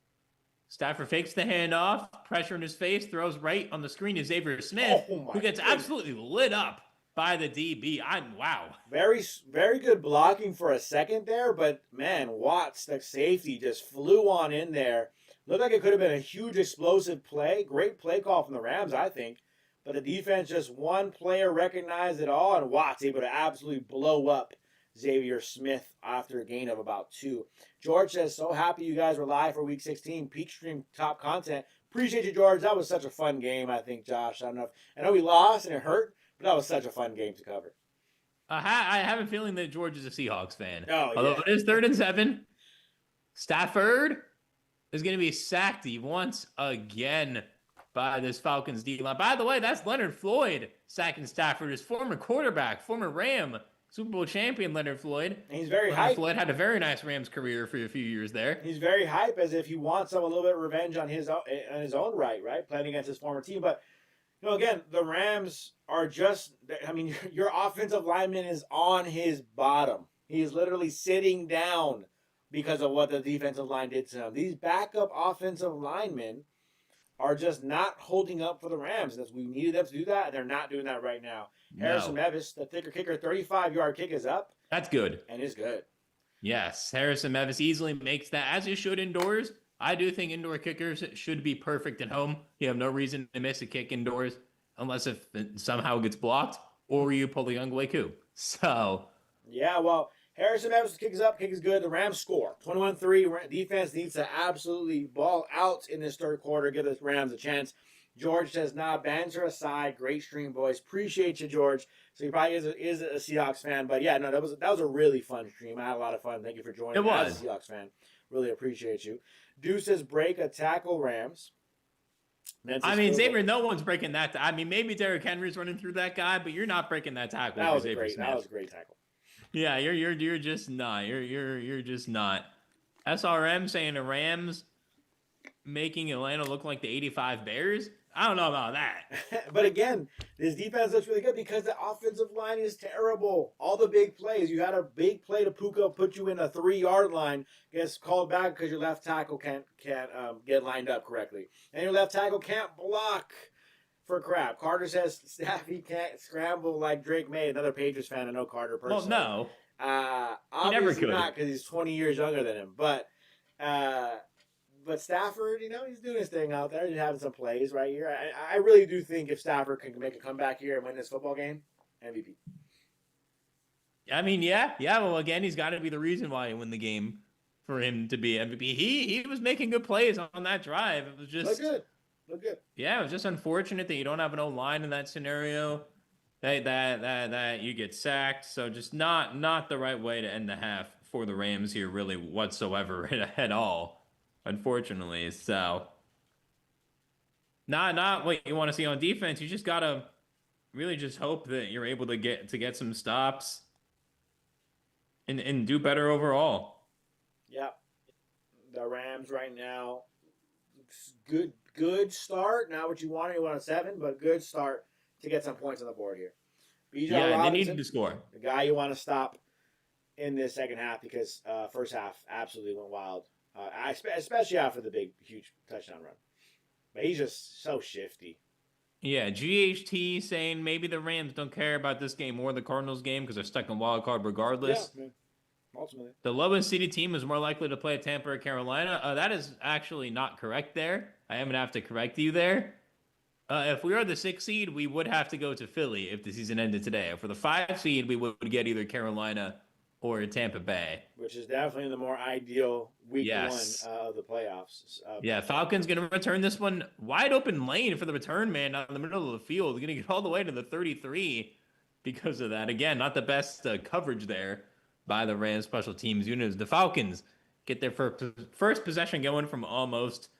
Stafford fakes the handoff, pressure in his face, throws right on the screen to Xavier Smith, who gets absolutely lit up by the DB. Wow. Very, very good blocking for a second there, but man, Watts, the safety, just flew on in there. Looked like it could have been a huge explosive play. Great play call from the Rams, I think. But the defense, just one player recognized it all, and Watts able to absolutely blow up Xavier Smith after a gain of about 2. George says, so happy you guys were live for Week 16. Peak Stream top content. Appreciate you, George. That was such a fun game, I think, Josh. I know we lost and it hurt, but that was such a fun game to cover. I have a feeling that George is a Seahawks fan. Although it is 3rd and 7. Stafford is going to be sacked once again by this Falcons D-line. By the way, that's Leonard Floyd sacking Stafford, his former quarterback, former Ram, Super Bowl champion Leonard Floyd. And he's very Leonard hype. Floyd had a very nice Rams career for a few years there. He's very hype, as if he wants a little bit of revenge on his own right, playing against his former team. But again, the Rams are just. Your offensive lineman is on his bottom. He is literally sitting down because of what the defensive line did to him. These backup offensive linemen are just not holding up for the Rams. We needed them to do that, and they're not doing that right now. Harrison Mevis, the thicker kicker, 35-yard kick is up. That's good. And is good. Yes, Harrison Mevis easily makes that, as he should indoors. I do think indoor kickers should be perfect at home. You have no reason to miss a kick indoors unless if it somehow gets blocked or you pull the young coup. So. Yeah, well, Harrison Mevis kick is up, kick is good. The Rams score. 21-3. Defense needs to absolutely ball out in this third quarter, give the Rams a chance. George says, banter aside, great stream, boys. Appreciate you, George. So he probably is a Seahawks fan. But yeah, no, that was a really fun stream. I had a lot of fun. Thank you for joining. It was. As a Seahawks fan. Really appreciate you. Deuce says, break a tackle, Rams. Xavier, no one's breaking that. Maybe Derrick Henry's running through that guy, but you're not breaking that tackle. That was great. That was a great tackle. Yeah, you're just not. You're just not. SRM saying the Rams making Atlanta look like the 85 Bears. I don't know about that. But again, this defense looks really good because the offensive line is terrible. All the big plays. You had a big play to Puka, put you in a 3-yard line, gets called back because your left tackle can't get lined up correctly. And your left tackle can't block for crap. Carter says he can't scramble like Drake May, another Patriots fan. I know Carter personally. Well, no. Obviously not because he's 20 years younger than him. But Stafford, he's doing his thing out there. He's having some plays right here. I really do think if Stafford can make a comeback here and win this football game, MVP. I mean, yeah. Well, again, he's got to be the reason why he won the game for him to be MVP. He was making good plays on that drive. It was just Look good. Yeah, it was just unfortunate that you don't have an O-line in that scenario. That you get sacked. So just not the right way to end the half for the Rams here, really whatsoever at all. Unfortunately, so not what you want to see on defense. You just gotta really just hope that you're able to get some stops and do better overall. Yeah, the Rams right now, good start. Not what you want. You want a 7, but good start to get some points on the board here. Yeah, Robinson, they needed to score. The guy you want to stop in this second half because first half absolutely went wild. Especially after the big, huge touchdown run. But he's just so shifty. Yeah, GHT saying maybe the Rams don't care about this game or the Cardinals game because they're stuck in wild card regardless. Yeah, ultimately. The lowest seeded team is more likely to play Tampa or Carolina. That is actually not correct there. I am going to have to correct you there. If we are the 6 seed, we would have to go to Philly if the season ended today. For the 5 seed, we would get either Carolina or Tampa Bay. Which is definitely the more ideal week one of the playoffs. Yeah, Falcons going to return this one. Wide open lane for the return man out in the middle of the field. Going to get all the way to the 33 because of that. Again, not the best coverage there by the Rams special teams units. The Falcons get their first possession going from almost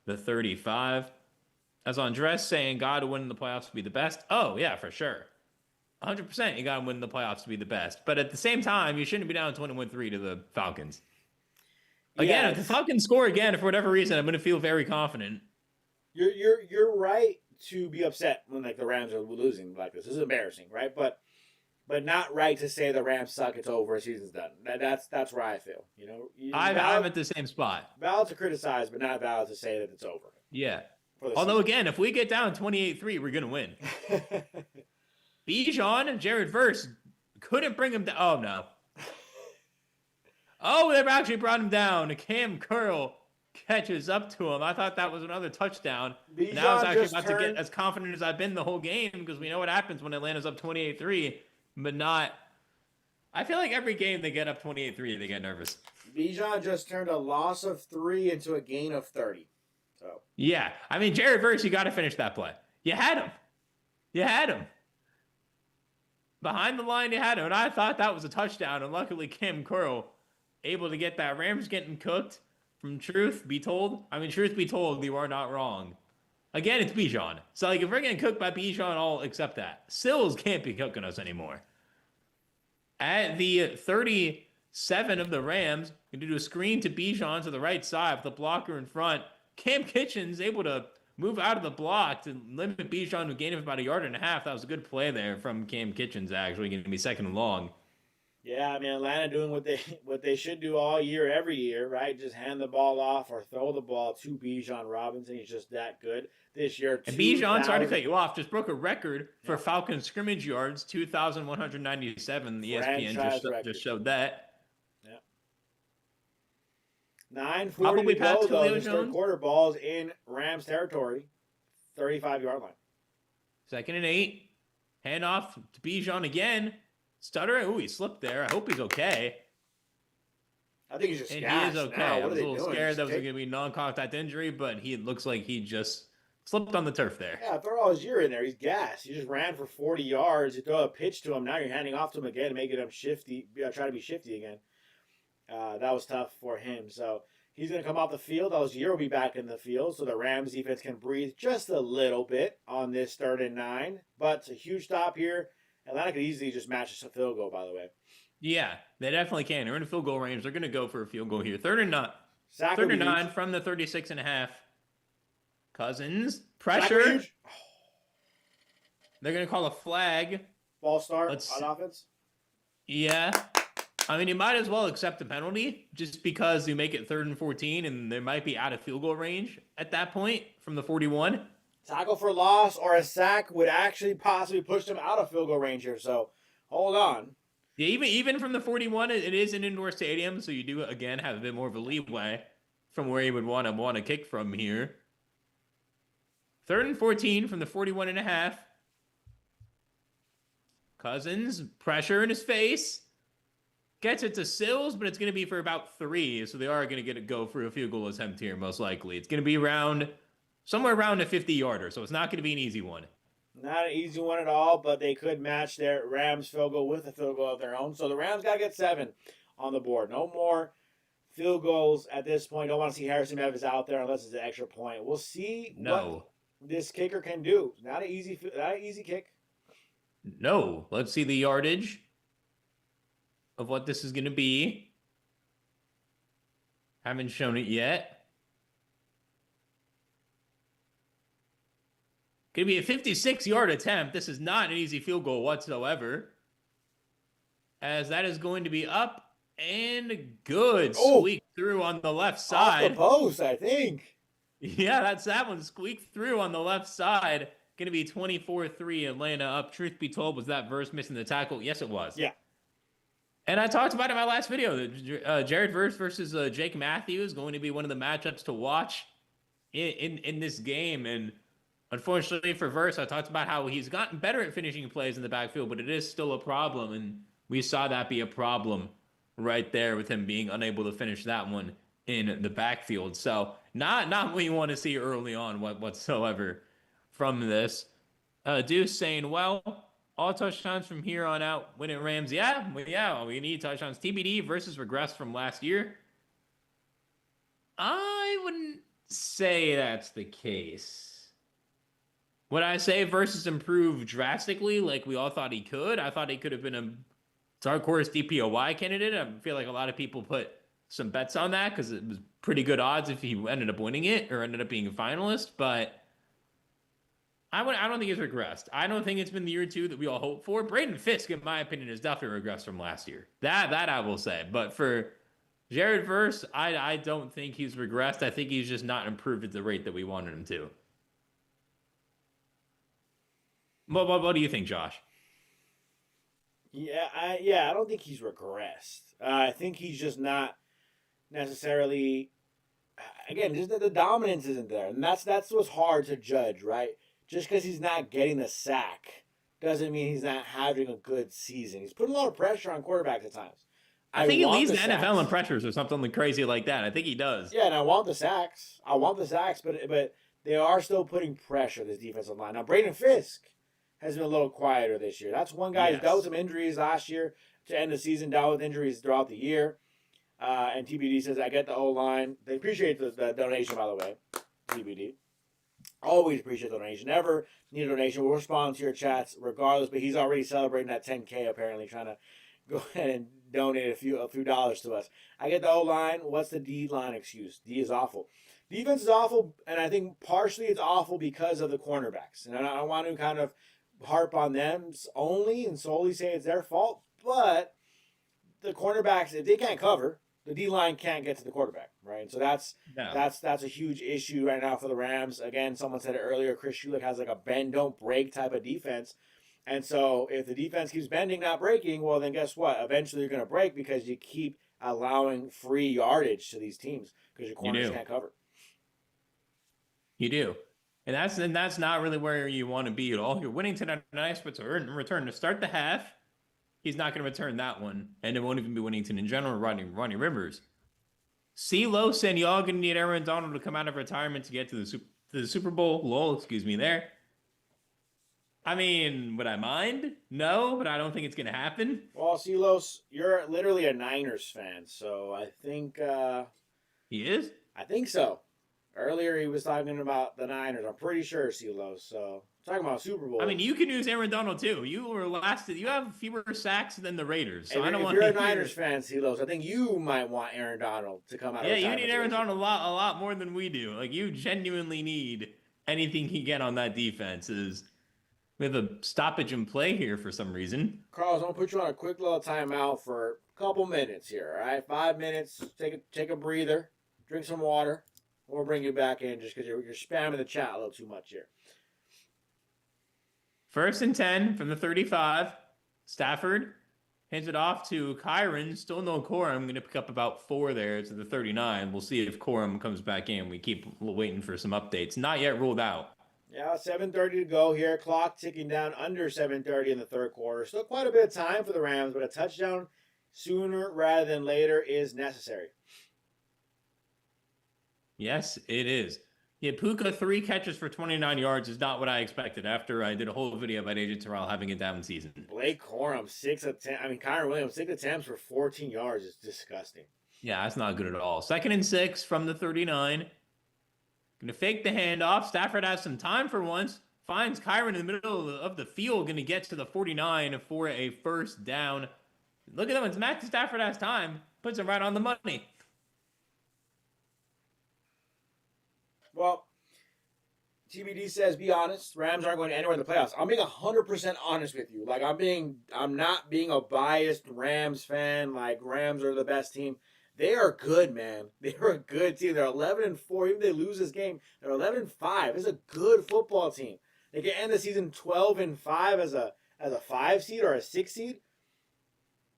the 35. As Andres saying, God to win in the playoffs to be the best. Oh, yeah, for sure. 100% you got to win the playoffs to be the best. But at the same time, you shouldn't be down 21-3 to the Falcons. Again, if the Falcons score again, for whatever reason, I'm going to feel very confident. You're right to be upset when the Rams are losing like this. This is embarrassing, right? But not right to say the Rams suck. It's over. Season's done. That's where I feel. I'm at the same spot. Valid to criticize, but not valid to say that it's over. Yeah. Although again, if we get down 28-3, we're going to win. Bijan and Jared Verse couldn't bring him down. Oh, no. Oh, they've actually brought him down. Cam Curl catches up to him. I thought that was another touchdown. Bijan now I was actually about to get as confident as I've been the whole game because we know what happens when Atlanta's up 28-3, but not. I feel like every game they get up 28-3, they get nervous. Bijan just turned a loss of 3 into a gain of 30. So yeah, I mean, Jared Verse, you got to finish that play. You had him. Behind the line, you had him. And I thought that was a touchdown. And luckily, Cam Curl able to get that. Rams getting cooked from truth be told. I mean, truth be told, you are not wrong. Again, it's Bijan. So, if we're getting cooked by Bijan, I'll accept that. Sills can't be cooking us anymore. At the 37 of the Rams, going to do a screen to Bijan to the right side with the blocker in front. Cam Kitchens able to move out of the block to limit Bijan to a gain of about 1.5 yards. That was a good play there from Cam Kitchens, actually, going to be second and long. Yeah, I mean, Atlanta doing what they should do all year, every year, right? Just hand the ball off or throw the ball to Bijan Robinson. He's just that good this year. And Bijan, sorry to cut you off, just broke a record for Falcons scrimmage yards, 2,197. The ESPN just showed that. 9:40 to go, though. This third quarter, ball's in Rams territory, 35-yard line. 2nd and 8. Handoff to Bijan again. Stuttering. Ooh, he slipped there. I hope he's okay. I think he's just and gassed. He is okay. Now. I was a little scared that was going to be non-contact injury, but he looks like he just slipped on the turf there. Yeah, throw all his year in there. He's gassed. He just ran for 40 yards. You throw a pitch to him. Now you're handing off to him again, making him shifty. Try to be shifty again. That was tough for him. So he's going to come off the field. Algier will be back in the field, so the Rams defense can breathe just a little bit on this 3rd and 9. But it's a huge stop here. Atlanta could easily just match a field goal, by the way. Yeah, they definitely can. They're in a field goal range. They're going to go for a field goal here. 3rd and 9. 3rd and 9 from the 36.5. Cousins, pressure. Sacrilege. They're going to call a flag. False start Let's- on offense. Yeah. I mean, you might as well accept the penalty just because you make it 3rd and 14 and they might be out of field goal range at that point from the 41. Tackle for loss or a sack would actually possibly push them out of field goal range here. So hold on. Yeah, even from the 41, it is an indoor stadium, so you do, again, have a bit more of a leeway from where you would want to kick from here. 3rd and 14 from the 41.5. Cousins, pressure in his face. Gets it to Sills, but it's going to be for about 3, so they are going to get a go for a field goal attempt here, most likely. It's going to be somewhere around a 50-yarder, so it's not going to be an easy one. Not an easy one at all, but they could match their Rams field goal with a field goal of their own. So the Rams got to get 7 on the board. No more field goals at this point. Don't want to see Harrison Memphis out there unless it's an extra point. We'll see what this kicker can do. Not an easy kick. No. Let's see the yardage of what this is going to be. Haven't shown it yet. Going to be a 56-yard attempt. This is not an easy field goal whatsoever. As that is going to be up and good. Squeaked through on the left side. Off the post, I think. Yeah, that's that one. Squeaked through on the left side. Going to be 24-3 Atlanta up. Truth be told, was that Verse missing the tackle? Yes, it was. Yeah. And I talked about it in my last video. Jared Verse versus Jake Matthews going to be one of the matchups to watch in this game. And unfortunately for Verse, I talked about how he's gotten better at finishing plays in the backfield, but it is still a problem. And we saw that be a problem right there with him being unable to finish that one in the backfield. So not what you want to see early on whatsoever from this. Deuce saying, well, all touchdowns from here on out win at Rams. Yeah, we need touchdowns. TBD versus regress from last year. I wouldn't say that's the case. Would I say versus improved drastically like we all thought he could? I thought he could have been a dark horse DPOY candidate. I feel like a lot of people put some bets on that because it was pretty good odds if he ended up winning it or ended up being a finalist, but I don't think he's regressed. I don't think it's been the year or two that we all hope for. Braden Fisk, in my opinion, has definitely regressed from last year. That I will say. But for Jared Verse, I don't think he's regressed. I think he's just not improved at the rate that we wanted him to. What do you think, Josh? Yeah, I don't think he's regressed. I think he's just not necessarily. Again, just the dominance isn't there, and that's what's hard to judge, right? Just because he's not getting the sack doesn't mean he's not having a good season. He's putting a lot of pressure on quarterbacks at times. I think he leads the NFL in pressures or something crazy like that. I think he does. Yeah, and I want the sacks. But they are still putting pressure, this defensive line. Now, Braden Fisk has been a little quieter this year. That's one guy who dealt with some injuries last year to end the season, dealt with injuries throughout the year. And TBD says, I get the O-line. They appreciate the donation, by the way, TBD. Always appreciate the donation. Never need a donation. We'll respond to your chats regardless, but he's already celebrating that 10K apparently, trying to go ahead and donate a few dollars to us. I get the O-line. What's the D-line excuse? D is awful. Defense is awful, and I think partially it's awful because of the cornerbacks. And I don't want to kind of harp on them only and solely say it's their fault, but the cornerbacks, if they can't cover, the D-line can't get to the quarterback, right? And so that's a huge issue right now for the Rams. Again, someone said it earlier, Chris Shulick has like a bend, don't break type of defense. And so if the defense keeps bending, not breaking, well, then guess what? Eventually you're going to break because you keep allowing free yardage to these teams because your corners can't cover. You do. And that's not really where you want to be at all. You're winning tonight, but to return to start the half, he's not going to return that one. And it won't even be Winnington in general, Ronnie Rivers. CeeLo saying y'all going to need Aaron Donald to come out of retirement to get to the Super Bowl. Lol, excuse me there. I mean, would I mind? No, but I don't think it's going to happen. Well, CeeLo, you're literally a Niners fan, so I think... he is? I think so. Earlier he was talking about the Niners. I'm pretty sure, CeeLo, so... Talking about Super Bowl. I mean, you can use Aaron Donald too. You have fewer sacks than the Raiders. So I don't want. If you're a Niners fan, CeeLo, I think you might want Aaron Donald to come out. Yeah, you need Aaron Donald a lot more than we do. Like you genuinely need anything he get on that defense. Is we have a stoppage in play here for some reason. Carlos, I'm going to put you on a quick little timeout for a couple minutes here, all right? 5 minutes. Take a breather. Drink some water. We'll bring you back in just because you're spamming the chat a little too much here. 1st and 10 from the 35. Stafford hands it off to Kyren. Still no Corum. I'm going to pick up about 4 there to the 39. We'll see if Corum comes back in. We keep waiting for some updates. Not yet ruled out. Yeah, 7:30 to go here. Clock ticking down under 7:30 in the third quarter. Still quite a bit of time for the Rams, but a touchdown sooner rather than later is necessary. Yes, it is. Yeah, Puka, 3 catches for 29 yards is not what I expected after I did a whole video about AJ Terrell having a down season. Blake Corum, 6 attempts. Kyren Williams, 6 attempts for 14 yards is disgusting. Yeah, that's not good at all. 2nd and 6 from the 39. Going to fake the handoff. Stafford has some time for once. Finds Kyren in the middle of the field. Going to get to the 49 for a first down. Look at that one. Matthew Stafford has time. Puts him right on the money. Well, TBD says, be honest. Rams aren't going anywhere in the playoffs. I'm being 100% honest with you. Like, I'm not being a biased Rams fan. Like, Rams are the best team. They are good, man. They are a good team. They're 11-4. Even if they lose this game, they're 11-5. It's a good football team. They can end the season 12-5 as a 5 seed or a 6 seed.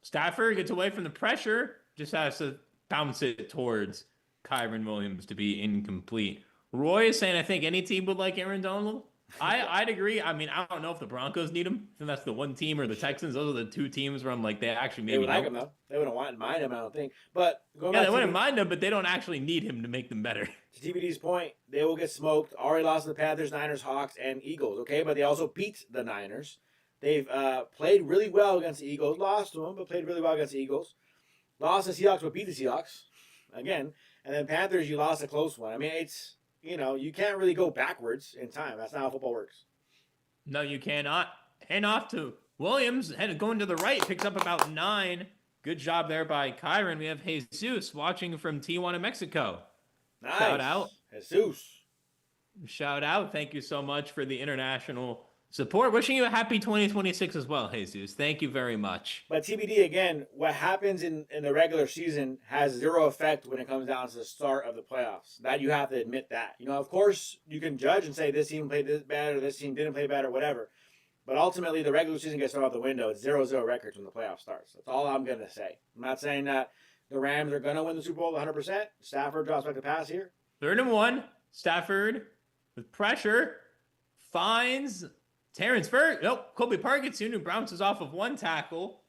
Stafford gets away from the pressure. Just has to bounce it towards Kyren Williams to be incomplete. Roy is saying, I think any team would like Aaron Donald. I'd agree. I mean, I don't know if the Broncos need him. I think that's the one team, or the Texans. Those are the 2 teams where I'm like, they actually maybe would like him, though. They wouldn't mind him, I don't think. But going back they wouldn't mind him, but they don't actually need him to make them better. To TBD's point, they will get smoked. Already lost to the Panthers, Niners, Hawks, and Eagles, okay? But they also beat the Niners. They've played really well against the Eagles. Lost to them, but played really well against the Eagles. Lost to the Seahawks, but beat the Seahawks. Again. And then Panthers, you lost a close one. I mean, it's, you can't really go backwards in time. That's not how football works. No, you cannot. Hand off to Williams. Going to the right. Picks up about 9. Good job there by Kyren. We have Jesus watching from Tijuana, Mexico. Nice. Shout out. Jesus. Shout out. Thank you so much for the international support. Wishing you a happy 2026 as well, Jesus. Thank you very much. But TBD, again, what happens in the regular season has 0 effect when it comes down to the start of the playoffs. That you have to admit that. Of course, you can judge and say this team played this bad or this team didn't play bad or whatever. But ultimately, the regular season gets thrown out the window. It's 0-0 records when the playoff starts. That's all I'm going to say. I'm not saying that the Rams are going to win the Super Bowl 100%. Stafford drops back the pass here. 3rd and 1. Stafford with pressure finds Terrence Ferguson. Nope. Colby Parkinson, who bounces off of 1 tackle.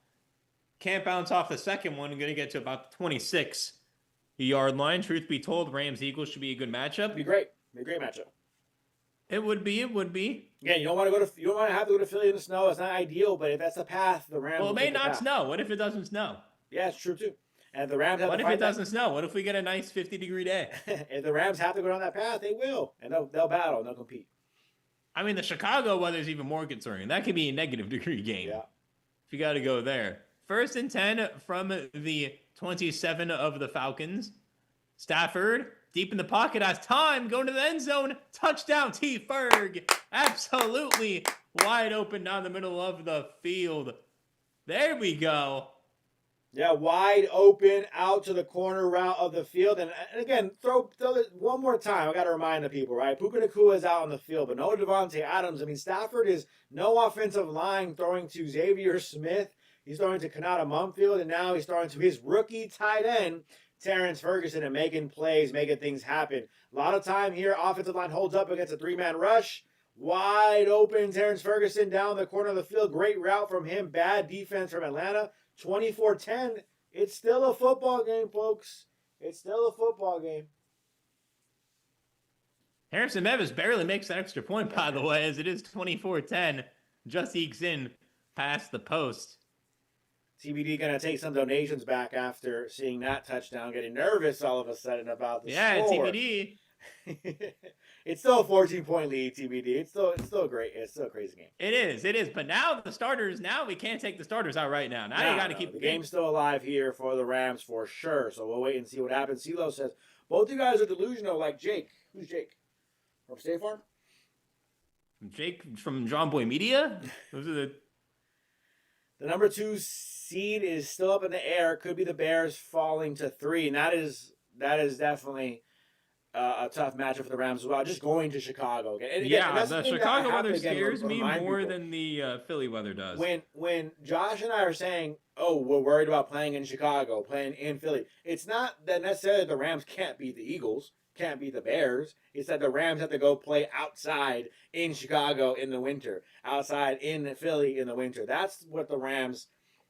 Can't bounce off the second one. I'm going to get to about the 26-yard line. Truth be told, Rams-Eagles should be a good matchup. It'd be great. It'd be a great matchup. It would be. Again, you don't want to have to go to Philly in the snow. It's not ideal, but if that's the path, the Rams. Well, it may not snow. What if it doesn't snow? Yeah, it's true too. And if the Rams have what to if it doesn't snow? What if we get a nice 50-degree day? If the Rams have to go down that path, they will, and they'll battle and they'll compete. I mean, the Chicago weather is even more concerning. That could be a -degree game. Yeah. If you got to go there. 1st and 10 from the 27 of the Falcons. Stafford, deep in the pocket, has time, going to the end zone. Touchdown, T. Ferg. Absolutely wide open down the middle of the field. There we go. Yeah, wide open out to the corner route of the field. And again, throw it one more time. I got to remind the people, right? Puka Nacua is out on the field, but no Devontae Adams. I mean, Stafford is no offensive line throwing to Xavier Smith. He's throwing to Kanata Mumfield, and now he's throwing to his rookie tight end, Terrence Ferguson, and making plays, making things happen. A lot of time here, offensive line holds up against a 3-man rush. Wide open, Terrence Ferguson down the corner of the field. Great route from him. Bad defense from Atlanta. 24-10. It's still a football game, folks. It's still a football game. Harrison Mevis barely makes that extra point, by the way, as it is 24-10. Just ekes in past the post. TBD going to take some donations back after seeing that touchdown, getting nervous all of a sudden about the score. Yeah, TBD. It's still a 14-point lead, TBD. It's still great. It's still a crazy game. It is. But now we can't take the starters out right now. Now you got to keep the game's still alive here for the Rams for sure. So we'll wait and see what happens. CeeLo says, both you guys are delusional like Jake. Who's Jake? From State Farm? Jake from John Boy Media. Those are The number 2 seed is still up in the air. Could be the Bears falling to 3, and that is definitely a tough matchup for the Rams as well. Just going to Chicago. Okay? And again, yeah. The Chicago weather scares me more people. than the Philly weather does. When Josh and I are saying, "Oh, we're worried about playing in Chicago, playing in Philly," it's not that necessarily the Rams can't beat the Eagles, can't beat the Bears. It's that the Rams have to go play outside in Chicago in the winter, outside in Philly in the winter. That's what the Rams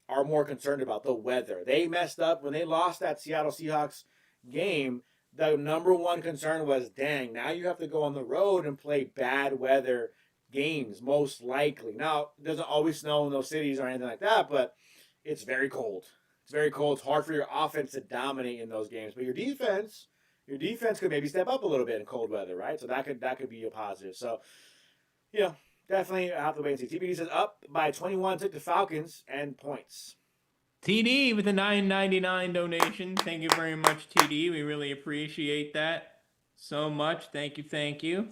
are more concerned about, the weather. They messed up when they lost that Seattle Seahawks game. The number one concern was, dang, now you have to go on the road and play bad weather games, most likely. Now, it doesn't always snow in those cities or anything like that, but it's very cold. It's very cold. It's hard for your offense to dominate in those games. But your defense could maybe step up a little bit in cold weather, right? So that could be a positive. So, definitely have to wait and see. TBD says up by 21, took the Falcons and points. TD with a $9.99 donation. Thank you very much, TD. We really appreciate that so much. Thank you.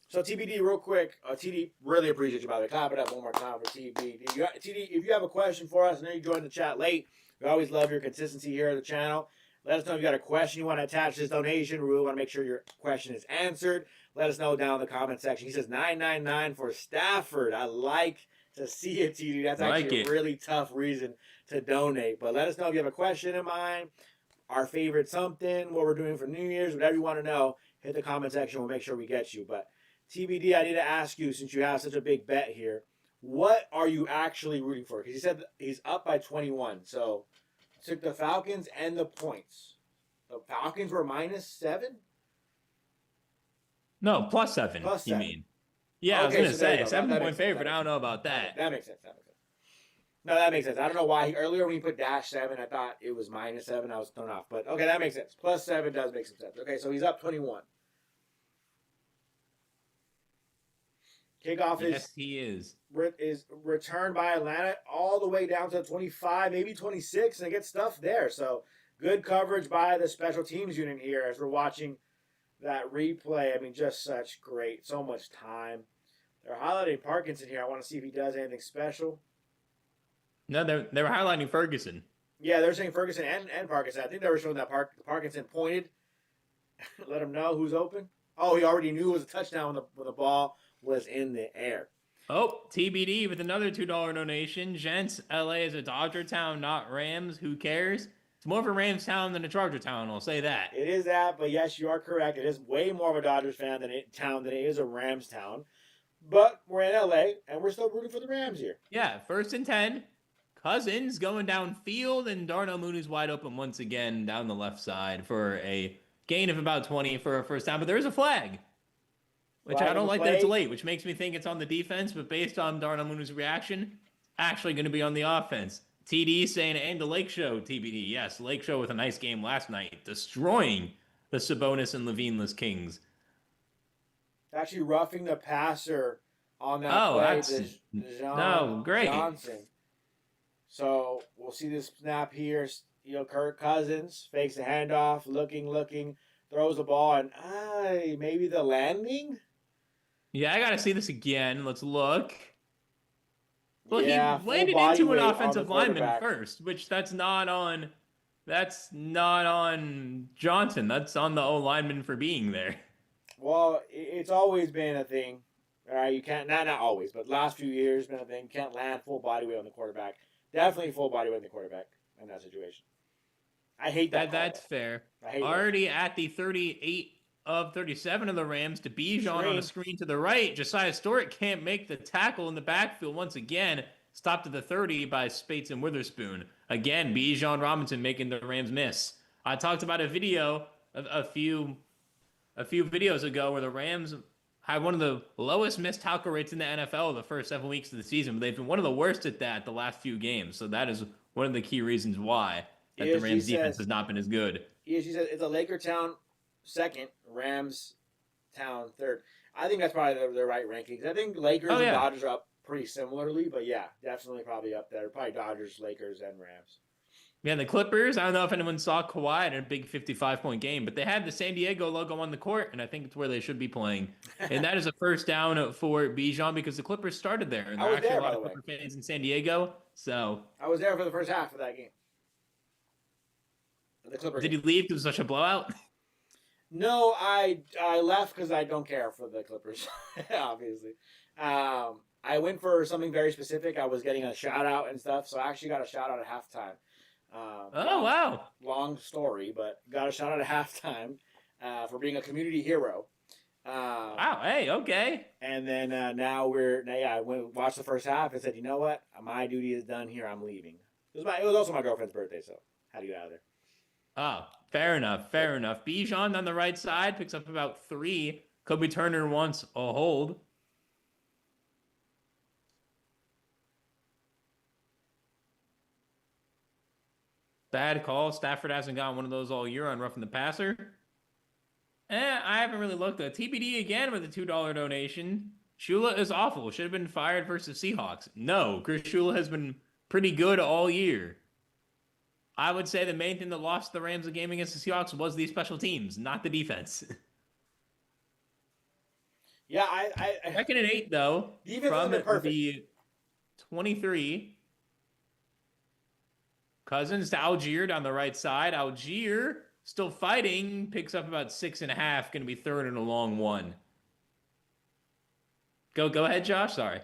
So TBD, real quick. TD, really appreciate you, by the way. Clap it up one more time for TD. TD, if you have a question for us, I know you joined the chat late. We always love your consistency here on the channel. Let us know if you got a question you want to attach to this donation. We really want to make sure your question is answered. Let us know down in the comment section. He says $9.99 for Stafford. I like to see it, TD. That's actually a really tough reason to donate. But let us know if you have a question in mind, our favorite something, what we're doing for New Year's, whatever you want to know. Hit the comment section. We'll make sure we get you. But TBD, I need to ask you, since you have such a big bet here, what are you actually rooting for? Because he said he's up by 21. So took the Falcons and the points. The Falcons were -7? No, +7. +7. You mean? Yeah, Okay, I was going to say, 7-point sense. favorite. I don't know about that. That makes sense. No, that makes sense. I don't know why. Earlier when he put -7, I thought it was -7. I was thrown off. But, okay, that makes sense. +7 does make some sense. Okay, so he's up 21. Kickoff he is returned by Atlanta all the way down to 25, maybe 26, and it gets stuffed there. So good coverage by the special teams unit here as we're watching that replay. I mean, just so much time. They're highlighting Parkinson here. I want to see if he does anything special. No, they were highlighting Ferguson. Yeah, they're saying Ferguson and Parkinson. I think they were showing that Parkinson pointed. Let him know who's open. Oh, he already knew it was a touchdown when the ball was in the air. Oh, TBD with another $2 donation. Gents, LA is a Dodger town, not Rams. Who cares? It's more of a Rams town than a Charger town, I'll say that. It is that, but yes, you are correct. It is way more of a Dodgers town than it is a Rams town. But we're in LA, and we're still rooting for the Rams here. Yeah, 1st and 10. Cousins going downfield, and Darnell Mooney's wide open once again down the left side for a gain of about 20 for a first down. But there is a flag. Which I don't like that it's late, which makes me think it's on the defense, but based on Darnell Mooney's reaction, actually going to be on the offense. TD saying, and the Lake Show, TBD. Yes, Lake Show with a nice game last night, destroying the Sabonis and Levineless Kings. Actually roughing the passer on that play. Great. Johnson. So we'll see this snap here. Kirk Cousins fakes the handoff, looking, throws the ball, and maybe the landing? Yeah, I got to see this again. Let's look. Well, yeah, he landed into an offensive lineman first, which that's not on Johnson. That's on the O-lineman for being there. Well, it's always been a thing. All right, you can't, not always, but last few years been a thing. You can't land full body weight on the quarterback. Definitely full body weight on the quarterback in that situation. I hate that. That's fair. I hate Already at the 38 of 37 of the Rams to Bijan on a screen to the right. Josiah Stewart can't make the tackle in the backfield once again. Stopped at the 30 by Spates and Witherspoon. Again, Bijan Robinson making the Rams miss. I talked about a video a few videos ago where the Rams had one of the lowest missed tackle rates in the NFL the first 7 weeks of the season, but they've been one of the worst at that the last few games. So that is one of the key reasons why that the Rams defense has not been as good. ESG says it's a Laker town second, Rams town third. I think that's probably the right rankings. I think Lakers and Dodgers are up pretty similarly, but yeah, definitely probably up there. Probably Dodgers, Lakers, and Rams. Yeah, the Clippers, I don't know if anyone saw Kawhi in a big 55-point game, but they had the San Diego logo on the court, and I think it's where they should be playing. And that is a first down for Bijan because the Clippers started there, and there are actually a lot of Clipper fans in San Diego. So I was there for the first half of that game. The Clippers. Did he leave because it was such a blowout? No, I left because I don't care for the Clippers, obviously. I went for something very specific. I was getting a shout out and stuff, so I actually got a shout out at halftime. Wow. Long story, but got a shout out at halftime for being a community hero. Wow, hey, okay. And then I went watched the first half and said, you know what? My duty is done here. I'm leaving. It was also my girlfriend's birthday, so had to get out of there. Oh, fair enough. Bijan on the right side picks up about 3. Kobe Turner wants a hold. Bad call. Stafford hasn't gotten one of those all year on roughing the passer. I haven't really looked at TBD again with a $2 donation. Shula is awful. Should have been fired versus Seahawks. No, Chris Shula has been pretty good all year. I would say the main thing that lost the Rams a game against the Seahawks was the special teams, not the defense. Yeah, Second and 8 though. Defense from has been perfect. The 23. Cousins to Algier down the right side. Algier still fighting. Picks up about 6.5. Going to be third and a long 1. Go ahead, Josh. Sorry.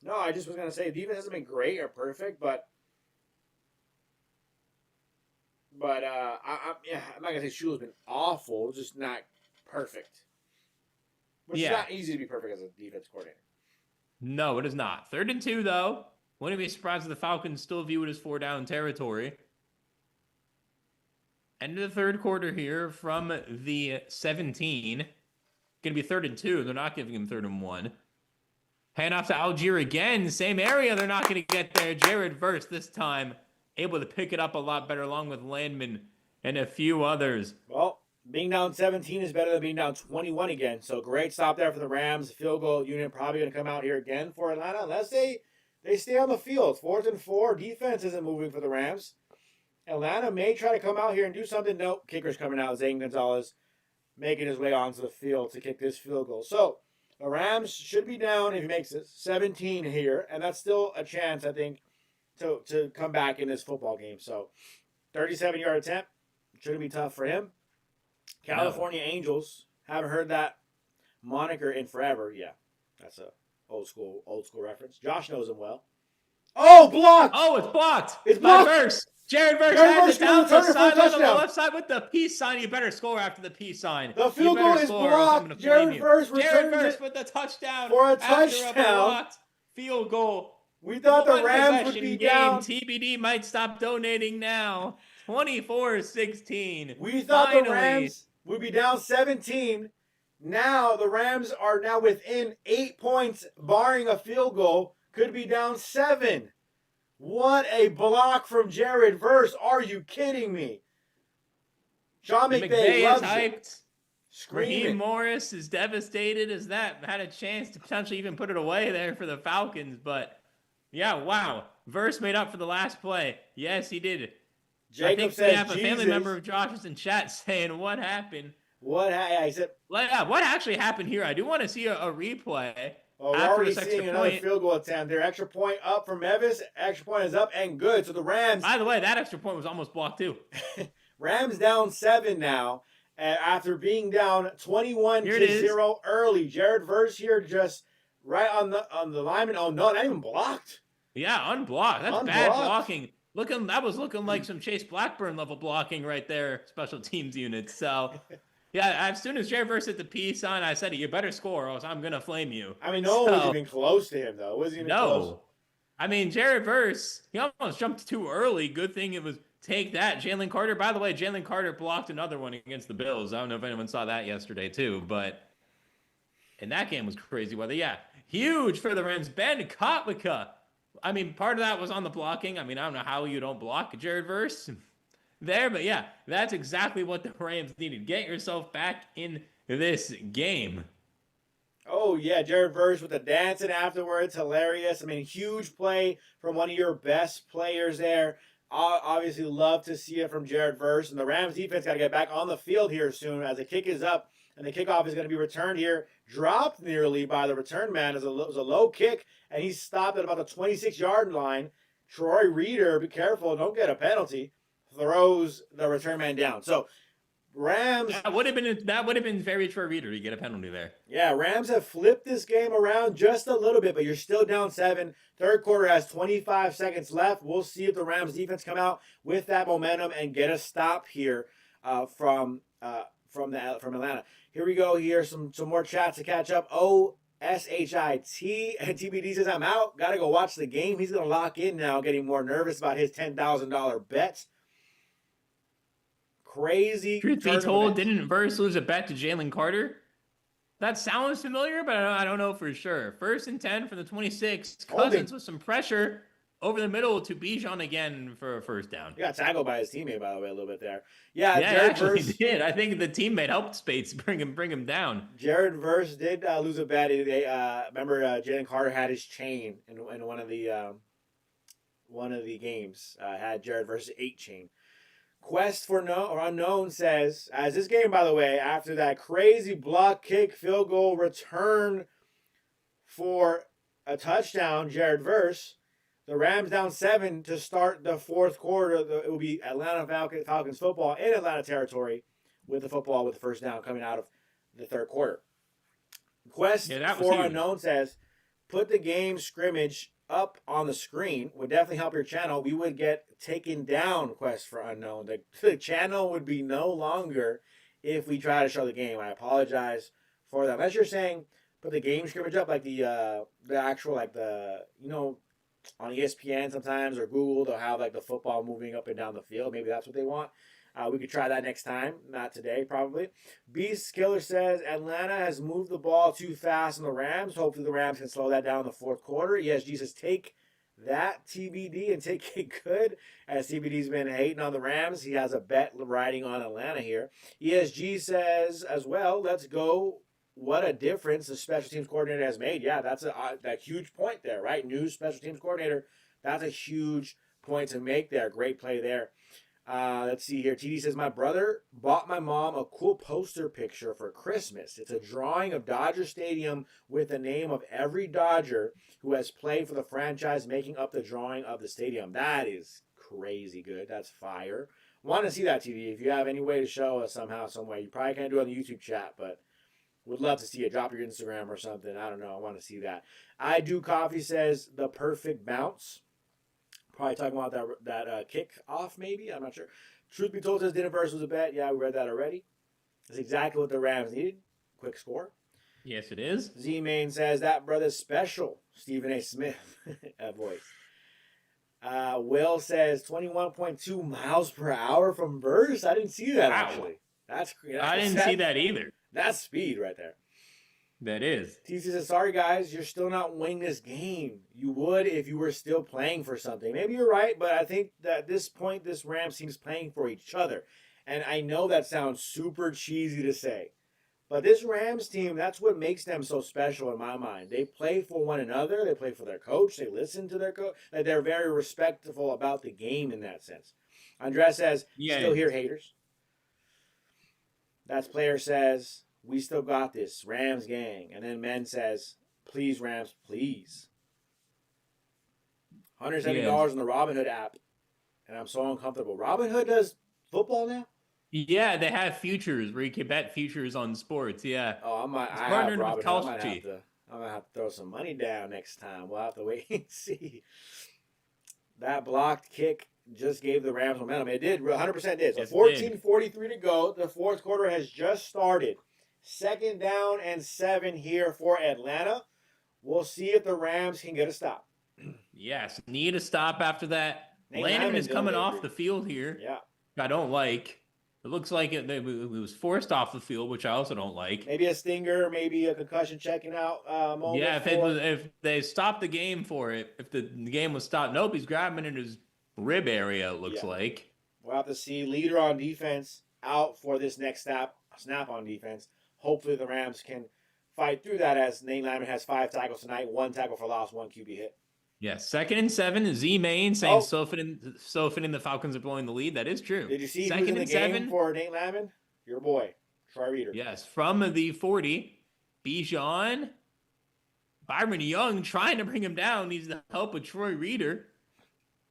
No, I just was going to say defense hasn't been great or perfect, but I'm not going to say Shula's been awful, just not perfect. Which is not easy to be perfect as a defense coordinator. No, it is not. 3rd and 2, though. Wouldn't be surprised if the Falcons still view it as 4-down territory. End of the 3rd quarter here from the 17. Going to be 3rd and 2. They're not giving him 3rd and 1. Hand off to Algier again. Same area. They're not going to get there. Jared Verse this time able to pick it up a lot better along with Landman and a few others. Well, being down 17 is better than being down 21 again. So great stop there for the Rams. Field goal unit probably going to come out here again for Atlanta unless they stay on the field. 4th and 4. Defense isn't moving for the Rams. Atlanta may try to come out here and do something. Nope. Kicker's coming out. Zane Gonzalez making his way onto the field to kick this field goal. So the Rams should be down, if he makes it, 17 here. And that's still a chance, I think, to come back in this football game. So 37-yard attempt. Shouldn't be tough for him. California Angels. Haven't heard that moniker in forever. Yeah, that's a old school reference. Josh knows him well. Oh, blocked! Oh, it's blocked. It's blocked. By Verse. Jared Verse has it down the sideline on the left side with the peace sign. You better score after the peace sign. The field goal is blocked. Jared Verse with the touchdown for a touchdown. After a blocked field goal. We thought the Rams would be down. TBD might stop donating now. 24-16. We thought the Rams would be down 17. Now the Rams are now within 8 points, barring a field goal. Could be down 7. What a block from Jared Verse. Are you kidding me? Sean McVay loves is hyped. it. Screaming. Raheem Morris is devastated as that had a chance to potentially even put it away there for the Falcons. But, yeah, wow. Verse made up for the last play. Yes, he did. Jacob I think says, we have a Jesus. family member of Josh's in chat saying, what happened? What actually happened here? I do want to see a replay. Well, we're already seeing another field goal attempt. Their extra point up from Mevis. Extra point is up and good. So the Rams. By the way, that extra point was almost blocked too. Rams down 7 now after being down 21-0 early. Jared Verse here just right on the lineman. Oh no, not even blocked. Yeah, unblocked. That's bad blocking. That was looking like some Chase Blackburn level blocking right there. Special teams units. So. Yeah, as soon as Jared Verse hit the P sign, I said, you better score or else I'm going to flame you. I mean, no one was even close to him, though. Wasn't even close. I mean, Jared Verse, he almost jumped too early. Good thing it was take that. Jalen Carter, by the way, Jalen Carter blocked another one against the Bills. I don't know if anyone saw that yesterday, too. But, and that game was crazy weather. Yeah, huge for the Rams. Ben Kotwicka. I mean, part of that was on the blocking. I mean, I don't know how you don't block Jared Verse there, but yeah, that's exactly what the Rams needed. Get yourself back in this game. Oh, yeah, Jared Verse with the dancing afterwards. Hilarious. I mean, huge play from one of your best players there. Obviously, love to see it from Jared Verse. And the Rams defense got to get back on the field here soon as the kick is up. And the kickoff is going to be returned here. Dropped nearly by the return man. It was a low kick, and he stopped at about the 26-yard line. Troy Reader, be careful, don't get a penalty. Throws the return man down. So, Rams. That would have been very Troy Reader to get a penalty there. Yeah, Rams have flipped this game around just a little bit, but you're still down 7. Third quarter has 25 seconds left. We'll see if the Rams defense come out with that momentum and get a stop here from Atlanta. Here we go. Here some more chats to catch up. OSHIT and TBD says I'm out. Got to go watch the game. He's gonna lock in now, getting more nervous about his $10,000 bet. Crazy. Truth be told, didn't Verse lose a bet to Jalen Carter? That sounds familiar, but I don't know for sure. 1st and 10 from the 26. Cousins with some pressure over the middle to Bijan again for a first down. He got tackled by his teammate, by the way, a little bit there. Yeah, Jared Verse did. I think the teammate helped Spates bring him down. Jared Verse did lose a bet. Remember, Jalen Carter had his chain in one of the games. Had Jared Verse's 8 chain. Quest for Unknown says, as this game, by the way, after that crazy block kick, field goal, return for a touchdown, Jared Verse, the Rams down 7 to start the fourth quarter. It will be Atlanta Falcons football in Atlanta territory with the football with the first down coming out of the third quarter. Quest for Unknown says, put the game scrimmage up on the screen would definitely help your channel. We would get taken down, Quest for Unknown. The channel would be no longer if we try to show the game. I apologize for that. Unless you're saying put the game scrimmage up like the actual, like the, on ESPN sometimes or Google, they'll have like the football moving up and down the field. Maybe that's what they want. We could try that next time. Not today, probably. Beast Killer says Atlanta has moved the ball too fast on the Rams. Hopefully the Rams can slow that down in the fourth quarter. ESG says take that TBD and take it good. As TBD's been hating on the Rams, he has a bet riding on Atlanta here. ESG says as well, let's go. What a difference the special teams coordinator has made. Yeah, that's that huge point there, right? New special teams coordinator. That's a huge point to make there. Great play there. Let's see here. TD says, my brother bought my mom a cool poster picture for Christmas. It's a drawing of Dodger Stadium with the name of every Dodger who has played for the franchise, making up the drawing of the stadium. That is crazy good. That's fire. Want to see that, TD. If you have any way to show us somehow, some way. You probably can't do it on the YouTube chat, but would love to see it. Drop your Instagram or something. I don't know. I want to see that. I Do Coffee says, the perfect bounce. Probably talking about that kick off, maybe. I'm not sure. Truth be told, says Diniverse was a bet. Yeah, we read that already. That's exactly what the Rams needed. Quick score. Yes, it is. Z-Main says that brother's special. Stephen A. Smith voice. Will says 21.2 miles per hour from Verse. I didn't see that, actually. That's I didn't see that either. That's speed right there. That is. TC says, sorry, guys, you're still not winning this game. You would if you were still playing for something. Maybe you're right, but I think that at this point, this Rams team's playing for each other. And I know that sounds super cheesy to say. But this Rams team, that's what makes them so special in my mind. They play for one another. They play for their coach. They listen to their coach. They're very respectful about the game in that sense. Andres says, still here, haters. That player says, we still got this. Rams gang. And then Men says, please, Rams, please. $170 in the Robinhood app. And I'm so uncomfortable. Robinhood does football now? Yeah, they have futures where you can bet futures on sports. Yeah. Oh, I have Robinhood. I'm going to have to throw some money down next time. We'll have to wait and see. That blocked kick just gave the Rams momentum. It did. 100% did. So 14:43 to go. The fourth quarter has just started. 2nd down and 7 here for Atlanta. We'll see if the Rams can get a stop. Yes, need a stop after that. Landon is coming off the field here. Yeah. I don't like. It looks like it was forced off the field, which I also don't like. Maybe a stinger, maybe a concussion checking out moment. Yeah, if they stopped the game for it, if the game was stopped. Nope, he's grabbing in his rib area, it looks like. We'll have to see. Leader on defense out for this next snap on defense. Hopefully the Rams can fight through that as Nate Lyman has 5 tackles tonight, 1 tackle for loss, 1 QB hit. Yes, 2nd and 7. Z-Main saying Oh. so fitting the Falcons are blowing the lead. That is true. Did you see who's 2nd in the and game 7. for Nate Landman? Your boy, Troy Reader. Yes, from the 40. Bijan. Byron Young trying to bring him down. Needs the help of Troy Reader.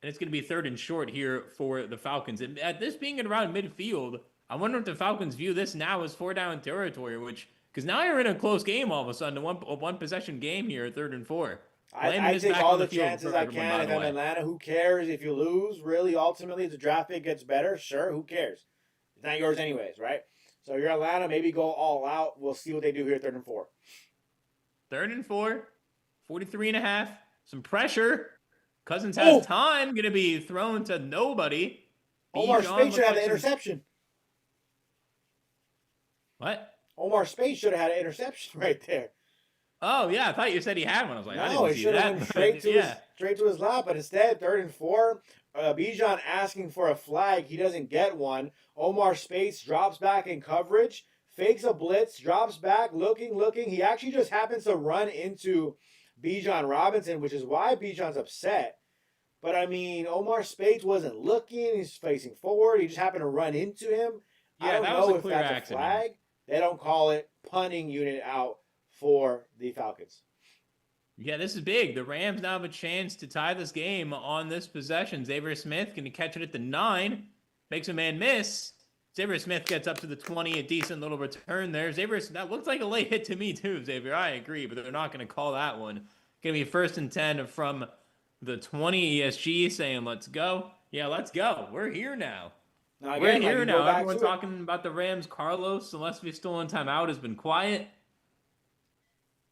And it's going to be 3rd and short here for the Falcons. And at this being around midfield, I wonder if the Falcons view this now as 4-down territory, because now you're in a close game all of a sudden, a one possession game here, 3rd and 4. I take all the chances I can. If I'm Atlanta, who cares if you lose? Really, ultimately, if the draft pick gets better, sure, who cares? It's not yours anyways, right? So you're Atlanta, maybe go all out. We'll see what they do here, 3rd and 4. 3rd and 4, 43.5. Some pressure. Cousins has time. Going to be thrown to nobody. Omar Speight should have had an interception. What? Omar Speight should have had an interception right there. Oh, yeah. I thought you said he had one. I was like, no, I didn't see he should have went straight to his lap. But instead, 3rd and 4, Bijan asking for a flag. He doesn't get one. Omar Speight drops back in coverage, fakes a blitz, drops back, looking. He actually just happens to run into Bijan Robinson, which is why Bijan's upset. But, I mean, Omar Speight wasn't looking. He's facing forward. He just happened to run into him. Yeah, I don't that know was a if clear that's accident. a flag. They don't call it punting unit out for the Falcons. Yeah, this is big. The Rams now have a chance to tie this game on this possession. Xavier Smith going to catch it at the 9. Makes a man miss. Xavier Smith gets up to the 20. A decent little return there. That looks like a late hit to me too, Xavier. I agree, but they're not going to call that one. Going to be 1st and 10 from the 20. ESG saying, let's go. Yeah, let's go. We're here now. We're here now. Everyone talking about the Rams. Carlos, unless we've stolen timeout, has been quiet.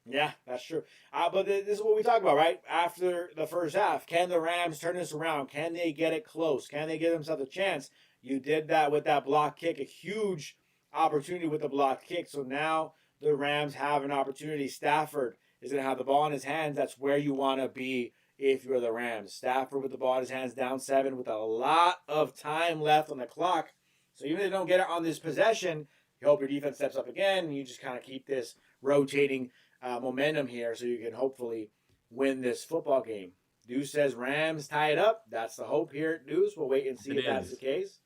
Yeah, that's true. But this is what we talk about, right? After the first half, can the Rams turn this around? Can they get it close? Can they give themselves a chance? You did that with that block kick, a huge opportunity with the block kick. So now the Rams have an opportunity. Stafford is going to have the ball in his hands. That's where you want to be if you're the Rams. Stafford with the ball in his hands, down 7 with a lot of time left on the clock. So even if they don't get it on this possession, you hope your defense steps up again, and you just kind of keep this rotating momentum here so you can hopefully win this football game. Deuce says Rams tie it up. That's the hope here, Deuce. We'll wait and see if that's the case.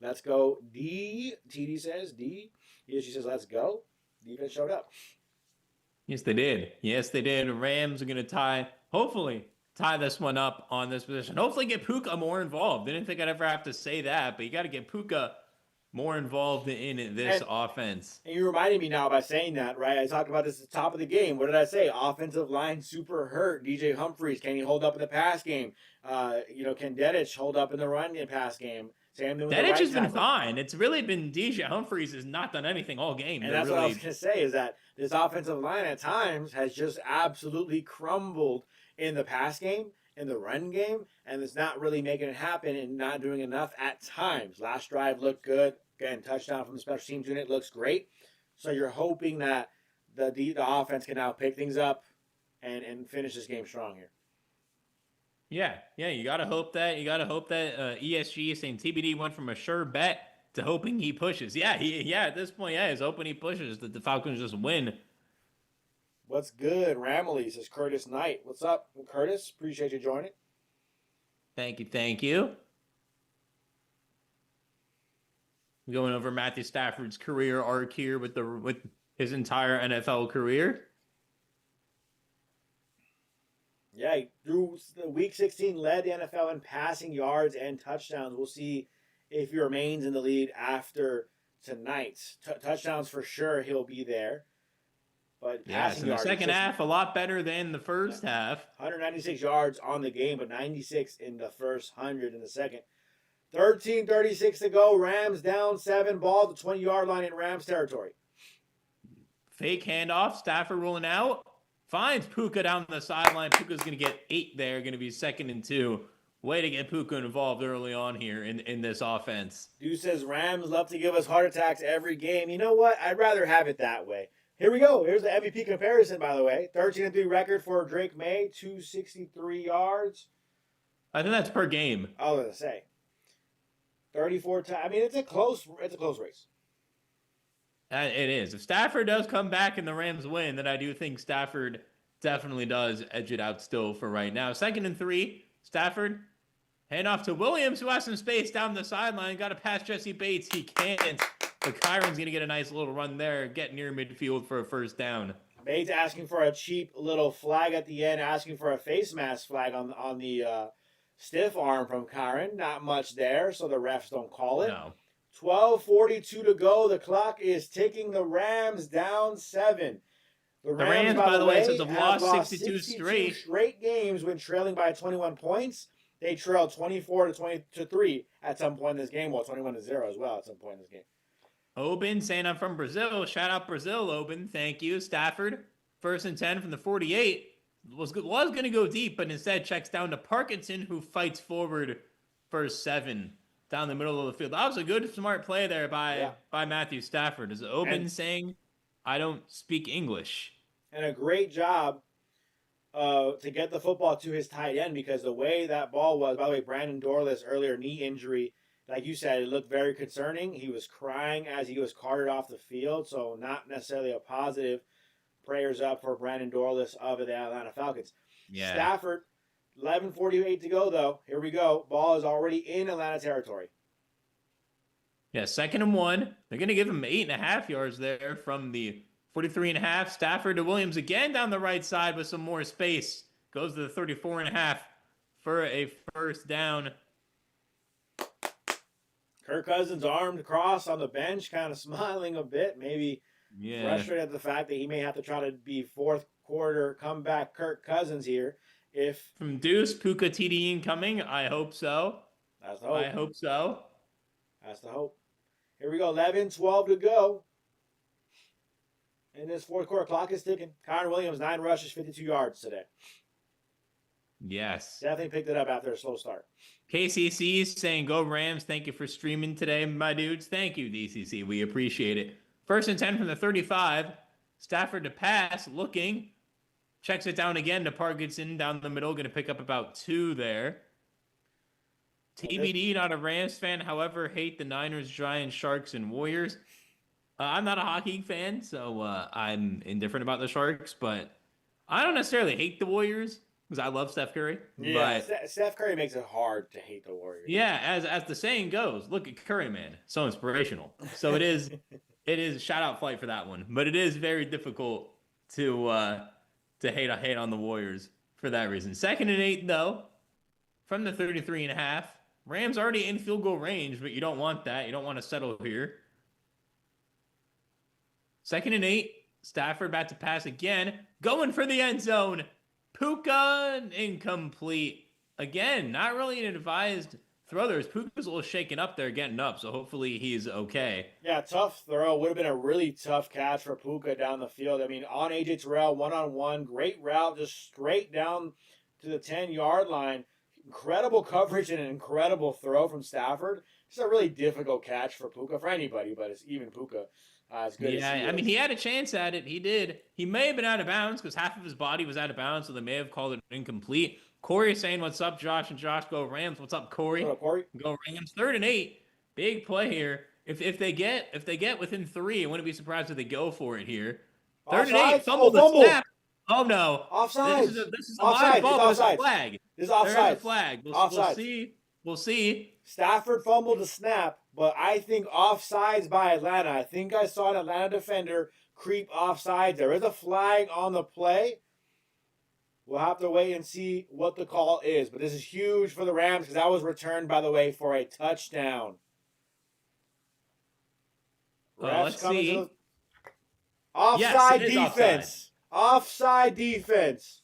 Let's go. D. TD says D. She says let's go. Defense showed up. Yes, they did. Yes, they did. Rams are going to hopefully tie this one up on this position. Hopefully get Puka more involved. Didn't think I'd ever have to say that, but you got to get Puka more involved in this offense. And you reminded me now by saying that, right? I talked about this at the top of the game. What did I say? Offensive line super hurt. DJ Humphries, can he hold up in the pass game? Can Dedich hold up in the run and pass game? Dedich has been fine. It's really been DJ Humphries has not done anything all game. And that's what I was going to say is that this offensive line at times has just absolutely crumbled in the pass game, in the run game, and it's not really making it happen and not doing enough at times. Last drive looked good. Again, touchdown from the special teams unit looks great. So you're hoping that the offense can now pick things up and finish this game strong here. Yeah, you gotta hope that. ESG is saying TBD went from a sure bet to hoping he pushes. Yeah, at this point, he's hoping he pushes that the Falcons just win. What's good, Ramley, says Curtis Knight. What's up, Curtis? Appreciate you joining. Thank you. Going over Matthew Stafford's career arc here with his entire NFL career. Yeah, he through Week 16 led the NFL in passing yards and touchdowns. We'll see if he remains in the lead after tonight. Touchdowns for sure, he'll be there. But passing yards, in the second half, a lot better than the first half. 196 yards on the game, but 96 in the first, 100 in the second. 13:36 to go. Rams down 7. Ball at the 20-yard line in Rams territory. Fake handoff. Stafford rolling out. Finds Puka down the sideline. Puka's going to get 8 there. Going to be 2nd and 2. Way to get Puka involved early on here in this offense. Dude says Rams love to give us heart attacks every game. You know what? I'd rather have it that way. Here we go. Here's the MVP comparison, by the way. 13-3 record for Drake May. 263 yards. I think that's per game. I was going to say. 34 times. I mean, it's a close race. It is. If Stafford does come back and the Rams win, then I do think Stafford definitely does edge it out still for right now. 2nd and 3, Stafford. Hand off to Williams, who has some space down the sideline. Got to pass Jesse Bates. He can't. But Kyren's going to get a nice little run there, get near midfield for a first down. Bates asking for a cheap little flag at the end, asking for a face mask flag on the stiff arm from Kyren. Not much there, so the refs don't call it. No. 12:42 to go. The clock is ticking. The Rams down 7. The Rams, by the way, have lost 62 straight games when trailing by 21 points. They trailed 24-3 at some point in this game. Well, 21-0 as well at some point in this game. Oben saying I'm from Brazil. Shout out Brazil, Oben. Thank you. Stafford, 1st and 10 from the 48. Was going to go deep, but instead checks down to Parkinson, who fights forward for 7 down the middle of the field. That was a good, smart play there by Matthew Stafford. Is Oben saying, I don't speak English. And a great job to get the football to his tight end, because the way that ball was, by the way, Brandon Dorless earlier knee injury, like you said, it looked very concerning. He was crying as he was carted off the field, so not necessarily a positive. Prayers up for Brandon Dorless of the Atlanta Falcons. Yeah. Stafford, 11:48 to go, though. Here we go. Ball is already in Atlanta territory. Yeah, 2nd and 1. They're going to give him 8.5 yards there from the 43.5. Stafford to Williams again down the right side with some more space. Goes to the 34.5 for a first down. Kirk Cousins armed across on the bench, kind of smiling a bit, maybe frustrated at the fact that he may have to try to be fourth quarter comeback Kirk Cousins here. If from Deuce, Puka TD incoming, I hope so. That's the hope. I hope so. That's the hope. Here we go, 11:12 to go. And this fourth quarter clock is ticking. Kyren Williams, 9 rushes, 52 yards today. Yes. Definitely picked it up after a slow start. KCC saying, go Rams. Thank you for streaming today, my dudes. Thank you, DCC. We appreciate it. 1st and 10 from the 35. Stafford to pass, looking. Checks it down again to Parkinson down the middle. Going to pick up about 2 there. TBD, not a Rams fan. However, hate the Niners, Giants, Sharks, and Warriors. I'm not a hockey fan, so I'm indifferent about the Sharks. But I don't necessarily hate the Warriors because I love Steph Curry. Yeah, but Steph Curry makes it hard to hate the Warriors. Yeah, as the saying goes, look at Curry, man. So inspirational. So it is shout out flight for that one. But it is very difficult to hate on the Warriors for that reason. 2nd and 8, though, from the 33.5. Rams already in field goal range, but you don't want that. You don't want to settle here. 2nd and 8. Stafford about to pass again. Going for the end zone. Puka incomplete. Again, not really an advised throw there. Puka's a little shaken up there, getting up, so hopefully he's okay. Yeah, tough throw. Would have been a really tough catch for Puka down the field. I mean, on A.J. Terrell, one-on-one, great route, just straight down to the 10-yard line. Incredible coverage and an incredible throw from Stafford. Just a really difficult catch for Puka, for anybody, but it's even Puka. As good as he is. I mean, he had a chance at it. He did. He may have been out of bounds because half of his body was out of bounds, so they may have called it incomplete. Corey saying, what's up, Josh? And Josh, go Rams. What's up, Corey? What up, Corey? Go Rams. 3rd and 8. Big play here. If they get within 3, I wouldn't be surprised if they go for it here. 3rd and 8. Fumble the snap. Oh, no. Offside. This is a live ball. There's a flag. This is offside. There's a flag. We'll see. We'll see. Stafford fumbled the snap, but I think offsides by Atlanta. I think I saw an Atlanta defender creep offsides. There is a flag on the play. We'll have to wait and see what the call is. But this is huge for the Rams because that was returned, by the way, for a touchdown. Let's see. Offside yes, defense. Offside defense.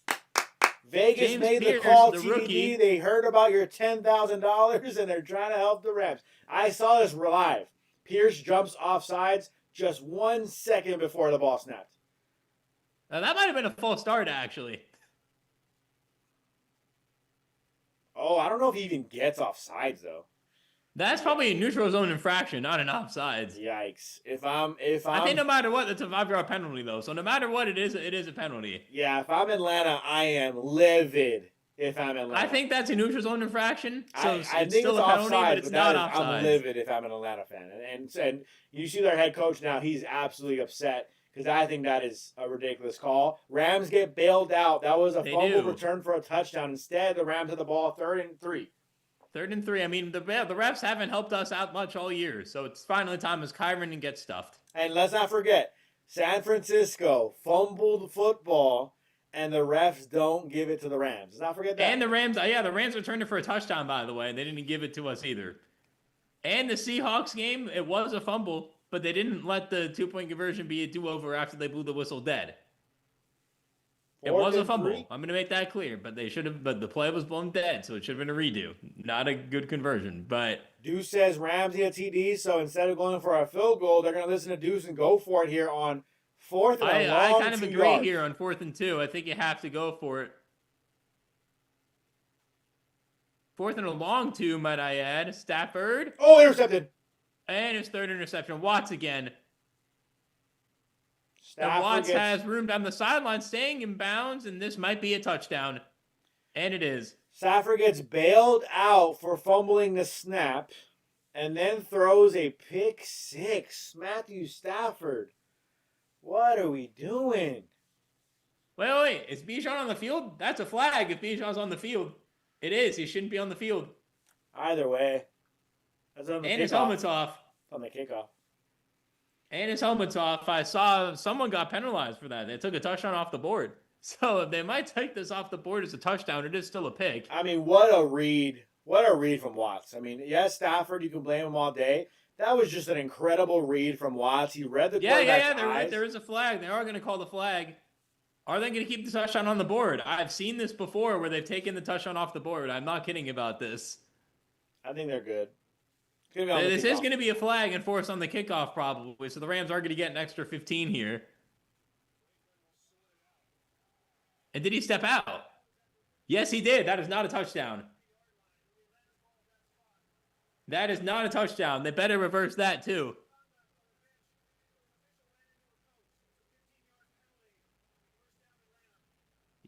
Vegas James made Pierce, the call, the TDD. rookie. They heard about your $10,000, and they're trying to help the Rams. I saw this live. Pierce jumps offsides just 1 second before the ball snapped. Now, that might have been a false start, actually. Oh, I don't know if he even gets offsides, though. That's probably a neutral zone infraction, not an offsides. Yikes. If I'm I think no matter what, it's a 5-yard penalty, though. So no matter what it is a penalty. Yeah, if I'm Atlanta, I am livid if I'm Atlanta. I think that's a neutral zone infraction. So I it's think still it's a penalty, offside, but it's not offside. I'm livid if I'm an Atlanta fan. And you see their head coach now, he's absolutely upset because I think that is a ridiculous call. Rams get bailed out. That was a fumble return for a touchdown. Instead, the Rams had the ball 3rd and 3. 3rd and 3. I mean, the refs haven't helped us out much all year, so it's finally time as Kyren gets stuffed. And let's not forget, San Francisco fumbled the football, and the refs don't give it to the Rams. Let's not forget that. And the Rams returned it for a touchdown, by the way. They didn't give it to us either. And the Seahawks game, it was a fumble, but they didn't let the 2-point conversion be a do-over after they blew the whistle dead. It was a fumble. 3? I'm going to make that clear, but the play was blown dead, so it should have been a redo. Not a good conversion, but Deuce says Rams need a TD, so instead of going for a field goal, they're going to listen to Deuce and go for it here on 4th and a long I kind of 2 agree yards. here on 4th and 2. I think you have to go for it. 4th and a long 2, might I add. Stafford. Oh, intercepted. And his 3rd interception. Watts again. Stafford And Watts has room down the sideline, staying in bounds, and this might be a touchdown. And it is. Stafford gets bailed out for fumbling the snap and then throws a pick 6. Matthew Stafford. What are we doing? Wait. Is Bijan on the field? That's a flag if Bijan's on the field. It is. He shouldn't be on the field. Either way. That's on the And his kickoff. helmet's off. On the kickoff. And his helmet's off. I saw someone got penalized for that. They took a touchdown off the board. So if they might take this off the board as a touchdown, it is still a pick. I mean, what a read. What a read from Watts. I mean, yes, Stafford, you can blame him all day. That was just an incredible read from Watts. He read the quarterback's eyes. There is a flag. They are going to call the flag. Are they going to keep the touchdown on the board? I've seen this before where they've taken the touchdown off the board. I'm not kidding about this. I think they're good. This is going to be a flag enforced on the kickoff probably, so the Rams are going to get an extra 15 here. And did he step out? Yes, he did. That is not a touchdown. That is not a touchdown. They better reverse that too.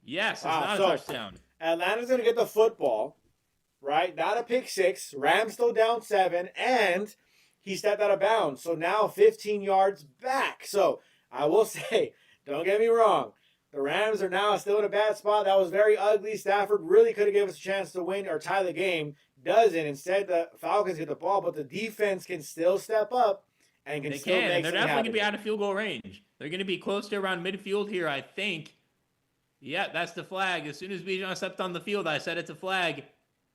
Yes, it's not a touchdown. Atlanta's going to get the football, right? Not a pick 6. Rams still down 7, and he stepped out of bounds. So now 15 yards back. So I will say, don't get me wrong, the Rams are now still in a bad spot. That was very ugly. Stafford really could have given us a chance to win or tie the game. Doesn't. Instead, the Falcons get the ball, but the defense can still step up and can still make They're something definitely going to happen. be out of field goal range. They're going to be close to around midfield here, I think. Yeah, that's the flag. As soon as Bijan stepped on the field, I said it's a flag.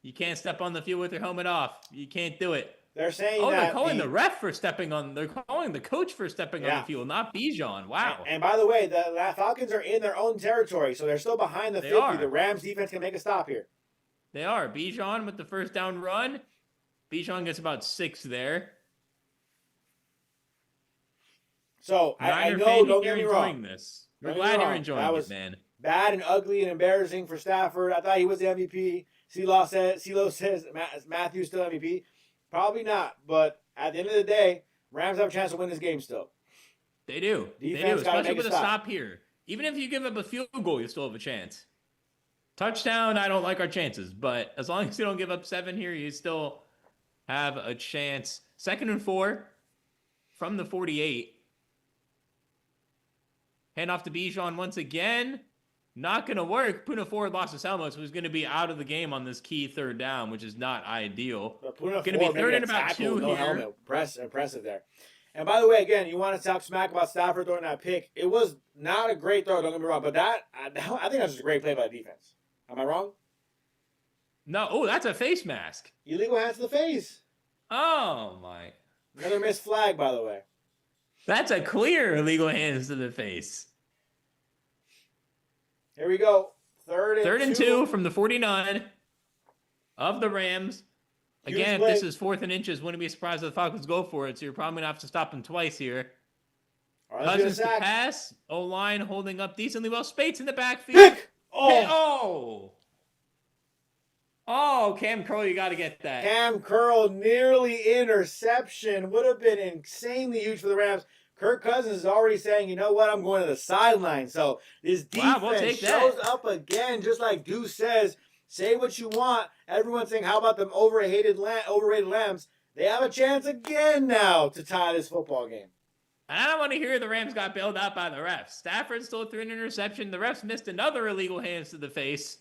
You can't step on the field with your helmet off. You can't do it. They're saying they're calling the ref for stepping on. They're calling the coach for stepping on the field, not Bijan. Wow. And by the way, the Falcons are in their own territory, so they're still behind the 50. Are. The Rams defense can make a stop here. They are. Bijan with the first down run. Bijan gets about 6 there. So I know, don't get me wrong. This. We're glad you're enjoying it, man. Bad and ugly and embarrassing for Stafford. I thought he was the MVP. CeeLo says Matthew's still MVP. Probably not, but at the end of the day, Rams have a chance to win this game still. They do. Defense especially with a stop here. Even if you give up a field goal, you still have a chance. Touchdown, I don't like our chances, but as long as you don't give up 7 here, you still have a chance. 2nd and 4 from the 48. Hand off to Bijan once again. Not going to work. Puka Nacua lost his helmet, so he's going to be out of the game on this key 3rd down, which is not ideal. Going to be 3rd and about 2 no here. Helmet. Impressive there. And by the way, again, you want to talk smack about Stafford throwing that pick. It was not a great throw, don't get me wrong, but I think that's just a great play by the defense. Am I wrong? No. Oh, that's a face mask. Illegal hands to the face. Oh, my. Another missed flag, by the way. That's a clear illegal hands to the face. Here we go. 3rd and 2 from the 49 of the Rams. Again, if this is 4th and inches, wouldn't be surprised if the Falcons go for it, so you're probably going to have to stop them twice here. Cousins to pass. O-line holding up decently well. Spates in the backfield. Pick! Oh, Cam Curl, you got to get that. Cam Curl, nearly interception. Would have been insanely huge for the Rams. Kirk Cousins is already saying, you know what, I'm going to the sideline. So this defense shows up again, just like Deuce says. Say what you want. Everyone's saying, how about them overrated Lambs? They have a chance again now to tie this football game. And I don't want to hear the Rams got bailed out by the refs. Stafford still threw an interception. The refs missed another illegal hands to the face.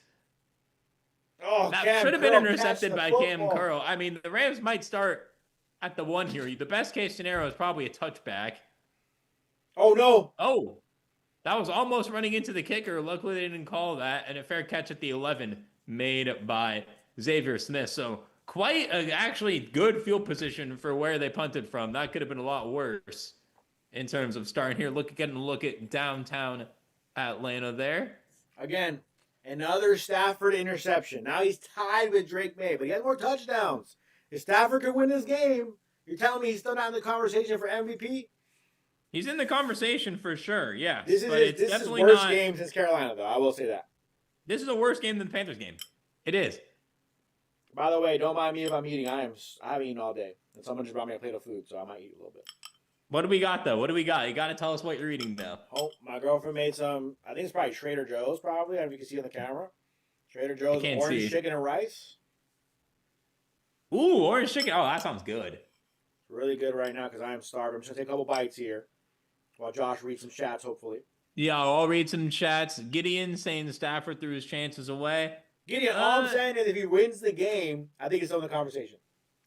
Oh, That Cam should have been Curl intercepted catch by the Cam football. Curl. I mean, the Rams might start at the 1 here. The best case scenario is probably a touchback. Oh, no. Oh, that was almost running into the kicker. Luckily, they didn't call that. And a fair catch at the 11 made by Xavier Smith. So quite a actually good field position for where they punted from. That could have been a lot worse in terms of starting here. Getting a look at downtown Atlanta there. Again, another Stafford interception. Now he's tied with Drake May, but he has more touchdowns. If Stafford could win this game, you're telling me he's still not in the conversation for MVP? He's in the conversation for sure, yes. This is but it's definitely his worst not, game since Carolina, though. I will say that. This is a worse game than the Panthers game. It is. By the way, don't mind me if I'm eating. I haven't eaten all day. And someone just brought me a plate of food, so I might eat a little bit. What do we got, though? What do we got? You got to tell us what you're eating, though. Oh, my girlfriend made some, I think it's probably Trader Joe's, probably. I don't know if you can see on the camera. Trader Joe's can't orange see. chicken and rice. Ooh, orange chicken. Oh, that sounds good. It's really good right now because I am starved. I'm just going to take a couple bites here while Josh reads some chats, hopefully. Yeah, I'll read some chats. Gideon saying Stafford threw his chances away. Gideon, all I'm saying is if he wins the game, I think he's still in the conversation.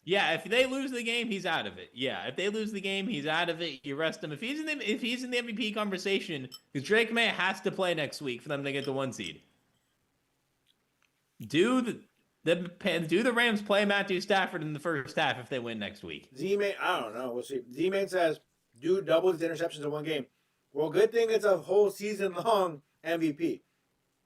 Yeah, if they lose the game, he's out of it. Yeah, if they lose the game, he's out of it. You rest him. If he's in the MVP conversation, because Drake May has to play next week for them to get the 1 seed. Do the Rams play Matthew Stafford in the first half if they win next week? Z-Man, I don't know. We'll see. Z-Man says, dude doubles his interceptions in one game. Well, good thing it's a whole season-long MVP.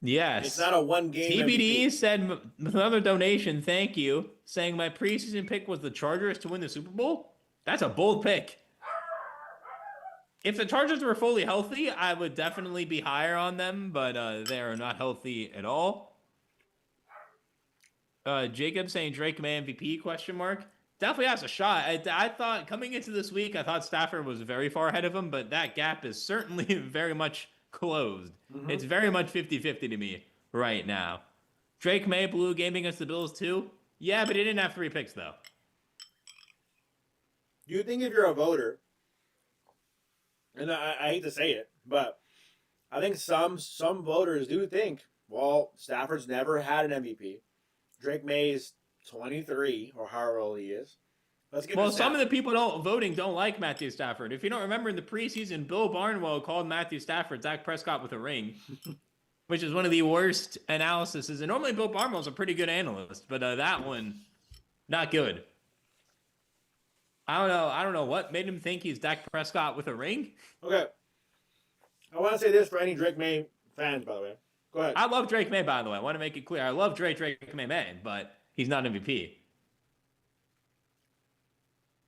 Yes. It's not a one-game TBD MVP. said with another donation, thank you, saying my preseason pick was the Chargers to win the Super Bowl. That's a bold pick. If the Chargers were fully healthy, I would definitely be higher on them, but they are not healthy at all. Jacob saying Drake May MVP, question mark. Definitely has a shot. I thought coming into this week, I thought Stafford was very far ahead of him, but that gap is certainly very much closed. Mm-hmm. It's very much 50-50 to me right now. Drake May blew a game against the Bills too. Yeah, but he didn't have 3 picks though. Do you think if you're a voter, and I hate to say it, but I think some voters do think, well, Stafford's never had an MVP. Drake May's 23 or however old he is. Let's get some of the people voting don't like Matthew Stafford. If you don't remember in the preseason, Bill Barnwell called Matthew Stafford Dak Prescott with a ring, which is one of the worst analyses. And normally Bill Barnwell's a pretty good analyst, but that one, not good. I don't know what made him think he's Dak Prescott with a ring. Okay. I want to say this for any Drake May fans, by the way. Go ahead. I love Drake May, by the way. I want to make it clear. I love Drake May, but he's not MVP.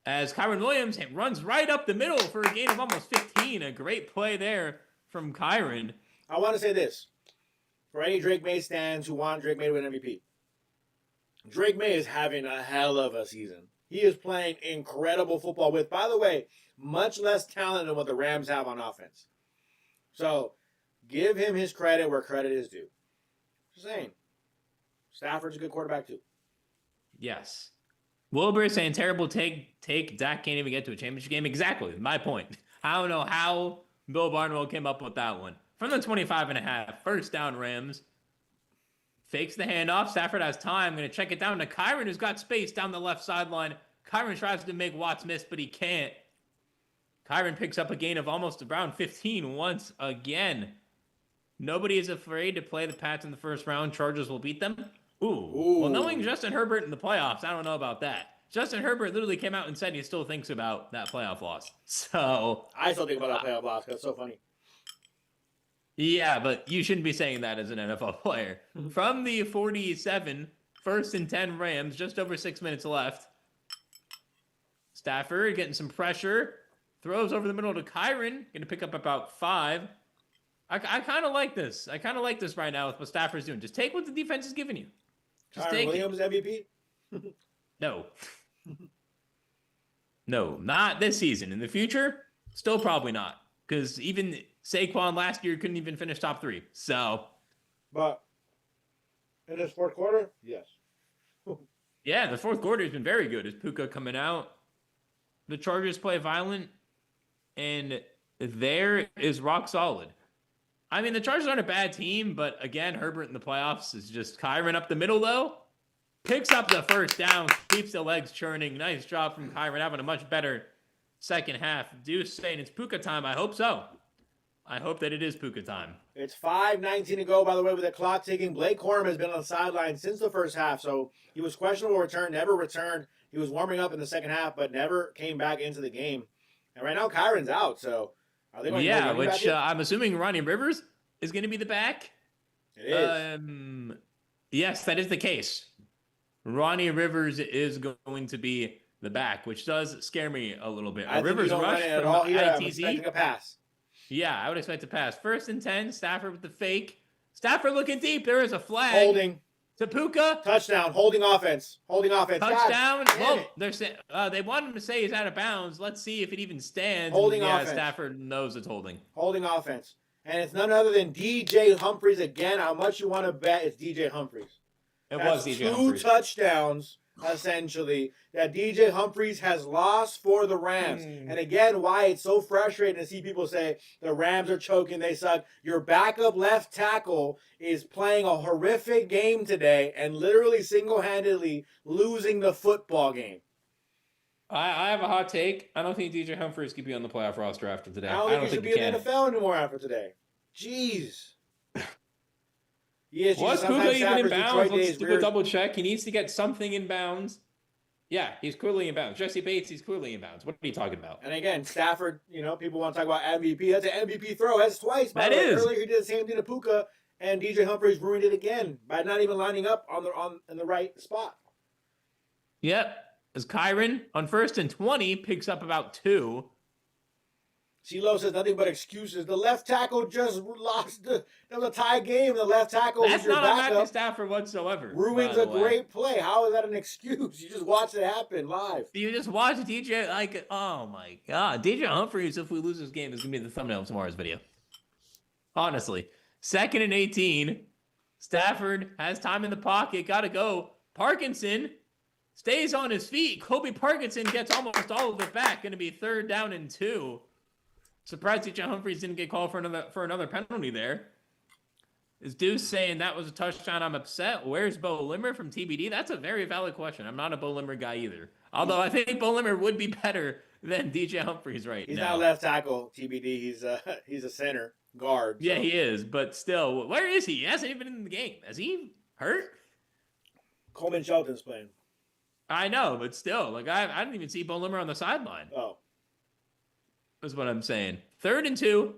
As Kyren Williams runs right up the middle for a gain of almost 15. A great play there from Kyren. I want to say this. For any Drake May stands who want Drake May to win MVP. Drake May is having a hell of a season. He is playing incredible football with, by the way, much less talent than what the Rams have on offense. So, give him his credit where credit is due. Just saying. Stafford's a good quarterback too. Yes. Wilbur saying terrible take. Dak can't even get to a championship game. Exactly. My point. I don't know how Bill Barnwell came up with that one. From the 25.5. First down Rams. Fakes the handoff. Stafford has time. Going to check it down to Kyren, who's got space down the left sideline. Kyren tries to make Watts miss, but he can't. Kyren picks up a gain of almost around 15 once again. Nobody is afraid to play the Pats in the first round. Chargers will beat them. Ooh. Well, knowing Justin Herbert in the playoffs, I don't know about that. Justin Herbert literally came out and said he still thinks about that playoff loss. So I still think about that playoff loss because it's so funny. Yeah, but you shouldn't be saying that as an NFL player. From the 47, 1st and 10 Rams, just over 6 minutes left. Stafford getting some pressure. Throws over the middle to Kyren. Going to pick up about 5. I kind of like this. I kind of like this right now with what Stafford's doing. Just take what the defense is giving you. Just Kyren Williams MVP? No. No, not this season. In the future, still probably not. Because even Saquon last year couldn't even finish top 3. So. But in this fourth quarter, yes. Yeah, the fourth quarter has been very good. Is Puka coming out? The Chargers play violent. and there is rock solid. I mean, the Chargers aren't a bad team, but again, Herbert in the playoffs is just Kyren up the middle, though. Picks up the first down, keeps the legs churning. Nice job from Kyren, having a much better second half. Deuce saying it's Puka time. I hope so. I hope that it is Puka time. It's 5:19 to go, by the way, with the clock ticking. Blake Corum has been on the sideline since the first half, so he was questionable return, never returned. He was warming up in the second half, but never came back into the game. And right now, Kyron's out, so are they going to Yeah, which I'm assuming Ronnie Rivers is going to be the back. It is. Yes, that is the case. Ronnie Rivers is going to be the back, which does scare me a little bit. Rivers rush from ITZ. I'm expecting a pass. Yeah, I would expect a pass. 1st and 10, Stafford with the fake. Stafford looking deep. There is a flag. Holding. To Puka. Touchdown. Holding offense. Touchdown. Well, they want him to say he's out of bounds. Let's see if it even stands. Holding offense. Stafford knows it's holding. Holding offense. And it's none other than DJ Humphries again. How much you want to bet it's DJ Humphries? Was DJ Humphries. 2 touchdowns, essentially, that DJ Humphries has lost for the Rams. And again, why it's so frustrating to see people say the Rams are choking, they suck. Your backup left tackle is playing a horrific game today and literally single-handedly losing the football game. I have a hot take. I don't think DJ Humphries could be on the playoff roster after today. I don't think he should be in the NFL anymore after today. Jeez. Was Puka even in bounds? Let's do a double check. He needs to get something in bounds. Yeah, he's clearly in bounds. Jesse Bates, he's clearly in bounds. What are you talking about? And again, Stafford, people want to talk about MVP. That's an MVP throw. That's twice. By the way. Earlier he did the same thing to Puka, and DJ Humphries ruined it again by not even lining up in the right spot. Yep. As Kyren on 1st and 20 picks up about 2. CeeLo says nothing but excuses. The left tackle just lost. That was a tie game. The left tackle That's was your not on backup. Matthew Stafford whatsoever. Ruins a great play. How is that an excuse? You just watch it happen live. You just watch DJ oh my God. DJ Humphries, if we lose this game, is going to be the thumbnail of tomorrow's video. Honestly. 2nd and 18. Stafford has time in the pocket. Got to go. Parkinson stays on his feet. Kobe Parkinson gets almost all of it back. Going to be 3rd down and 2. Surprised DJ Humphries didn't get called for another penalty there. Is Deuce saying that was a touchdown? I'm upset. Where's Bo Limmer from TBD? That's a very valid question. I'm not a Bo Limmer guy either. Although I think Bo Limmer would be better than DJ Humphries right now. He's not a left tackle, TBD. He's a center guard. So. Yeah, he is. But still, where is he? He hasn't even been in the game. Has he hurt? Coleman Shelton's playing. I know, but still. I didn't even see Bo Limmer on the sideline. Oh. Is what I'm saying. 3rd and 2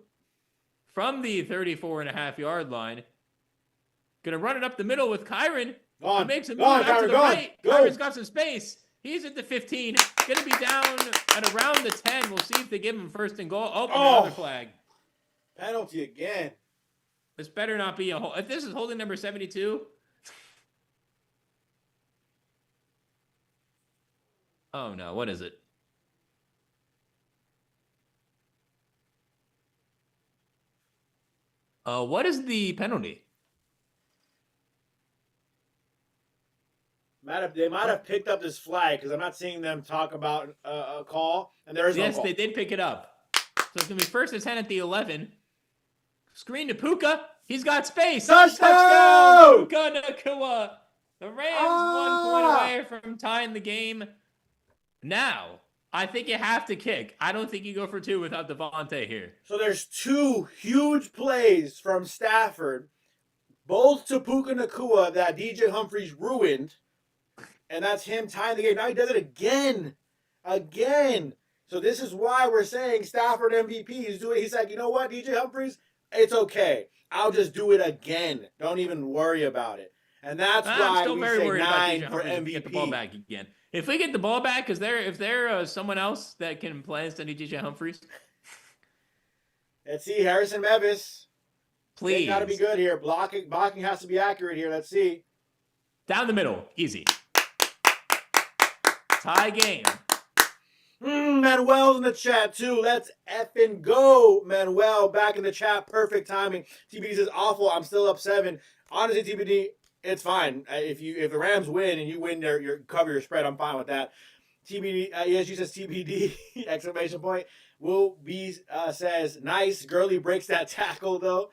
from the 34.5-yard line. Gonna run it up the middle with Kyren. He makes a move out to the right. Kyren's got some space. He's at the 15. Gonna be down at around the 10. We'll see if they give him 1st and goal. Oh, another flag. Penalty again. This better not be a hold. If this is holding number 72. Oh no, what is it? What is the penalty? They might have picked up this flag because I'm not seeing them talk about a call, and there is no call. Yes, they did pick it up. So it's going to be 1st and 10 at the 11. Screen to Puka. He's got space. Touchdown! Puka Nacua. The Rams 1 point away from tying the game. Now, I think you have to kick. I don't think you go for 2 without Devontae here. So there's 2 huge plays from Stafford, both to Puka Nacua that DJ Humphries ruined, and that's him tying the game. Now he does it again. So this is why we're saying Stafford MVP. He's like, you know what, DJ Humphries? It's okay. I'll just do it again. Don't even worry about it. And that's why we say 9 for MVP. Get the ball back again. If we get the ball back, is there someone else that can play instead of DJ Humphries? Let's see, Harrison Mevis. Please. They got to be good here. Blocking has to be accurate here. Let's see. Down the middle. Easy. Tie game. Manuel's in the chat, too. Let's effing go, Manuel. Back in the chat. Perfect timing. TBD says, awful. I'm still up 7. Honestly, TBD, it's fine. If the Rams win and you win cover your spread, I'm fine with that. TBD, ESG says TBD, exclamation point. Will B says, nice. Gurley breaks that tackle, though.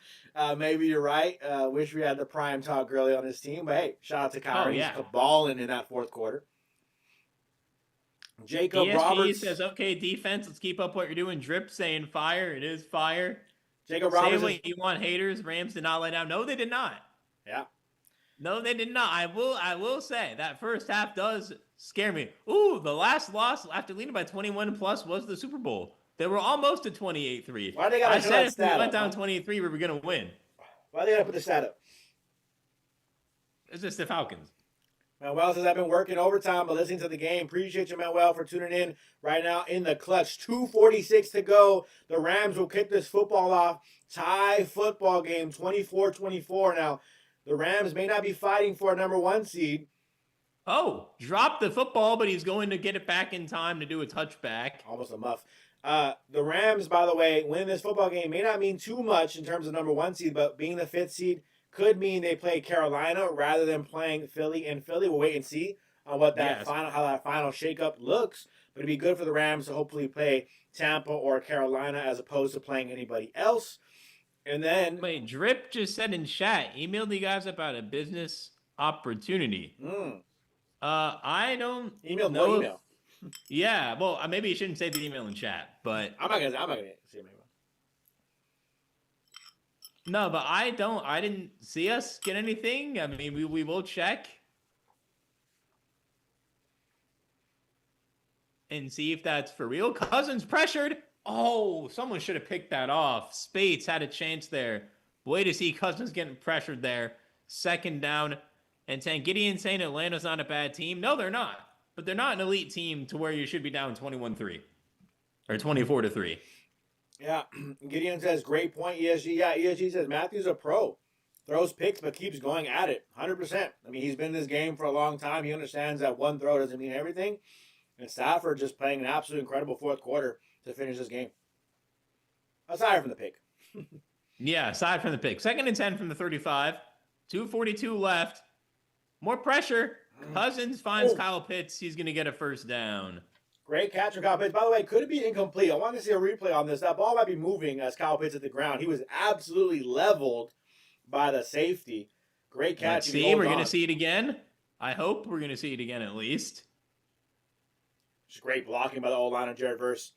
Maybe you're right. Wish we had the prime talk Gurley on his team. But hey, shout out to Kyren. yeah. He's balling in that fourth quarter. Jacob ESG Roberts says, okay, defense, let's keep up what you're doing. Drip saying fire. It is fire. Jacob Say Roberts. what you want, haters. Rams did not lay down. No, they did not. Yeah. No, they did not. I will say that first half does scare me. Ooh, the last loss after leading by 21 plus was the Super Bowl. They were almost at 28-3. Why they gotta I show said that if we stat went up, down 28-3, we were going to win. Why they gotta put the stat up? It's just the Falcons. Manuel says, I've been working overtime, but listening to the game. Appreciate you, Manuel, for tuning in right now in the clutch. 2:46 to go. The Rams will kick this football off. Tie football game, 24-24. Now, the Rams may not be fighting for a number 1 seed. Oh, drop the football, but he's going to get it back in time to do a touchback. Almost a muff. The Rams, by the way, winning this football game may not mean too much in terms of number 1 seed, but being the 5th seed could mean they play Carolina rather than playing Philly. And Philly, we'll wait and see on what that how that final shakeup looks. But it'd be good for the Rams to hopefully play Tampa or Carolina as opposed to playing anybody else. And then wait, Drip just said in chat, emailed you guys about a business opportunity. I don't know. Email. Yeah, well, maybe you shouldn't say the email in chat, but I'm not gonna say email. No, but I didn't see us get anything. I mean, we will check and see if that's for real. Cousins pressured. Oh, someone should have picked that off. Spates had a chance there. Way to see Cousins getting pressured there. 2nd down and 10. Gideon saying Atlanta's not a bad team. No, they're not. But they're not an elite team to where you should be down 21-3 or 24-3. Yeah, Gideon says, great point, ESG. Yeah, ESG says, Matthew's a pro. Throws picks, but keeps going at it. 100%. I mean, he's been in this game for a long time. He understands that one throw doesn't mean everything. And Stafford just playing an absolute incredible fourth quarter to finish this game. Aside from the pick. Yeah, aside from the pick. 2nd and 10 from the 35. 2:42 left. More pressure. Cousins finds Kyle Pitts. He's going to get a first down. Great catch from Kyle Pitts. By the way, could it be incomplete? I want to see a replay on this. That ball might be moving as Kyle Pitts at the ground. He was absolutely leveled by the safety. Great catch. Let's see. We're going to see it again. I hope we're going to see it again at least. Just great blocking by the O-line of Jared Verse.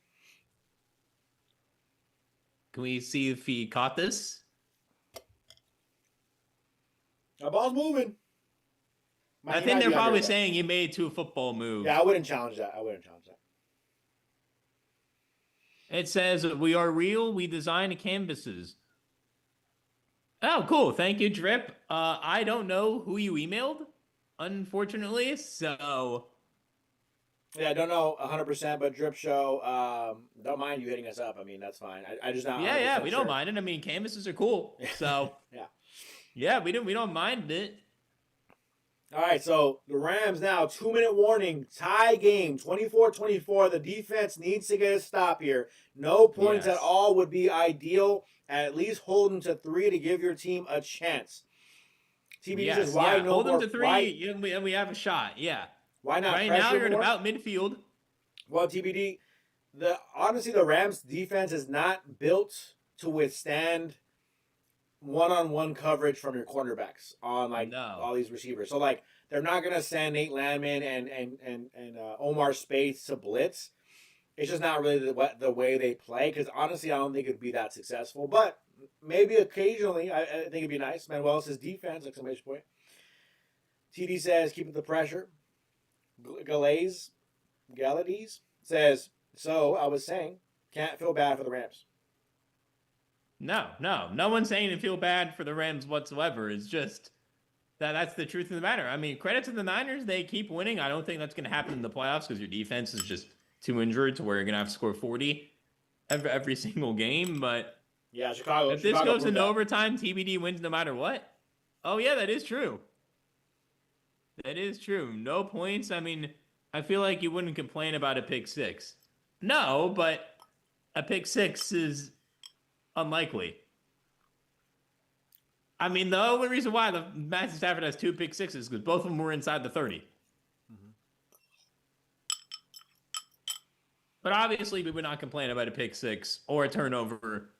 Can we see if he caught this? The ball's moving. I think they're probably saying you made 2 football moves. Yeah, I wouldn't challenge that. It says, we are real. We design canvases. Oh, cool. Thank you, Drip. I don't know who you emailed, unfortunately. So. Yeah, I don't know 100%, but Drip Show, don't mind you hitting us up. I mean, that's fine. I just not. Yeah, we don't mind it. I mean, canvases are cool. So. Yeah, we don't mind it. All right, so the Rams now, 2-minute warning, tie game, 24-24. The defense needs to get a stop here. No points at all would be ideal. At least hold them to 3 to give your team a chance. TBD says, why no hold more? them to 3 and we have a shot. Yeah. Why not? Right now you're at about midfield. Well, TBD, honestly, the Rams defense is not built to withstand one-on-one coverage from your cornerbacks on all these receivers. So they're not gonna send Nate Landman and Omar Speights to blitz. It's just not really the way they play. Because honestly, I don't think it'd be that successful. But maybe occasionally, I think it'd be nice. Manuel says defense! Exclamation point. TD says keep up the pressure. Galades says so. I was saying can't feel bad for the Rams. No one's saying to feel bad for the Rams whatsoever. It's just that's the truth of the matter. I mean, credit to the Niners. They keep winning. I don't think that's going to happen in the playoffs because your defense is just too injured to where you're going to have to score 40 every single game. But yeah, Chicago. If this goes into overtime, TBD wins no matter what. Oh, yeah, that is true. That is true. No points. I mean, I feel like you wouldn't complain about a pick 6. No, but a pick 6 is unlikely. I mean, the only reason why the Matthew Stafford has 2 pick 6s is because both of them were inside the 30. But obviously, we would not complain about a pick six or a turnover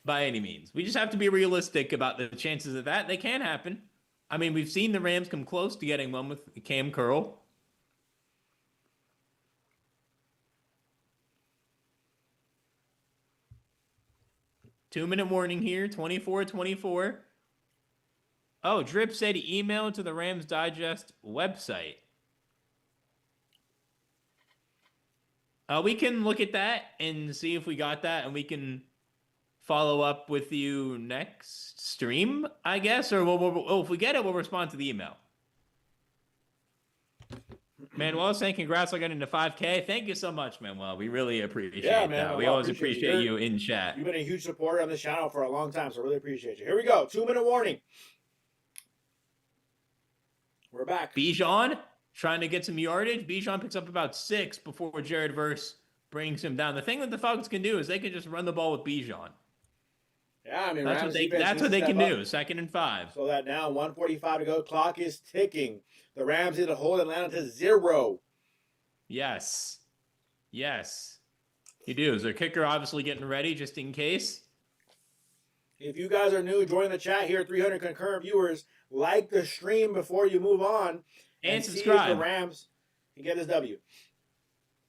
by any means. We just have to be realistic about the chances of that. They can happen. I mean, we've seen the Rams come close to getting one with Cam Curl. Two-minute warning here, 24-24. Oh, Drip said email to the Rams Digest website. We can look at that and see if we got that, and we can follow up with you next stream, I guess. Or if we get it, we'll respond to the email. Manuel saying congrats on getting to 5K. Thank you so much, Manuel. We really appreciate that. We always appreciate you in chat. You've been a huge supporter on this channel for a long time, so really appreciate you. Here we go. 2-minute warning. We're back. Bijan trying to get some yardage. Bijan picks up about 6 before Jared Verse brings him down. The thing that the Falcons can do is they can just run the ball with Bijan. Yeah, I mean, that's what they can do. 2nd and 5. So that now 1:45 to go. Clock is ticking. The Rams need to hold Atlanta to 0. Yes. You do. Is their kicker obviously getting ready just in case? If you guys are new, join the chat here. 300 concurrent viewers. Like the stream before you move on. And See subscribe. if the Rams can get this W.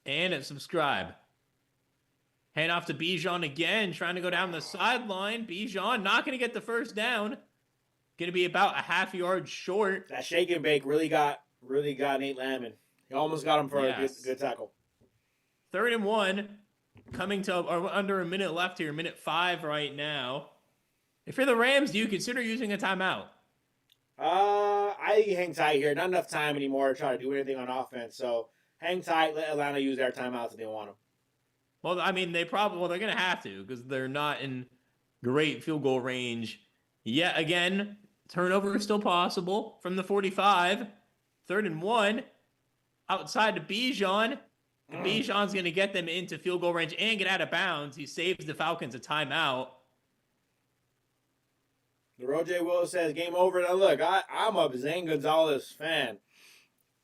And subscribe. Hand off to Bijan again, trying to go down the sideline. Bijan not going to get the first down. Going to be about a half yard short. That shake and bake really got Nate Landman. He almost got him for a good tackle. 3rd and 1, coming to under a minute left here, minute 5 right now. If you're the Rams, do you consider using a timeout? I hang tight here. Not enough time anymore to try to do anything on offense. So hang tight. Let Atlanta use their timeouts if they want them. Well, I mean, they're going to have to because they're not in great field goal range. Yet again, turnover is still possible from the 45. 3rd and 1, outside to Bijan. Bijan's going to get them into field goal range and get out of bounds. He saves the Falcons a timeout. The Roger Will says game over. Now look, I'm a Zane Gonzalez fan.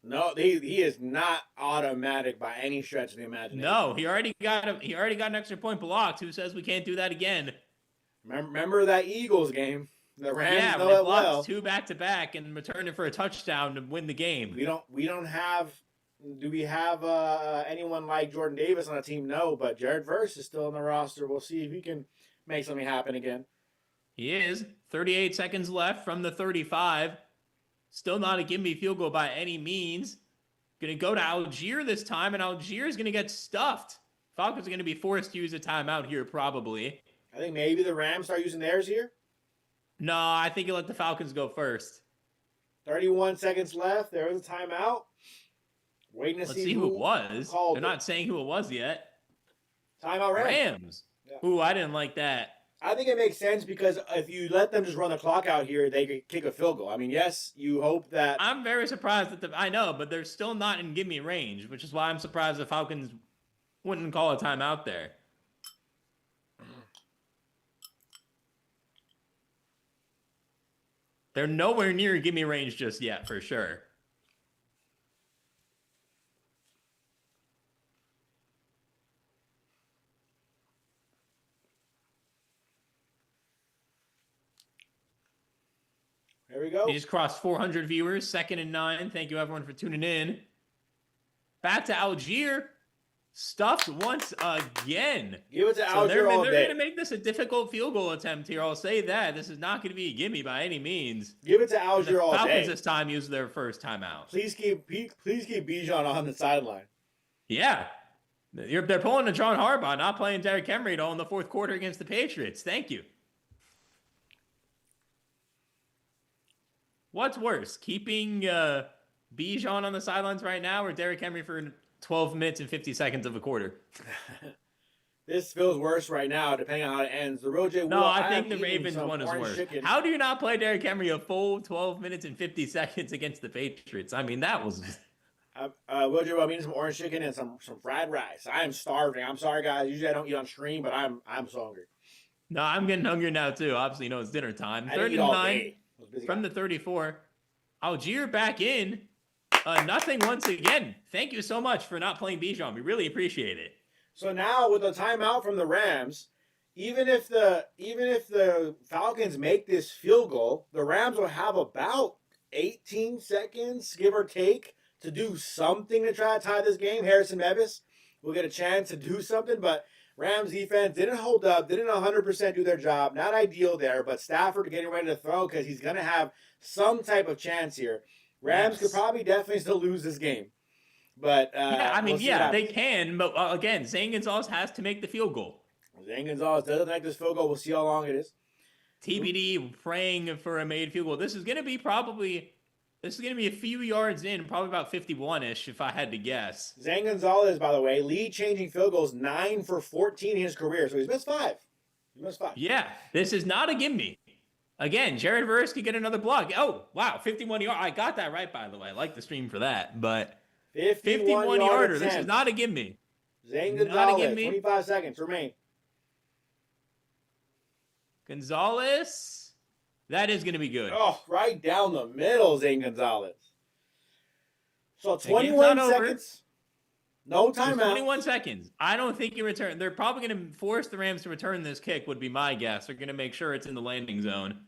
No, he is not automatic by any stretch of the imagination. No, he already got an extra point blocked. Who says we can't do that again? Remember that Eagles game? The Rams know it well. 2 back-to-back and returned it for a touchdown to win the game. We don't have. Do we have anyone like Jordan Davis on the team? No, but Jared Verse is still on the roster. We'll see if he can make something happen again. He is. 38 seconds left from the 35. Still not a give-me field goal by any means. Going to go to Algier this time, and Algier is going to get stuffed. Falcons are going to be forced to use a timeout here, probably. I think maybe the Rams start using theirs here. No, I think you let the Falcons go first. 31 seconds left. There is a timeout. Waiting to see who it was. They're not saying who it was yet. Timeout Rams. Yeah. Ooh, I didn't like that. I think it makes sense because if you let them just run the clock out here, they could kick a field goal. I mean, yes, you hope that. I'm very surprised that I know, but they're still not in give-me range, which is why I'm surprised the Falcons wouldn't call a timeout there. They're nowhere near give-me range just yet, for sure. There we go. He just crossed 400 viewers, 2nd and 9. Thank you, everyone, for tuning in. Back to Algier. Stuffed once again. Give it to Algier all day. They're going to make this a difficult field goal attempt here. I'll say that. This is not going to be a gimme by any means. Give it to Algier all day. The Falcons this time used their first timeout. Please keep Bijan on the sideline. Yeah. They're pulling a John Harbaugh, not playing Derrick Henry at all in the 4th quarter against the Patriots. Thank you. What's worse, keeping Bijan on the sidelines right now or Derrick Henry for 12 minutes and 50 seconds of a quarter? This feels worse right now, depending on how it ends. The Roger No, I think the Ravens one is worse. Chicken. How do you not play Derrick Henry a full 12 minutes and 50 seconds against the Patriots? I mean, that was... Roger, I'm eating some orange chicken and some fried rice. I am starving. I'm sorry, guys. Usually I don't eat on stream, but I'm so hungry. No, I'm getting hungry now, too. Obviously, you know it's dinner time. 3rd and 9 from the 34. Algier back in. Nothing once again. Thank you so much for not playing Bijan. We really appreciate it. So now with the timeout from the Rams, even if the Falcons make this field goal, the Rams will have about 18 seconds, give or take, to do something to try to tie this game. Harrison Mevis will get a chance to do something, but Rams defense didn't hold up, didn't 100% do their job. Not ideal there, but Stafford getting ready to throw because he's going to have some type of chance here. Rams could probably definitely still lose this game. But yeah, I mean, we'll they can, but again, Zane Gonzalez has to make the field goal. Zane Gonzalez doesn't make this field goal. We'll see how long it is. TBD praying for a made field goal. This is going to be a few yards in, probably about 51-ish if I had to guess. Zane Gonzalez, by the way, lead-changing field goals 9 for 14 in his career, so he's missed 5. Yeah, this is not a gimme. Again, Jared Verse could get another block. Oh, wow, 51 yards. I got that right, by the way. I like the stream for that, but 51 yarder. This is not a gimme. Zane Gonzalez, 25 seconds remain. Gonzalez, that is going to be good. Oh, right down the middle, Zane Gonzalez. So 21 seconds. No timeout. 21 seconds. I don't think you return. They're probably going to force the Rams to return this kick, would be my guess. They're going to make sure it's in the landing zone.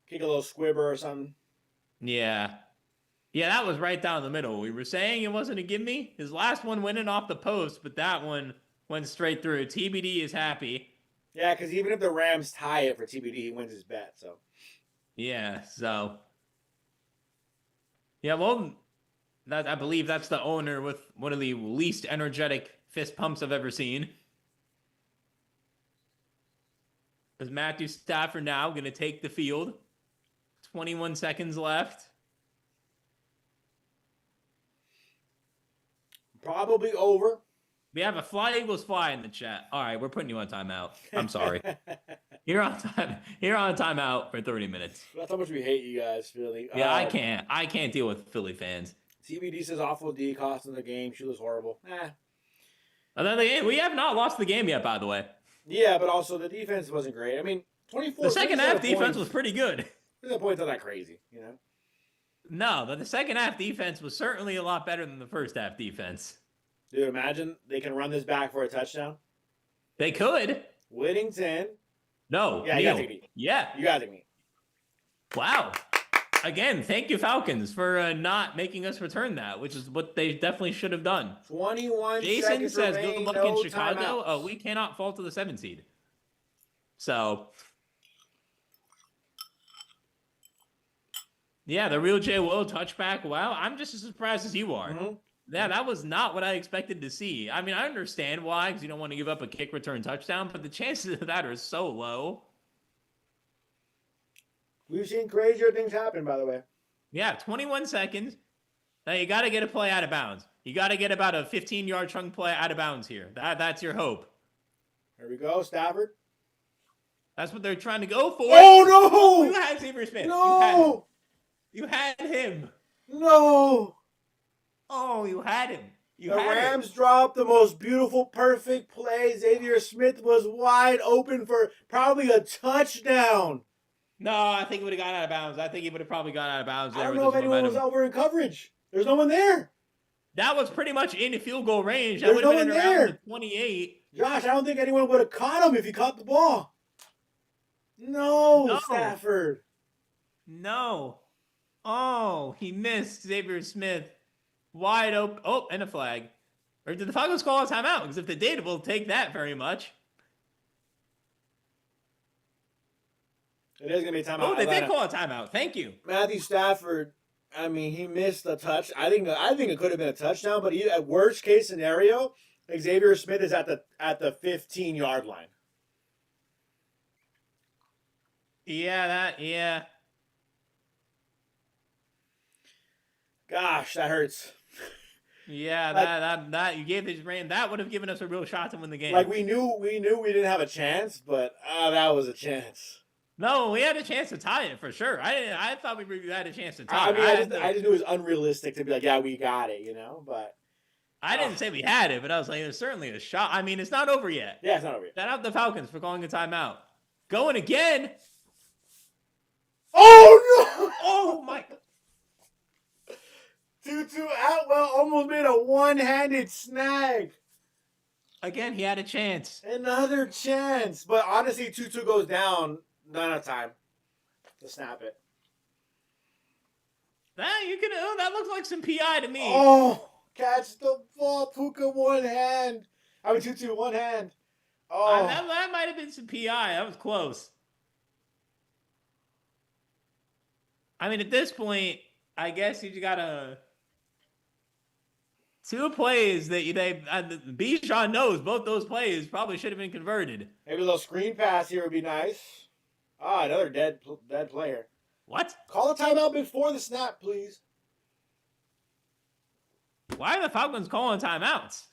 Kick a little squibber or something. Yeah. Yeah, that was right down the middle. We were saying it wasn't a gimme. His last one went in off the post, but that one went straight through. TBD is happy. Yeah, because even if the Rams tie it for TBD, he wins his bet. So. Yeah, so. Yeah, well, I believe that's the owner with one of the least energetic fist pumps I've ever seen. Is Matthew Stafford now going to take the field? 21 seconds left. Probably over. We have a Fly Eagles Fly in the chat. All right, we're putting you on timeout. I'm sorry. You're on timeout for 30 minutes. That's how much we hate you guys, Philly. Yeah, I can't deal with Philly fans. TBD says awful D, costing the game. She was horrible. We have not lost the game yet, by the way. Yeah, but also the defense wasn't great. I mean, 24. The second half defense was pretty good. The points are not crazy, you know. No, but the second half defense was certainly a lot better than the first half defense. Dude, imagine they can run this back for a touchdown. They could. Whittington. No. Yeah, Neil. you gotta take me. Yeah. You gotta take me. Wow. Again, thank you, Falcons, for not making us return that, which is what they definitely should have done. 21 Jason seconds says, remain, good luck no in Chicago. timeouts. Oh, we cannot fall to the 7 seed. So, yeah, the real J. Will touchback. Wow, I'm just as surprised as you are. Mm-hmm. Yeah, that was not what I expected to see. I mean, I understand why, because you don't want to give up a kick return touchdown, but the chances of that are so low. We've seen crazier things happen, by the way. Yeah, 21 seconds. Now you got to get a play out of bounds. You got to get about a 15-yard chunk play out of bounds here. That's your hope. Here we go, Stafford. That's what they're trying to go for. Oh, no! You had Xavier Smith. No! You had him. No! Oh, you had him. The Rams dropped the most beautiful, perfect play. Xavier Smith was wide open for probably a touchdown. No, I think he would have gone out of bounds. I think he would have probably gone out of bounds there. I don't know if anyone was over in coverage. There's no one there. That was pretty much in field goal range. That There's would have no been one around there. the 28. Josh, I don't think anyone would have caught him if he caught the ball. No, Stafford. No. Oh, he missed Xavier Smith. Wide open. Oh, and a flag. Or did the Falcons call a timeout? Because if they did, we'll take that very much. It is going to be a timeout. Oh, they did call a timeout. Thank you. Matthew Stafford, I mean, he missed a touch. I think it could have been a touchdown, but at worst case scenario, Xavier Smith is at the 15-yard line. Yeah. Gosh, that hurts. Yeah, that you gave his rain. That would have given us a real shot to win the game. Like we knew we didn't have a chance, but that was a chance. No, we had a chance to tie it for sure. I thought we had a chance to tie it. I just knew it was unrealistic to be like, yeah, we got it, But I didn't say we had it, but I was like, there's certainly a shot. I mean, it's not over yet. Yeah, it's not over yet. Shout out the Falcons for calling a timeout. Going again. Oh no! Oh my! Tutu Atwell almost made a one-handed snag. Again, he had a chance. Another chance. But honestly, 2-2 goes down. Not enough time to snap it. That looks like some PI to me. Oh, catch the ball. Puka, one hand. I mean, 2-2, one hand. Oh. That might have been some PI. That was close. I mean, at this point, I guess you got to... Two plays that Bijan knows both those plays probably should have been converted. Maybe a little screen pass here would be nice. Ah, another dead player. What? Call a timeout before the snap, please. Why are the Falcons calling timeouts?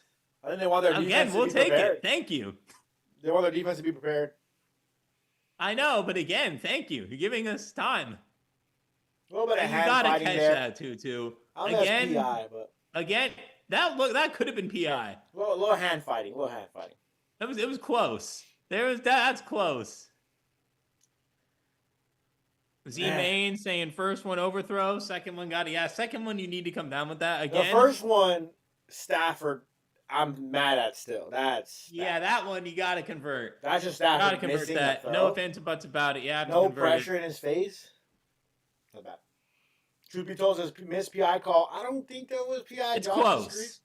I think they want their defense to be prepared. Take it. Thank you. They want their defense to be prepared. I know, but again, thank you. You're giving us time. A little bit of hand You fighting gotta there. catch that too. Again, PI, but again, that could have been PI. A little hand fighting. It was close. That's close. Z-Main saying first one overthrow, second one got it. Yeah, second one you need to come down with that again. The first one, Stafford, I'm mad at still. That one you got to convert. That's just Stafford. Got to convert that. No offense or buts about it. Yeah, no pressure in his face. Not bad. Truth be told, his missed PI call. I don't think that was PI. It's close.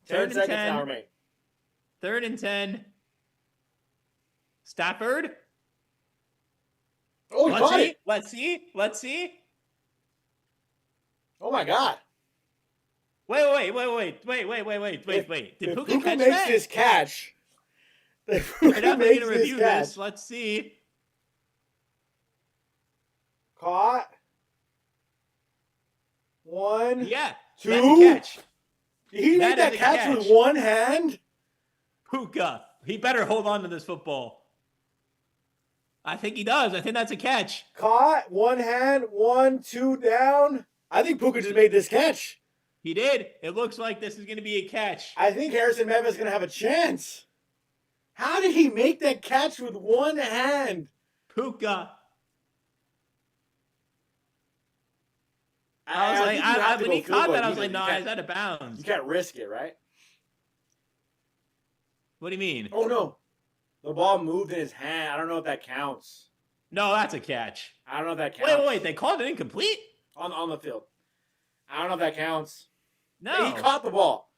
10 seconds now remain. 3rd and 10. Stafford. Oh, he caught it. Let's see. Oh my God. Wait. Did Puka catch makes this catch? We're definitely going to review this. Let's see. Caught. 1. Yeah. 2. That's a catch. Did he make that catch with one hand? Puka. He better hold on to this football. I think he does. I think that's a catch. Caught. One hand. 1, 2 down. I think Puka just made this catch. He did. It looks like this is going to be a catch. I think Harrison Memphis is going to have a chance. How did he make that catch with one hand? Puka. When he caught that, I was like, no, he's out of bounds. You can't risk it, right? What do you mean? Oh, no. The ball moved in his hand. I don't know if that counts. No, that's a catch. I don't know if that counts. Wait. They called it incomplete? On the field. I don't know if that counts. No. He caught the ball.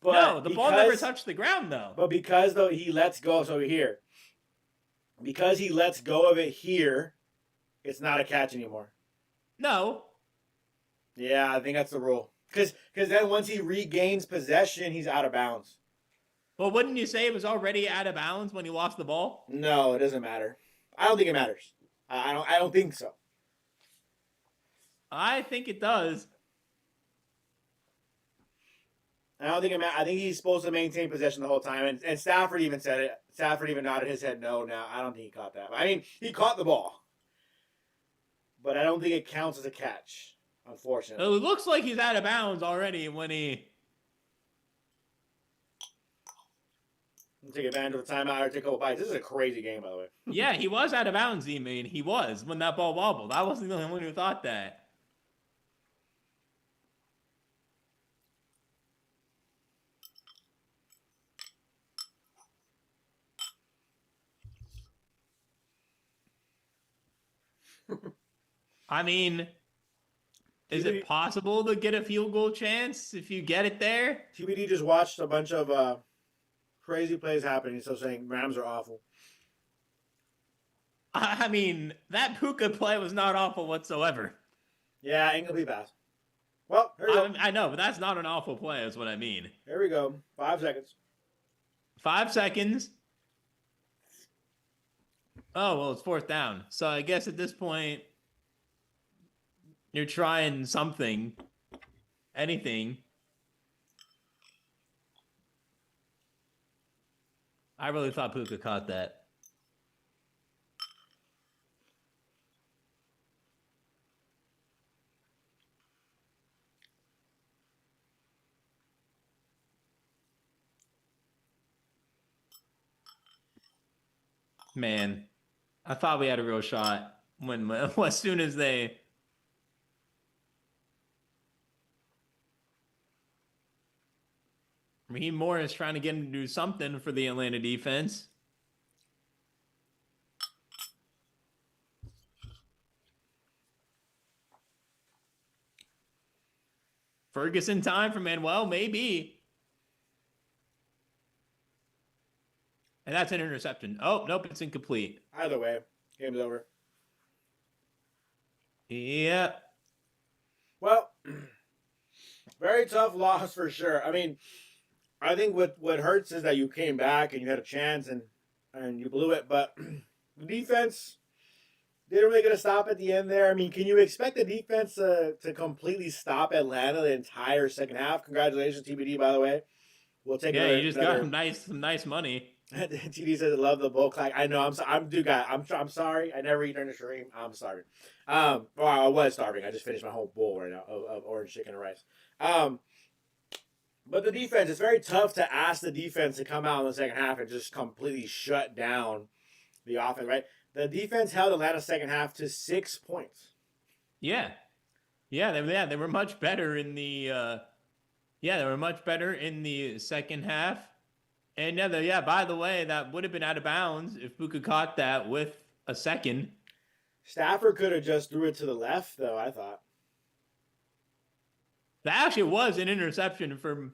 But no, the ball never touched the ground, though. But because, though, he lets go. So here. Because he lets go of it here, it's not a catch anymore. No. Yeah, I think that's the rule. Because then once he regains possession, he's out of bounds. Well, wouldn't you say it was already out of bounds when he lost the ball? No, it doesn't matter. I don't think it matters. I don't think so. I think it does. I don't think it matters. I think he's supposed to maintain possession the whole time. And Stafford even said it. Stafford even nodded his head no. Now, I don't think he caught that. I mean, he caught the ball. But I don't think it counts as a catch, unfortunately. It looks like he's out of bounds already when he... Take advantage of a timeout or take a couple bites. This is a crazy game, by the way. Yeah, he was out of bounds, he was, when that ball wobbled. I wasn't the only one who thought that. I mean, is it possible to get a field goal chance if you get it there? TBD just watched a bunch of crazy plays happening, so saying Rams are awful. I mean, that Puka play was not awful whatsoever. Yeah, incomplete pass. Well, here we go. I know, but that's not an awful play is what I mean. Here we go. 5 seconds. 5 seconds. Oh, well, it's 4th down. So I guess at this point, you're trying something. Anything. I really thought Puka caught that. Man, I thought we had a real shot when as soon as they... Raheem Morris trying to get him to do something for the Atlanta defense. Ferguson time for Manuel, maybe. And that's an interception. Oh, nope, it's incomplete. Either way, game's over. Yeah. Well, very tough loss for sure. I mean, I think what hurts is that you came back and you had a chance and you blew it, but the defense didn't really get a stop at the end there. I mean, can you expect the defense to completely stop Atlanta the entire second half? Congratulations, TBD, by the way. We'll take you just got some nice money. TD says, "I love the bowl clack." I know. I'm sorry. I never eat during the stream. I'm sorry. Well, I was starving. I just finished my whole bowl right now of orange chicken and rice. But the defense, it's very tough to ask the defense to come out in the second half and just completely shut down the offense, right? The defense held Atlanta's second half to 6 points. Yeah. They were much better in the second half. And by the way, that would have been out of bounds if Puka caught that with a second. Stafford could have just threw it to the left, though, I thought. That actually was an interception from...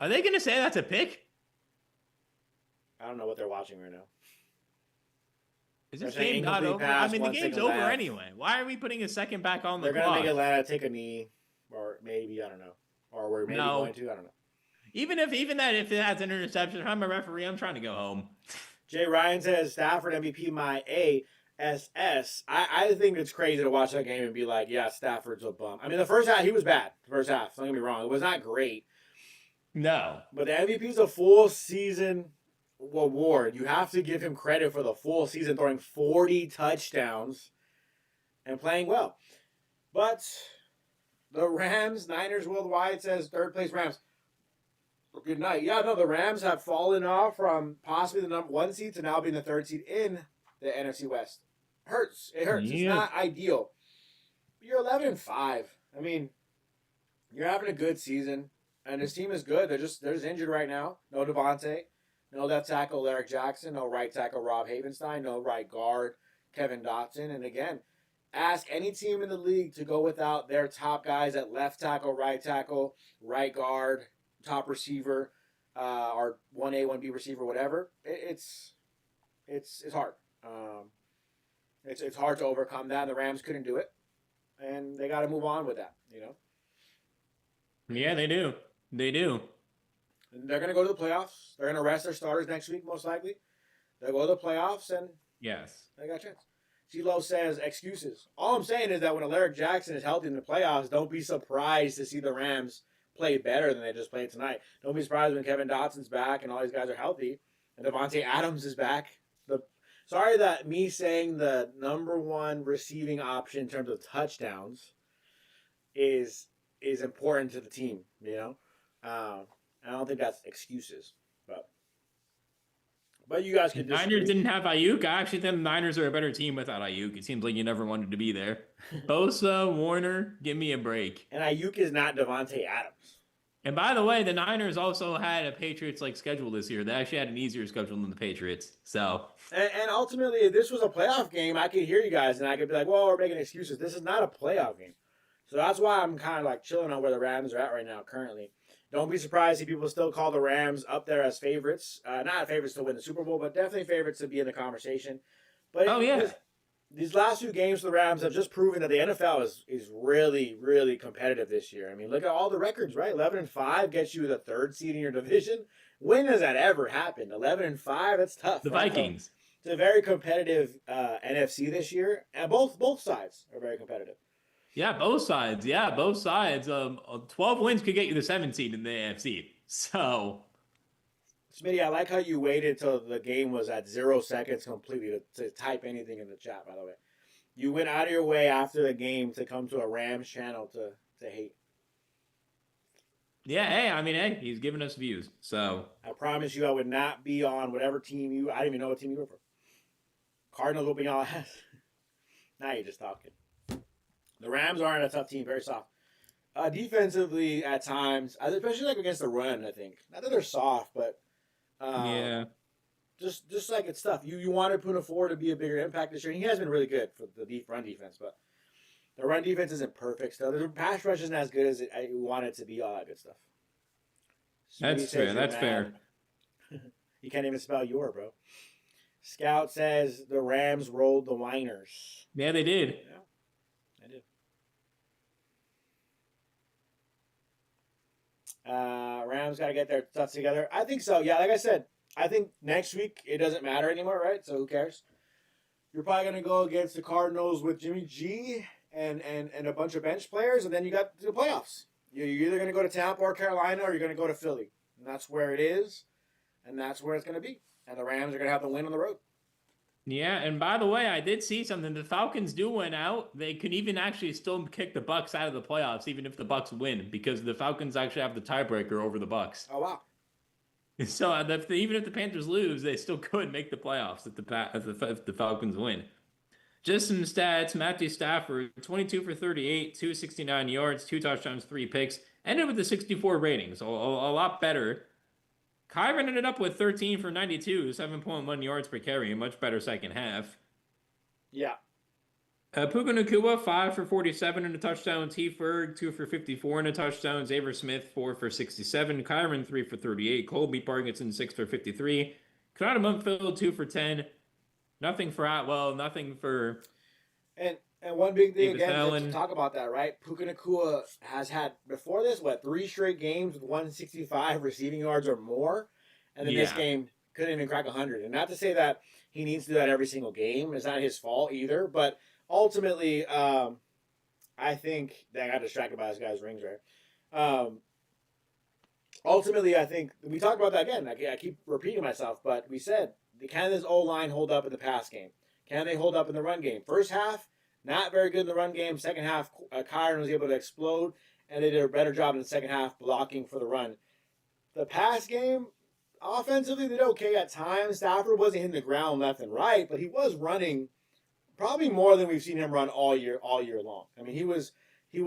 Are they going to say that's a pick? I don't know what they're watching right now. Is this game not over? I mean, the game's over anyway. Why are we putting a second back on the clock? They're going to make Atlanta take a knee, or maybe, I don't know. Or we're maybe going to, I don't know. Even if that's an interception, if I'm a referee, I'm trying to go home. Jay Ryan says, Stafford MVP my ASS. I think it's crazy to watch that game and be like, yeah, Stafford's a bum. I mean, the first half, he was bad. The first half, don't get me wrong. It was not great. No. But the MVP is a full season award. You have to give him credit for the full season, throwing 40 touchdowns and playing well. But the Rams, Niners Worldwide says, third place Rams. Good night. Yeah, no, the Rams have fallen off from possibly the number 1 seed to now being the 3rd seed in the NFC West. Hurts. It hurts. Yeah. It's not ideal. But you're 11-5. I mean, you're having a good season, and this team is good. They're just injured right now. No Devontae. No left tackle Eric Jackson. No right tackle Rob Havenstein. No right guard Kevin Dotson. And again, ask any team in the league to go without their top guys at left tackle, right guard, top receiver, or 1A, 1B receiver, whatever. It's hard. It's hard to overcome that. And the Rams couldn't do it, and they got to move on with that. You know. Yeah, they do. They do. And they're gonna go to the playoffs. They're gonna rest their starters next week, most likely. They'll go to the playoffs, and yes, they got a chance. CeeLo says excuses. All I'm saying is that when Alaric Jackson is healthy in the playoffs, don't be surprised to see the Rams play better than they just played tonight. Don't be surprised when Kevin Dotson's back and all these guys are healthy and Devontae Adams is back. Sorry that me saying the number 1 receiving option in terms of touchdowns is important to the team, you know? I don't think that's excuses, but you guys could disagree. Niners didn't have Ayuk. I actually think the Niners are a better team without Ayuk. It seems like you never wanted to be there. Bosa, Warner, give me a break. And Ayuk is not Devontae Adams. And by the way, the Niners also had a Patriots-like schedule this year. They actually had an easier schedule than the Patriots. So, and ultimately, if this was a playoff game, I could hear you guys, and I could be like, well, we're making excuses. This is not a playoff game. So that's why I'm kind of like chilling on where the Rams are at right now currently. Don't be surprised if people still call the Rams up there as favorites. Not favorites to win the Super Bowl, but definitely favorites to be in the conversation. But these last 2 games for the Rams have just proven that the NFL is really, really competitive this year. I mean, look at all the records, right? 11-5 gets you the 3rd seed in your division. When has that ever happened? 11-5, that's tough. The Vikings. It's a very competitive NFC this year, and both sides are very competitive. Yeah, both sides. 12 wins could get you the 7th seed in the AFC. So, Smitty, I like how you waited till the game was at 0 seconds completely to type anything in the chat, by the way. You went out of your way after the game to come to a Rams channel to hate. Yeah, hey, he's giving us views. So I promise you I would not be on whatever team I didn't even know what team you were for. Cardinals whooping all ass. Now you're just talking. The Rams aren't a tough team, very soft. Defensively, at times, especially like against the run, I think. Not that they're soft, but Yeah. just like it's tough. You wanted Puka Nacua to be a bigger impact this year. He has been really good for the run defense, but the run defense isn't perfect still. The pass rush isn't as good as I want it to be. All that good stuff. Smitty That's says fair. you're That's mad. fair. You can't even spell your, bro. Scout says the Rams rolled the Whiners. Yeah, they did. Yeah, I did. Rams got to get their stuff together. I think so. Yeah, like I said, I think next week it doesn't matter anymore, right? So who cares? You're probably going to go against the Cardinals with Jimmy G and a bunch of bench players, and then you got the playoffs. You're either going to go to Tampa or Carolina, or you're going to go to Philly. And that's where it is, and that's where it's going to be. And the Rams are going to have the win on the road. Yeah, and by the way, I did see something. The Falcons do win out. They can even actually still kick the Bucks out of the playoffs, even if the Bucks win, because the Falcons actually have the tiebreaker over the Bucks. Oh, wow. So even if the Panthers lose, they still could make the playoffs if the Falcons win. Just some stats. Matthew Stafford, 22 for 38, 269 yards, 2 touchdowns, 3 picks. Ended with a 64 rating, so a lot better. Kyren ended up with 13 for 92, 7.1 yards per carry, a much better second half. Yeah. Puka Nacua, 5 for 47 and a touchdown. T. Ferg, 2 for 54 and a touchdown. Xavier Smith, 4 for 67. Kyren, 3 for 38. Colby Parkinson, 6 for 53. Kanata Mumfield, 2 for 10. Nothing for Atwell, nothing for... And one big thing, Davis again, Allen. to talk about that, right? Puka Nacua has had, before this, 3 straight games with 165 receiving yards or more. And then this Yeah. game couldn't even crack 100. And not to say that he needs to do that every single game. It's not his fault either. But ultimately, I think that I got distracted by this guy's rings, right? Ultimately, I think we talked about that again. I keep repeating myself, but we said, can this O-line hold up in the pass game? Can they hold up in the run game? First half, not very good in the run game. Second half, Kyren was able to explode, and they did a better job in the second half blocking for the run. The pass game, offensively, they did okay at times. Stafford wasn't hitting the ground left and right, but he was running probably more than we've seen him run all year long. I mean, he was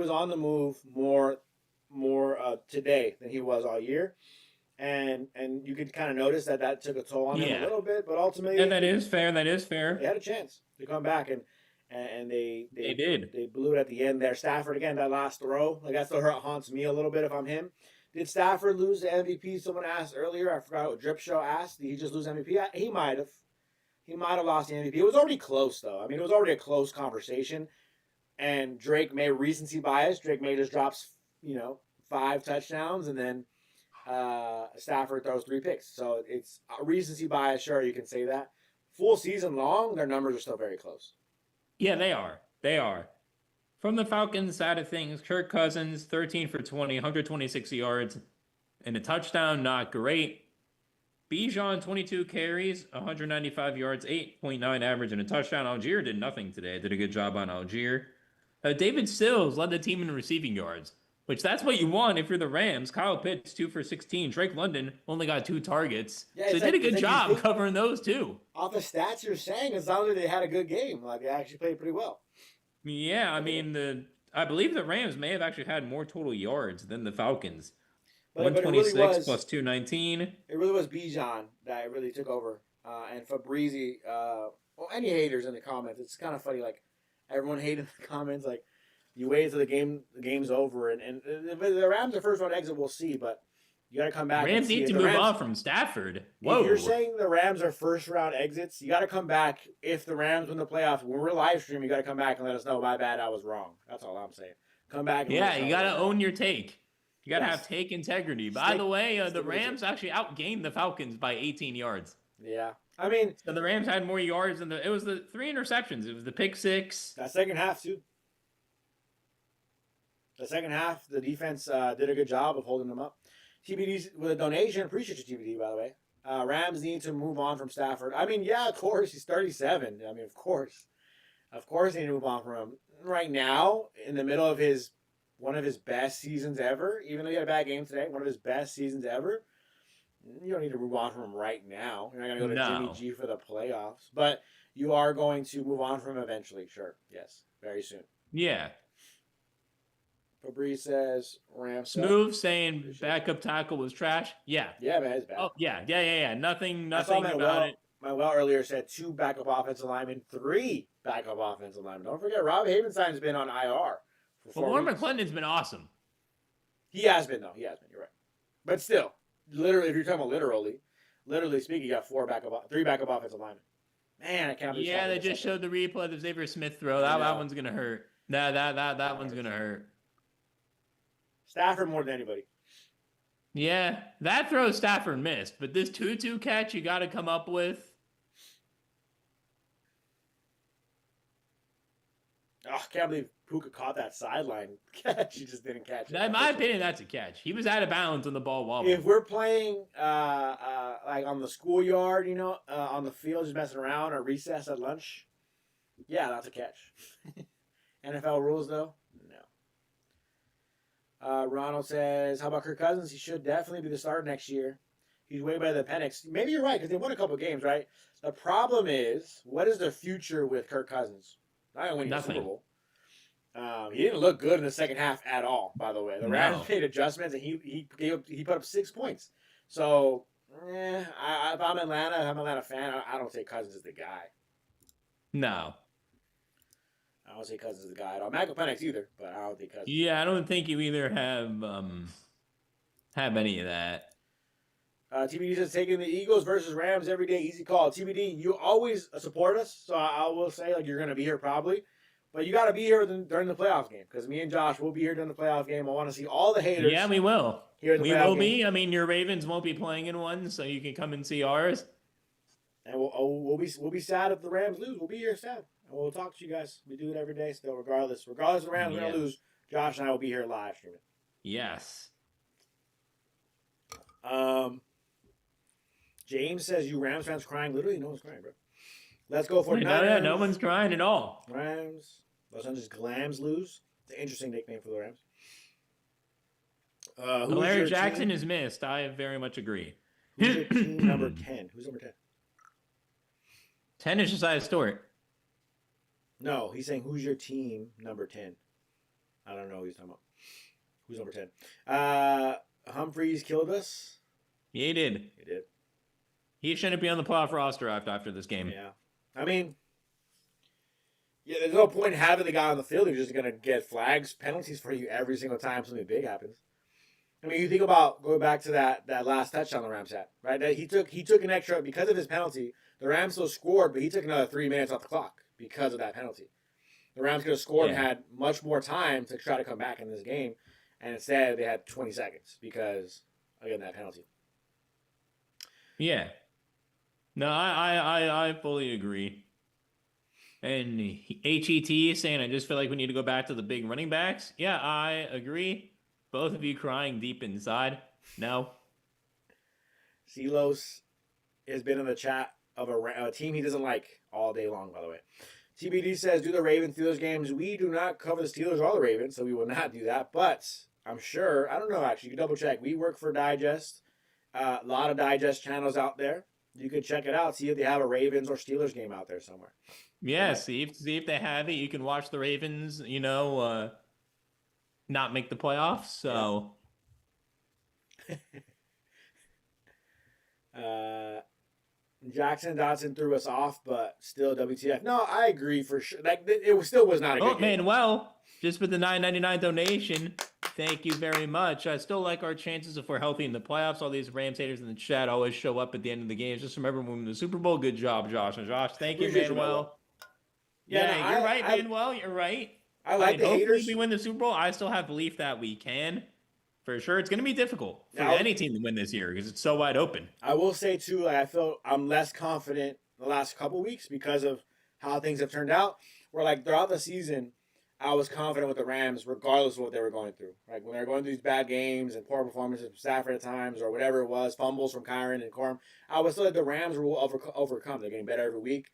on the move more today than he was all year. And you could kind of notice that took a toll on him a little bit, but ultimately, And that is fair. They had a chance to come back, and they did. They blew it at the end there. Stafford again, that last throw, like that still haunts me a little bit if I'm him. Did Stafford lose the MVP? Someone asked earlier. I forgot what Drip Show asked. Did he just lose MVP? He might have. He might have lost the MVP. It was already close though. I mean, it was already a close conversation. And Drake may recency bias. Drake may just drops 5 touchdowns, and then Stafford throws 3 picks. So it's a recency bias. Sure, you can say that. Full season long, their numbers are still very close. Yeah, they are. They are. From the Falcons side of things, Kirk Cousins, 13 for 20, 126 yards, and a touchdown, not great. Bijan, 22 carries, 195 yards, 8.9 average, and a touchdown. Algier did nothing today. Did a good job on Algier. David Stills led the team in receiving yards, which that's what you want if you're the Rams. Kyle Pitts, 2 for 16. Drake London only got 2 targets. Yeah, so they did a good job covering those too. Off the stats you're saying, it sounds like they had a good game. Like they actually played pretty well. Yeah, I mean, I believe the Rams may have actually had more total yards than the Falcons. But 126 really was, plus 219. It really was Bijan that really took over. And Fabrizi, any haters in the comments, it's kind of funny. Like, everyone hated the comments. Like, you wait until the game's over. And the Rams are first round exit, we'll see. But you got to come back. Rams need to move on from Stafford. Whoa. If you're saying the Rams are first round exits, you got to come back. If the Rams win the playoffs, when we're live streaming, you got to come back and let us know. My bad, I was wrong. That's all I'm saying. Come back. And you got to own your take. You got to have take integrity. By the way, the Rams actually outgained the Falcons by 18 yards. Yeah. I mean, so the Rams had more yards than it was the 3 interceptions. It was the pick 6. That second half, too. The second half, the defense did a good job of holding them up. TBD with a donation. Appreciate you, TBD, by the way. Rams need to move on from Stafford. I mean, yeah, of course. He's 37. I mean, of course. Of course they need to move on from him. Right now, in the middle of one of his best seasons ever, even though he had a bad game today, one of his best seasons ever, you don't need to move on from him right now. You're not going to go to Jimmy G for the playoffs. But you are going to move on from him eventually, sure. Yes, very soon. Yeah. Fabrice says Rams. Smooth saying backup tackle was trash. Yeah. Yeah, man, it's bad. Oh, yeah. Nothing I saw about it. Manuel earlier said 2 backup offensive linemen, 3 backup offensive linemen. Don't forget, Rob Havenstein's been on IR for 4 But Warren weeks. McClendon's been awesome. He has been, though. He has been. You're right. But still, literally, if you're talking about literally speaking, you got 3 backup offensive linemen. Man, I can't believe. Yeah, they just showed the replay of the Xavier Smith throw. That one's gonna hurt. That one's gonna hurt. Stafford more than anybody. Yeah, that throw Stafford missed, but this 2-2 catch you got to come up with. Oh, I can't believe Puka caught that sideline catch. He just didn't catch it. In my opinion, that's a catch. He was out of bounds when the ball wobbled. If we're playing like on the schoolyard, on the field, just messing around or recess at lunch, yeah, that's a catch. NFL rules, though, no. Ronald says, how about Kirk Cousins? He should definitely be the starter next year. He's way better than Penix. Maybe you're right, because they won a couple games, right? The problem is, what is the future with Kirk Cousins? Not going to win the Super Bowl. He didn't look good in the second half at all, by the way. The Rams made adjustments, and he put up 6 points. So, if I'm an Atlanta fan, I don't say Cousins is the guy. No. I don't say Cousins is the guy at all. Michael Penix either, but I don't think Cousins. Yeah, I don't think you either have any of that. TBD says taking the Eagles versus Rams every day, easy call. TBD, you always support us, so I will say you're going to be here probably, but you got to be here during the playoff game because me and Josh will be here during the playoff game. I want to see all the haters. Yeah, we will. Here in the we playoff will game. be. I mean, your Ravens won't be playing in one, so you can come and see ours. And we'll be sad if the Rams lose. We'll be here sad. And we'll talk to you guys. We do it every day still, regardless. Regardless of the Rams are going to lose, Josh and I will be here live streaming. Yes. James says, you Rams fans crying. Literally, no one's crying, bro. Let's go for it. No one's crying at all. Rams. Los Angeles Glams lose. It's an interesting nickname for the Rams. Larry Jackson is missed. I very much agree. Who's your team number 10? Who's number 10? 10 is Josiah Stewart. No, he's saying, who's your team number 10? I don't know who he's talking about. Who's number 10? Humphreys killed us. Yeah, he did. He did. He shouldn't be on the playoff roster after this game. Yeah. I mean, there's no point in having the guy on the field who's just going to get flags, penalties for you every single time something big happens. I mean, you think about going back to that last touchdown the Rams had, right? That he took an extra, because of his penalty, the Rams still scored, but he took another 3 minutes off the clock because of that penalty. The Rams could have scored and had much more time to try to come back in this game, and instead they had 20 seconds because, again, that penalty. Yeah. No, I fully agree. And HET is saying, I just feel like we need to go back to the big running backs. Yeah, I agree. Both of you crying deep inside. No. Silos has been in the chat of a team he doesn't like all day long, by the way. TBD says, do the Ravens Steelers games. We do not cover the Steelers or the Ravens, so we will not do that. But I'm sure, I don't know actually, you can double check. We work for Digest. A lot of Digest channels out there. You could check it out, see if they have a Ravens or Steelers game out there somewhere. Yeah, see if they have it. You can watch the Ravens, not make the playoffs. So, Jackson Dotson threw us off, but still WTF. No, I agree for sure. Like it still was not a good game. Manuel, just with the $9.99 donation. Thank you very much. I still like our chances if we're healthy in the playoffs. All these Rams haters in the chat always show up at the end of the games. Just remember when we win the Super Bowl. Good job, Josh. And Josh, thank you, Manuel. Yeah, you're right, Manuel. You're right. I like the haters. Hopefully we win the Super Bowl. I still have belief that we can. For sure. It's going to be difficult for any team to win this year because it's so wide open. I will say, too, I feel I'm less confident the last couple weeks because of how things have turned out. Where, throughout the season, I was confident with the Rams regardless of what they were going through. Like, when they were going through these bad games and poor performances from Stafford at times or whatever it was, fumbles from Kyren and Corum, I was still like the Rams will overcome. They're getting better every week.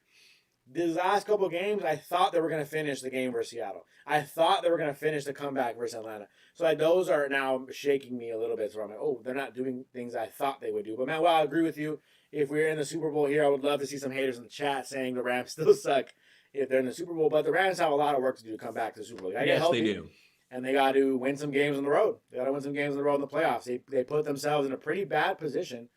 These last couple of games, I thought they were going to finish the game versus Seattle. I thought they were going to finish the comeback versus Atlanta. So those are now shaking me a little bit. So I'm like, they're not doing things I thought they would do. But, man, I agree with you. If we're in the Super Bowl here, I would love to see some haters in the chat saying the Rams still suck if they're in the Super Bowl. But the Rams have a lot of work to do to come back to the Super Bowl. Yes, they do. and they got to win some games on the road. They got to win some games on the road in the playoffs. They put themselves in a pretty bad position,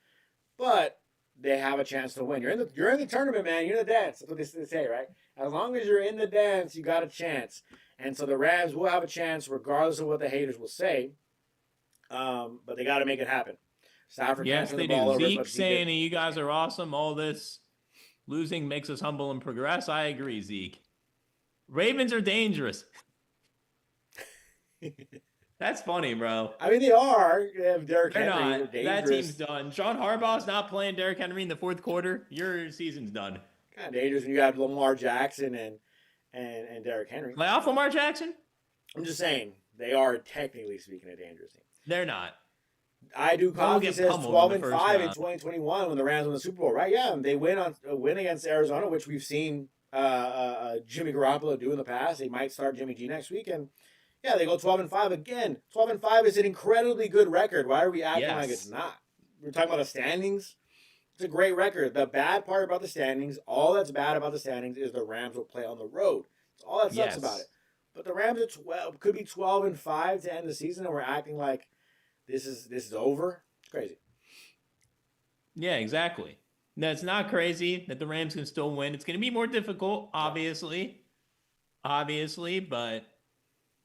but they have a chance to win. You're in the tournament, man. You're in the dance. That's what they say, right? As long as you're in the dance, you got a chance. And so the Rams will have a chance, regardless of what the haters will say. But they got to make it happen. Stafford Yes, can't turn they the ball do. over. Zeke saying you guys are awesome. All this losing makes us humble and progress. I agree, Zeke. Ravens are dangerous. That's funny, bro. I mean, they are. They have Derrick They're Henry. not. They're That dangerous. team's done. Sean Harbaugh's not playing Derrick Henry in the fourth quarter. Your season's done. Kind of dangerous when you have Lamar Jackson and Derrick Henry. Playoff Lamar Jackson? I'm just saying, they are technically speaking a dangerous team. They're not. I do coffee get says pummeled in 12-5 the in first round. 2021 when the Rams won the Super Bowl, right? Yeah, and they win against Arizona, which we've seen Jimmy Garoppolo do in the past. They might start Jimmy G next week, and yeah, they go 12-5 again. 12-5 is an incredibly good record. Why are we acting like it's not? We're talking about the standings. It's a great record. The bad part about the standings, all that's bad about the standings, is the Rams will play on the road. That's all that sucks about it. But the Rams are could be 12-5 to end the season, and we're acting like this is over. It's crazy. Yeah, exactly. That's not crazy that the Rams can still win. It's going to be more difficult, obviously, but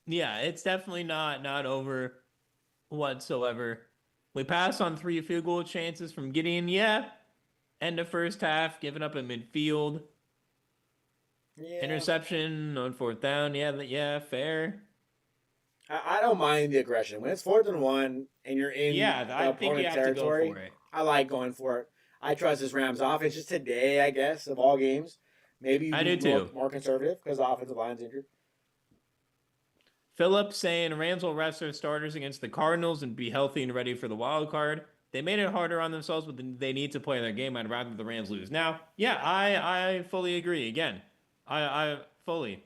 yeah, it's definitely not over whatsoever. We passed on 3 field goal chances from Gideon. Yeah, end of first half, giving up at midfield. Yeah. Interception on 4th down. Yeah, fair. I don't mind the aggression. When it's 4th and 1 and you're in I think you opponent have territory, to go for it. I like going for it. I trust this Rams offense. Just today, I guess, of all games. Maybe I you do too. more conservative because the offensive line's injured. Phillips saying Rams will rest their starters against the Cardinals and be healthy and ready for the wild card. They made it harder on themselves, but they need to play their game. I'd rather the Rams lose. Now, yeah, I fully agree. Again, I fully.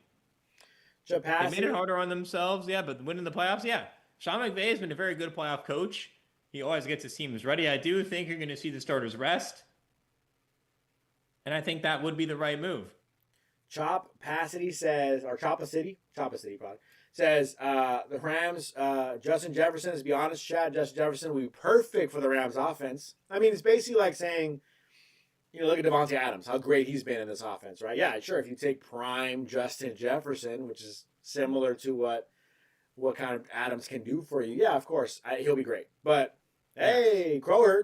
They made it harder on themselves, yeah, but winning the playoffs, yeah. Sean McVay has been a very good playoff coach. He always gets his teams ready. I do think you're going to see the starters rest. And I think that would be the right move. Chopacity says, or Chopacity probably, says the Rams, Justin Jefferson, to be honest, Chad, Justin Jefferson would be perfect for the Rams offense. I mean, it's basically like saying, look at Devontae Adams, how great he's been in this offense, right? Yeah, sure, if you take prime Justin Jefferson, which is similar to what kind of Adams can do for you, yeah, of course, he'll be great. But, hey, Crowher,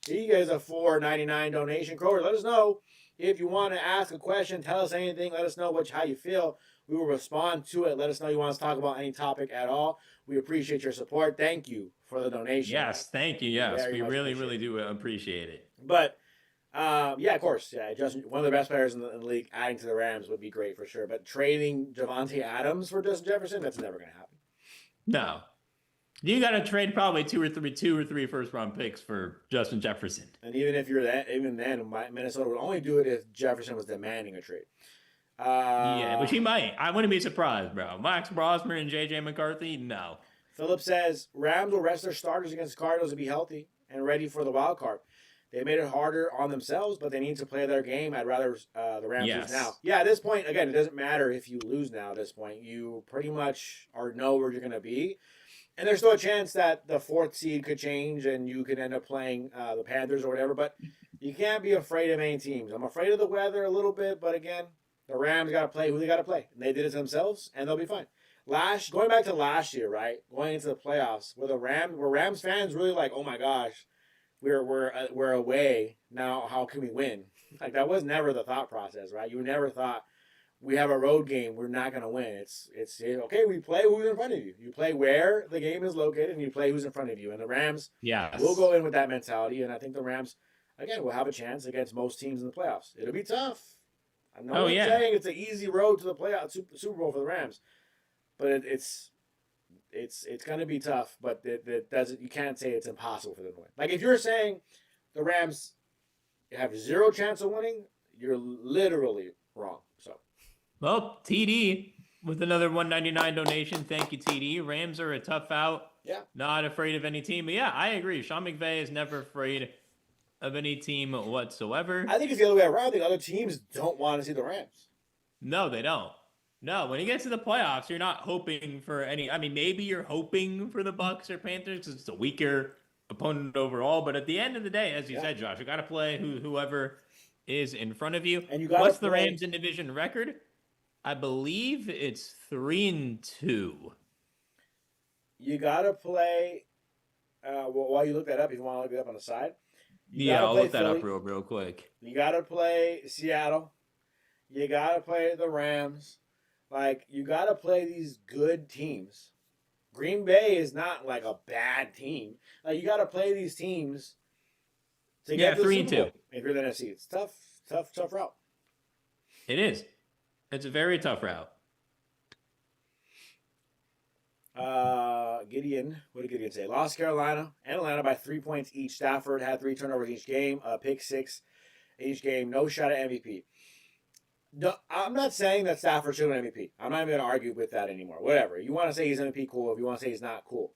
he gets a $4.99 donation. Crowher, let us know if you want to ask a question, tell us anything, let us know how you feel. We will respond to it. Let us know you want us to talk about any topic at all. We appreciate your support. Thank you for the donation. Yes, thank you. Yes, we really do appreciate it. But, yeah, of course. Yeah, Justin, one of the best players in the league, adding to the Rams would be great for sure. But trading Devontae Adams for Justin Jefferson, that's never going to happen. No. You got to trade probably two or three first-round picks for Justin Jefferson. And even if you're that, even then, Minnesota would only do it if Jefferson was demanding a trade. Yeah, which he might. I wouldn't be surprised, bro. Max Brosmer and J.J. McCarthy, no. Philip says, Rams will rest their starters against the Cardinals to be healthy and ready for the wild card. They made it harder on themselves, but they need to play their game. I'd rather the Rams lose now. Yeah, at this point, again, it doesn't matter if you lose now at this point. You pretty much know where you're going to be. And there's still a chance that the 4th seed could change and you could end up playing the Panthers or whatever. But you can't be afraid of any teams. I'm afraid of the weather a little bit, but again, the Rams got to play who they got to play. And they did it themselves, and they'll be fine. Going back to last year, right? Going into the playoffs, were Rams fans really like, oh my gosh, we're away now. How can we win? Like that was never the thought process, right? You never thought we have a road game, we're not going to win. It's okay. We play who's in front of you. You play where the game is located, and you play who's in front of you. And the Rams will go in with that mentality, and I think the Rams again will have a chance against most teams in the playoffs. It'll be tough. I'm not saying it's an easy road to the playoff Super Bowl for the Rams, but it's going to be tough. But it doesn't. You can't say it's impossible for them to win. Like if you're saying the Rams have zero chance of winning, you're literally wrong. So, well, TD with another $1.99 donation. Thank you, TD. Rams are a tough out. Yeah, not afraid of any team. But yeah, I agree. Sean McVay is never afraid of any team whatsoever. I think it's the other way around. I think other teams don't want to see the Rams. No, they don't. No, when he gets to the playoffs, you're not hoping for any. I mean, maybe you're hoping for the Bucks or Panthers because it's a weaker opponent overall. But at the end of the day, as you said, Josh, you got to play whoever is in front of you. And you got to What's the play. Rams in division record? I believe it's 3-2. You got to play. Well, while you look that up, if you want to look it up on the side. Yeah, I'll look that up real quick. You got to play Seattle. You got to play the Rams. Like, you got to play these good teams. Green Bay is not like a bad team. Like, you got to play these teams to get to the Super Bowl. If you're the NFC, it's tough route. It is. It's a very tough route. Gideon, what did Gideon say? Lost Carolina and Atlanta by 3 points each. Stafford had 3 turnovers each game, pick 6 each game. No shot at MVP. No, I'm not saying that Stafford should win MVP. I'm not even going to argue with that anymore. Whatever. You want to say he's MVP, cool. If you want to say he's not, cool.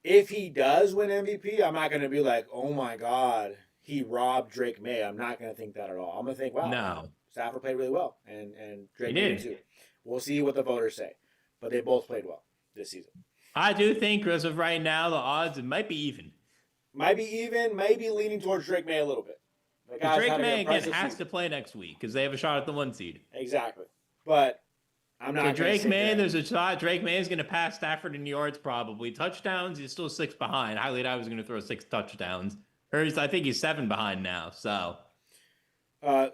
If he does win MVP, I'm not going to be like, oh my God, he robbed Drake May. I'm not going to think that at all. I'm going to think, wow, no. Stafford played really well. And Drake May did too. We'll see what the voters say. But they both played well this season. I do think, as of right now, the odds, it might be even. Might be even, maybe leaning towards Drake May a little bit. Drake May, again, has to play next week because they have a shot at the 1 seed. Exactly. But I'm not. So Drake May, there's a shot. Drake May is going to pass Stafford in yards probably. Touchdowns, he's still 6 behind. Highly doubt he's going to throw 6 touchdowns. I think he's 7 behind now. So.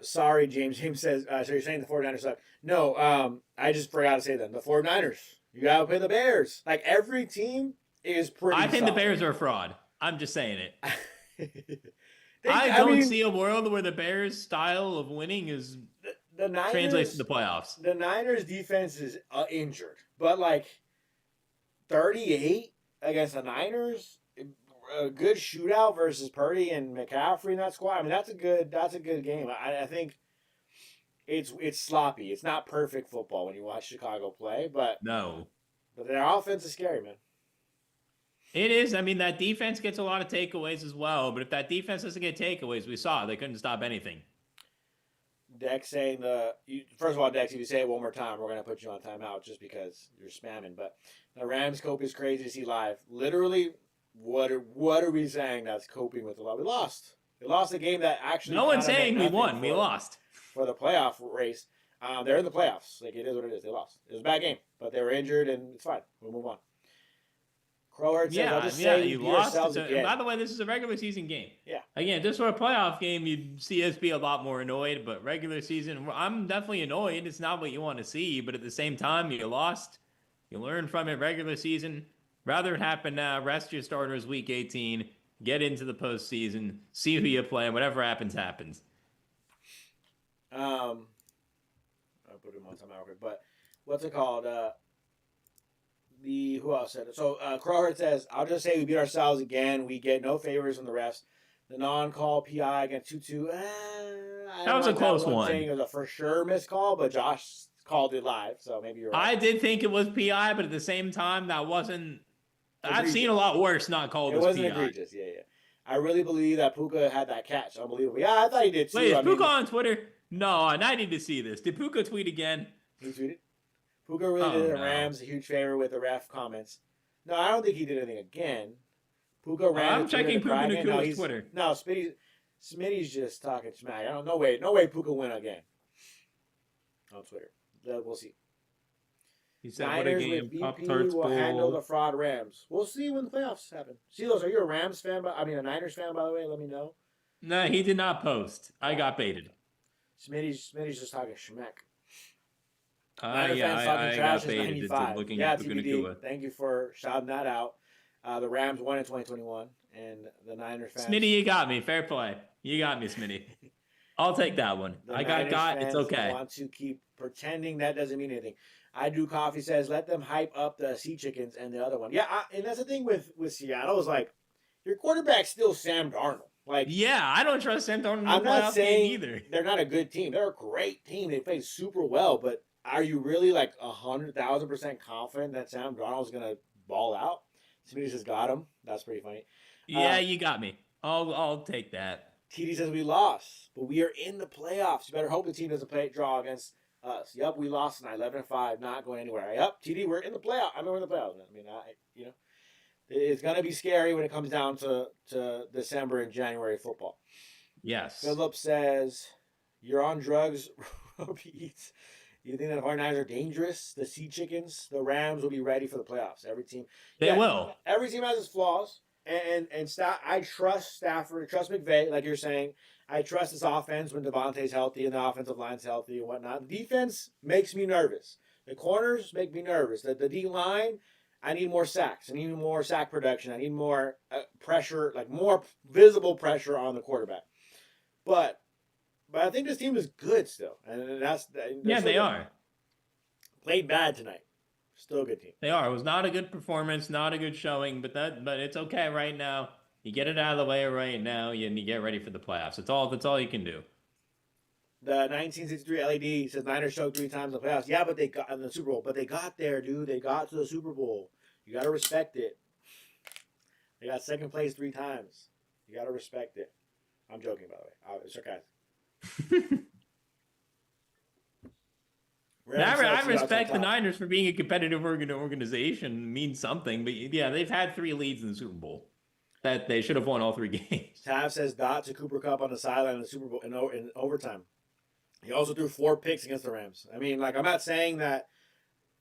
Sorry, James. James says, so you're saying the 49ers suck? No, I just forgot to say them. The 49ers. You got to play the Bears. Like, every team is pretty I think solid. the Bears are a fraud. I'm just saying it. I don't see a world where the Bears' style of winning is the Niners, translates to the playoffs. The Niners' defense is injured, but like 38 against the Niners, a good shootout versus Purdy and McCaffrey in that squad. I mean, that's a good game. I think it's sloppy. It's not perfect football when you watch Chicago play, but their offense is scary, man. It is. I mean, that defense gets a lot of takeaways as well. But if that defense doesn't get takeaways, we saw they couldn't stop anything. Dex saying first of all, Dex, if you say it one more time, we're gonna put you on timeout just because you're spamming. But the Rams Cope is crazy to see live. Literally, what are we saying that's coping with the loss? We lost. They lost a game that actually. No one's saying we won. We lost for the playoff race. They're in the playoffs. Like, it is what it is. They lost. It was a bad game, but they were injured, and it's fine. We'll move on. Crowherd says, I'll just say you lost. By the way, this is a regular season game. Yeah. Again, just for a playoff game, you'd see us be a lot more annoyed. But regular season, I'm definitely annoyed. It's not what you want to see. But at the same time, you lost. You learn from it. Regular season. Rather it happen now. Rest your starters week 18. Get into the postseason. See who you play. And whatever happens, happens. I'll put him on time out, but what's it called? Who else said it? So Crowherd says, I'll just say we beat ourselves again. We get no favors from the refs. The non-call PI against Tutu. That was a close one. Saying it was a for sure missed call, but Josh called it live, so maybe you're right. I did think it was PI, but at the same time, that wasn't. Egregious. I've seen a lot worse not called as PI. It wasn't egregious. Yeah. I really believe that Puka had that catch. Unbelievable. Yeah, I thought he did too. Wait, is Puka on Twitter? No, and I need to see this. Did Puka tweet again? He tweeted. Puka really did the Rams a huge favor with the ref comments. No, I don't think he did anything again. Puka ran. I'm checking Puka Nacua's Twitter. No, Smitty's just talking smack. No way Puka win again on Twitter. We'll see. He said, Niners with BP will handle the fraud Rams. We'll see when the playoffs happen. Silos, are you a Rams fan? A Niners fan, by the way? Let me know. No, he did I got baited. Smitty's just talking schmack. I got baited into looking at Puka Nacua. Thank you for shouting that out. The Rams won in 2021, and the Niners fans. Smitty, you got me. Fair play. You got me, Smitty. I'll take that one. I got. It's okay. Want to keep pretending that doesn't mean anything. I Do Coffee says, let them hype up the Sea Chickens and the other one. Yeah, and that's the thing with Seattle is like, your quarterback's still Sam Darnold. Like, yeah, I don't trust Sam Darnold in the I'm not saying either. They're not a good team. They're a great team. They play super well, but are you really like 100,000% confident that Sam Darnold's gonna ball out? Somebody just got him. That's pretty funny. Yeah, you got me. I'll take that. TD says we lost, but we are in the playoffs. You better hope the team doesn't draw against Us. Yep, we lost tonight, 11-5, not going anywhere. Yep, TD, we're in the playoff. I mean, we're in the playoffs. I mean, it's going to be scary when it comes down to December and January football. Yes. Philip says, you're on drugs, Pete. You think that the 49ers are dangerous? The Sea Chickens, the Rams will be ready for the playoffs. Every team. They will. Every team has its flaws. And I trust Stafford, I trust McVay, like you're saying. I trust this offense when Devontae's healthy and the offensive line's healthy and whatnot. The defense makes me nervous. The corners make me nervous. The D-line, I need more sacks. I need more sack production. I need more pressure, like more visible pressure on the quarterback. But I think this team is good still. And they are. Played bad tonight. Still a good team. They are. It was not a good performance, not a good showing, but it's okay right now. You get it out of the way right now, and you get ready for the playoffs. That's all you can do. The 1963 LED says Niners choked 3 times in the playoffs. Yeah, but they got in the Super Bowl. But they got there, dude. They got to the Super Bowl. You got to respect it. They got second place 3 times. You got to respect it. I'm joking, by the way. It's sarcastic. I respect the Niners for being a competitive organization. It means something. But yeah, they've had 3 leads in the Super Bowl that they should have won all 3 games. Tav says dot to Cooper Kupp on the sideline in the Super Bowl in overtime. He also threw 4 picks against the Rams. I mean, like, I'm not saying that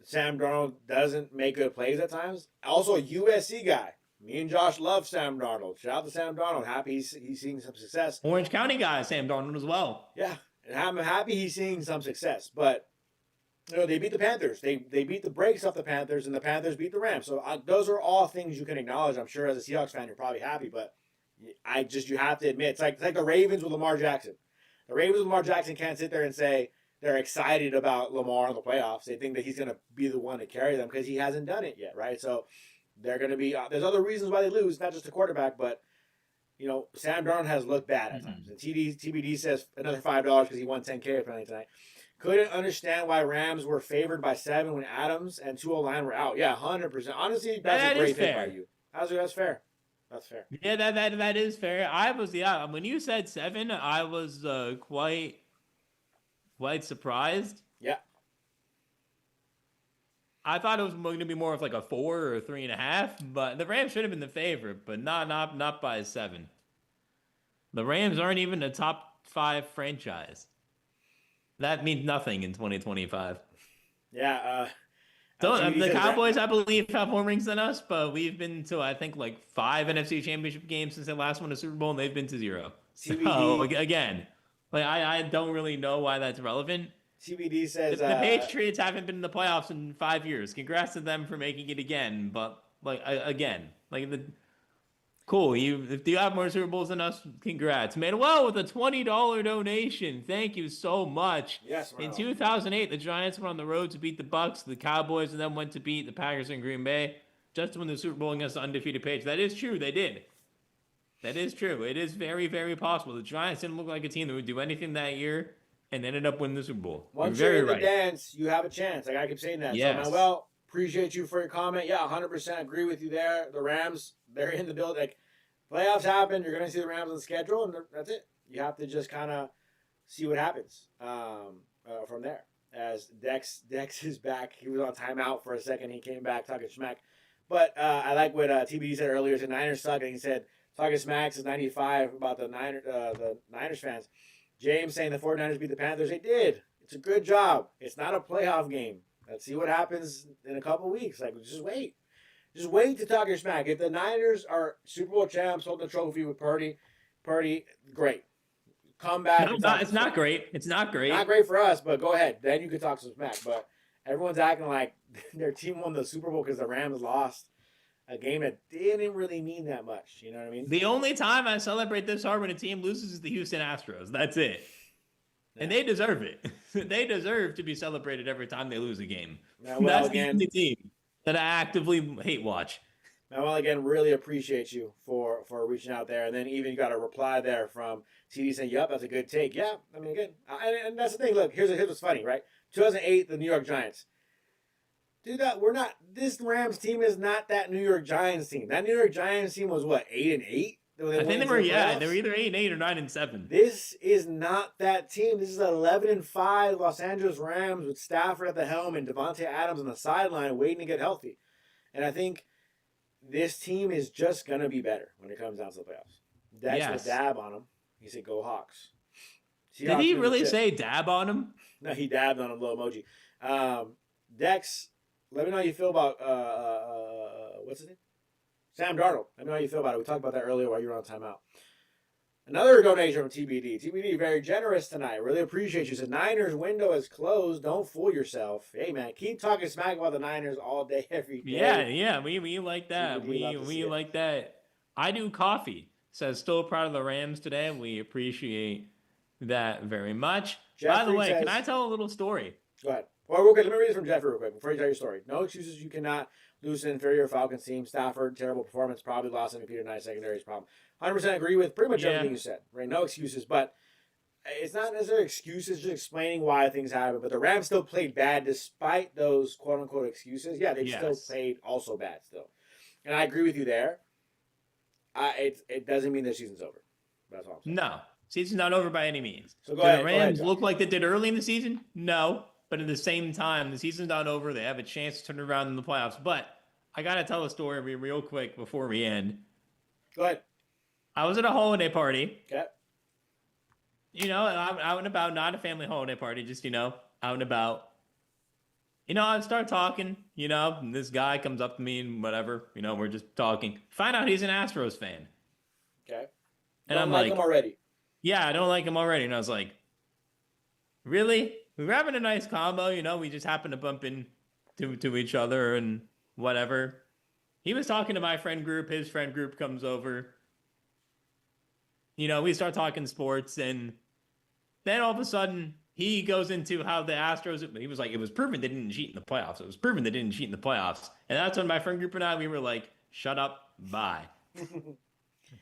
Sam Darnold doesn't make good plays at times. Also, a USC guy. Me and Josh love Sam Darnold. Shout out to Sam Darnold. Happy he's seeing some success. Orange County guy, Sam Darnold as well. Yeah, and I'm happy he's seeing some success. But they beat the Panthers. They beat the brakes off the Panthers, and the Panthers beat the Rams. So those are all things you can acknowledge. I'm sure as a Seahawks fan, you're probably happy, but you have to admit it's like the Ravens with Lamar Jackson. The Ravens with Lamar Jackson can't sit there and say they're excited about Lamar in the playoffs. They think that he's going to be the one to carry them because he hasn't done it yet, right? So they're going to be. There's other reasons why they lose, not just the quarterback, but Sam Darnold has looked bad at times. And TBD says another $5 because he won $10K apparently tonight. Couldn't understand why Rams were favored by 7 when Adams and 209 were out. Yeah, 100%. Honestly, that's a great pick by you. That's fair. That's fair. Yeah, that is fair. I was when you said 7, I was quite surprised. Yeah. I thought it was going to be more of like a 4 or 3.5, but the Rams should have been the favorite, but not by 7. The Rams aren't even a top 5 franchise. That means nothing in 2025. Yeah. The Cowboys, I believe, have more rings than us, but we've been to, I think, like 5 NFC Championship games since they last won a Super Bowl, and they've been to 0. So, again, like I don't really know why that's relevant. TBD says the Patriots haven't been in the playoffs in 5 years. Congrats to them for making it again, but cool. If you have more Super Bowls than us, congrats. Manuel with a $20 donation. Thank you so much. Yes. In 2008, the Giants went on the road to beat the Bucks, the Cowboys, and then went to beat the Packers in Green Bay just to win the Super Bowl against the undefeated Patriots. That is true. They did. That is true. It is very, very possible. The Giants didn't look like a team that would do anything that year and ended up winning the Super Bowl. Once you're in the dance, you have a chance. Like I keep saying that. Yes. So, Manuel, appreciate you for your comment. Yeah, 100% agree with you there. The Rams, they're in the building. Like, playoffs happen. You're going to see the Rams on the schedule, and that's it. You have to just kind of see what happens from there. As Dex is back. He was on timeout for a second. He came back talking smack. But I like what TBD said earlier. The Niners suck, and he said talking smack since 95 about the Niners fans. James saying the 49ers beat the Panthers. They did. It's a good job. It's not a playoff game. Let's see what happens in a couple weeks. Like, just wait. Just wait to talk your smack. If the Niners are Super Bowl champs, hold the trophy with Purdy, great. Come back. No, it's not great. It's not great. Not great for us, but go ahead. Then you can talk some smack. But everyone's acting like their team won the Super Bowl because the Rams lost a game that didn't really mean that much. You know what I mean? The only time I celebrate this hard when a team loses is the Houston Astros. That's it. Yeah. And they deserve it. They deserve to be celebrated every time they lose a game. That's the only team that I actively hate watch. Well, again, really appreciate you for reaching out there. And then even you got a reply there from TD saying, yep, that's a good take. Yeah, I mean, again, and that's the thing. Look, here's what's funny, right? 2008, the New York Giants. Dude, this Rams team is not that New York Giants team. That New York Giants team was, what, 8-8? I think they were, they were either 8-8 or 9-7. This is not that team. This is 11-5 Los Angeles Rams with Stafford at the helm and Devontae Adams on the sideline waiting to get healthy. And I think this team is just going to be better when it comes down to the playoffs. Dex will dab on him. He said, "Go Hawks." Did he really say dab on him? No, he dabbed on him, little emoji. Dex, let me know how you feel about, what's his name? Sam Darnold. Let me know how you feel about it. We talked about that earlier while you were on timeout. Another donation from TBD. TBD, very generous tonight. Really appreciate you. Said, Niners window is closed. Don't fool yourself. Hey, man, keep talking smack about the Niners all day, every day. Yeah. We like that. We like that. I do coffee. Says, still proud of the Rams today. We appreciate that very much. By the way, can I tell a little story? Go ahead. Well, okay, let me read this from Jeffrey real quick before you tell your story. No excuses. You cannot lose an inferior Falcons team. Stafford, terrible performance. Probably lost MVP tonight. Secondary's problem. 100% agree with pretty much everything you said. Right? No excuses. But it's not necessarily excuses, just explaining why things happen. But the Rams still played bad despite those quote-unquote excuses. Yeah, they still played also bad still. And I agree with you there. It doesn't mean the season's over. That's all I'm saying. No. Season's not over by any means. So go ahead. The Rams look like they did early in the season? No. But at the same time, the season's not over. They have a chance to turn it around in the playoffs. But I got to tell a story real quick before we end. Go ahead. I was at a holiday party. Okay. Out and about, not a family holiday party, just, out and about. I start talking, and this guy comes up to me and whatever, we're just talking. Find out he's an Astros fan. Okay. And I'm like him already. Yeah, I don't like him already. And I was like, really? We were having a nice combo, we just happened to bump into each other and whatever. He was talking to my friend group. His friend group comes over. We start talking sports, and then all of a sudden he goes into how the Astros, he was like, it was proven they didn't cheat in the playoffs. It was proven they didn't cheat in the playoffs. And that's when my friend group and I, we were like, shut up, bye.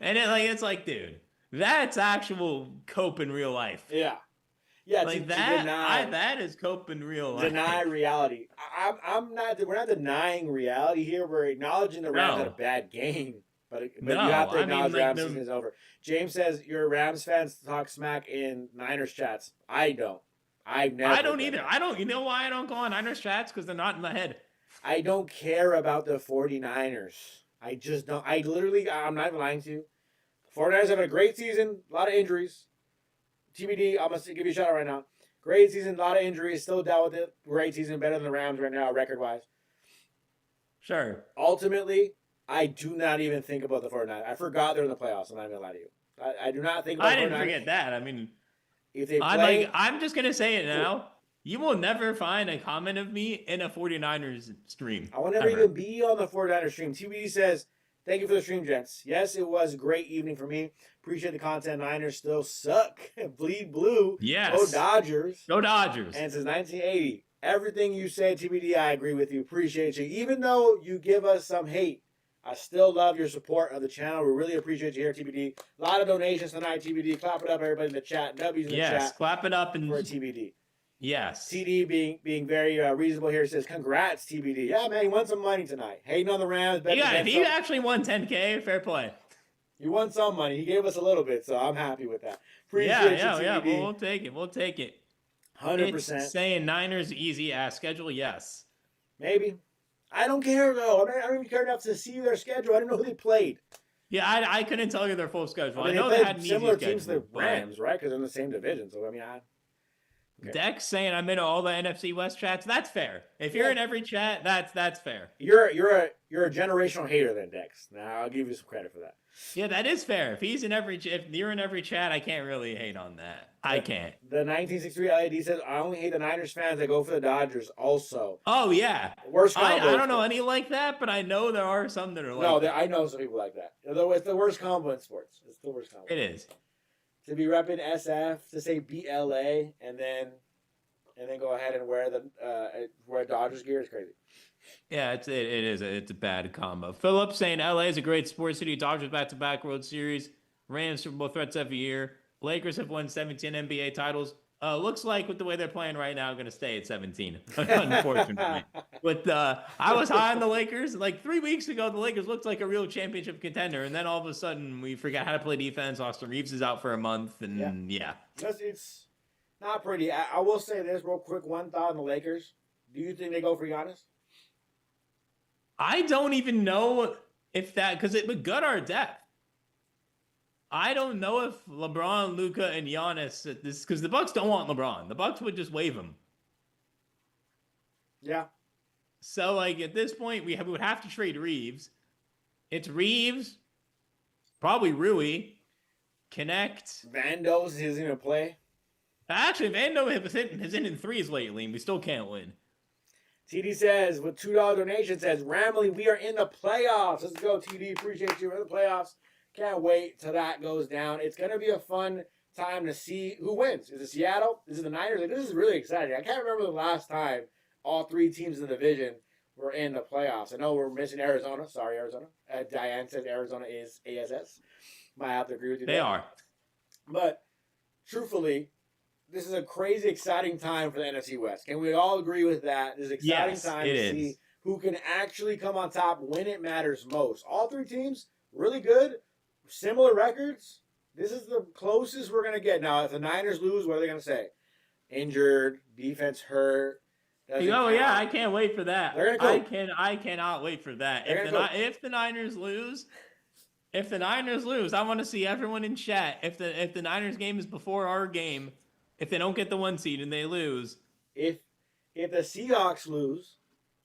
And it's like, dude, that's actual cope in real life. Yeah. Yeah, like that is cope in real life. Deny reality. We're not denying reality here. We're acknowledging the Rams had a bad game. But you have to acknowledge Rams season is over. James says you're a Rams fans talk smack in Niners chats. I don't. I don't either. I don't. You know why I don't go on Niners chats? Because they're not in my head. I don't care about the 49ers. I just don't. I'm not even lying to you. 49ers have a great season. A lot of injuries. TBD, I'm going to give you a shout out right now. Great season. A lot of injuries. Still dealt with it. Great season. Better than the Rams right now, record-wise. Sure. Ultimately, I do not even think about the 49ers. I forgot they're in the playoffs. I'm not even going to lie to you. I do not think about the 49ers. I didn't forget that. I mean, if they play, I'm just going to say it now. You will never find a comment of me in a 49ers stream. I will never even be on the 49ers stream. TBD says, thank you for the stream, gents. Yes, it was a great evening for me. Appreciate the content. Niners still suck. Bleed blue. Yes. Go Dodgers. Go Dodgers. And since 1980, everything you said, TBD, I agree with you. Appreciate you. Even though you give us some hate, I still love your support of the channel. We really appreciate you here, TBD. A lot of donations tonight, TBD. Clap it up, everybody in the chat. W's in the chat. Yes, clap it up. For TBD. Yes. TD being very reasonable here says, congrats, TBD. Yeah, man, he won some money tonight. Hating on the Rams. Yeah, he actually won $10K. Fair play. He won some money. He gave us a little bit, so I'm happy with that. Appreciate you, TBD. Yeah. We'll take it. 100%. It's saying Niners easy ass schedule. Yes. Maybe. I don't care, though. I don't even care enough to see their schedule. I don't know who they played. Yeah, I couldn't tell you their full schedule. I know they they had an similar easy teams schedule, to the Rams, right? Because they're in the same division. So, okay. Dex saying I'm in all the NFC West chats. That's fair. If you're in every chat, that's fair. You're a generational hater then, Dex. Now I'll give you some credit for that. Yeah, that is fair. If you're in every chat, I can't really hate on that. I can't. The 1963 LED says I only hate the Niners fans that go for the Dodgers. Also. Oh yeah. Worst combo. I don't know any like that, but I know there are some that are like. No, I know some people like that. Although it's the worst combo in sports. It's the worst combo. It is. To be repping SF, to say BLA, and then go ahead and wear Dodgers gear is crazy. Yeah, it is. It's a bad combo. Philip saying LA is a great sports city. Dodgers back-to-back World Series. Rams Super Bowl threats every year. Lakers have won 17 NBA titles. Looks like with the way they're playing right now, going to stay at 17. Unfortunately, I was high on the Lakers. Like 3 weeks ago, the Lakers looked like a real championship contender, and then all of a sudden, we forgot how to play defense. Austin Reeves is out for a month, and yeah. It's not pretty. I will say this real quick. One thought on the Lakers. Do you think they go for Giannis? I don't even know if that, because it would gut our depth. I don't know if LeBron, Luka, and Giannis at this, because the Bucks don't want LeBron. The Bucks would just waive him. Yeah. So, like, at this point, we would have to trade Reeves. It's Reeves, probably Rui, Connect. Vandos isn't going to play. Actually, Vando has hit in threes lately, and we still can't win. TD says, with $2 donation, says, Ramley, we are in the playoffs. Let's go, TD. Appreciate you. We're in the playoffs. Can't wait till that goes down. It's going to be a fun time to see who wins. Is it Seattle? Is it the Niners? Like, this is really exciting. I can't remember the last time all three teams in the division were in the playoffs. I know we're missing Arizona. Sorry, Arizona. Diane says Arizona is ASS. Might have to agree with you. They are. But truthfully, this is a crazy, exciting time for the NFC West. Can we all agree with that? This is an exciting time to see who can actually come on top when it matters most. All three teams, really good, similar records. This is the closest we're going to get. Now, if the Niners lose, what are they going to say? Injured, defense hurt. Yeah, I can't wait for that. They're gonna go. I cannot wait for that. If the Niners lose, I want to see everyone in chat. If the Niners game is before our game, if they don't get the 1 seed and they lose, if the Seahawks lose,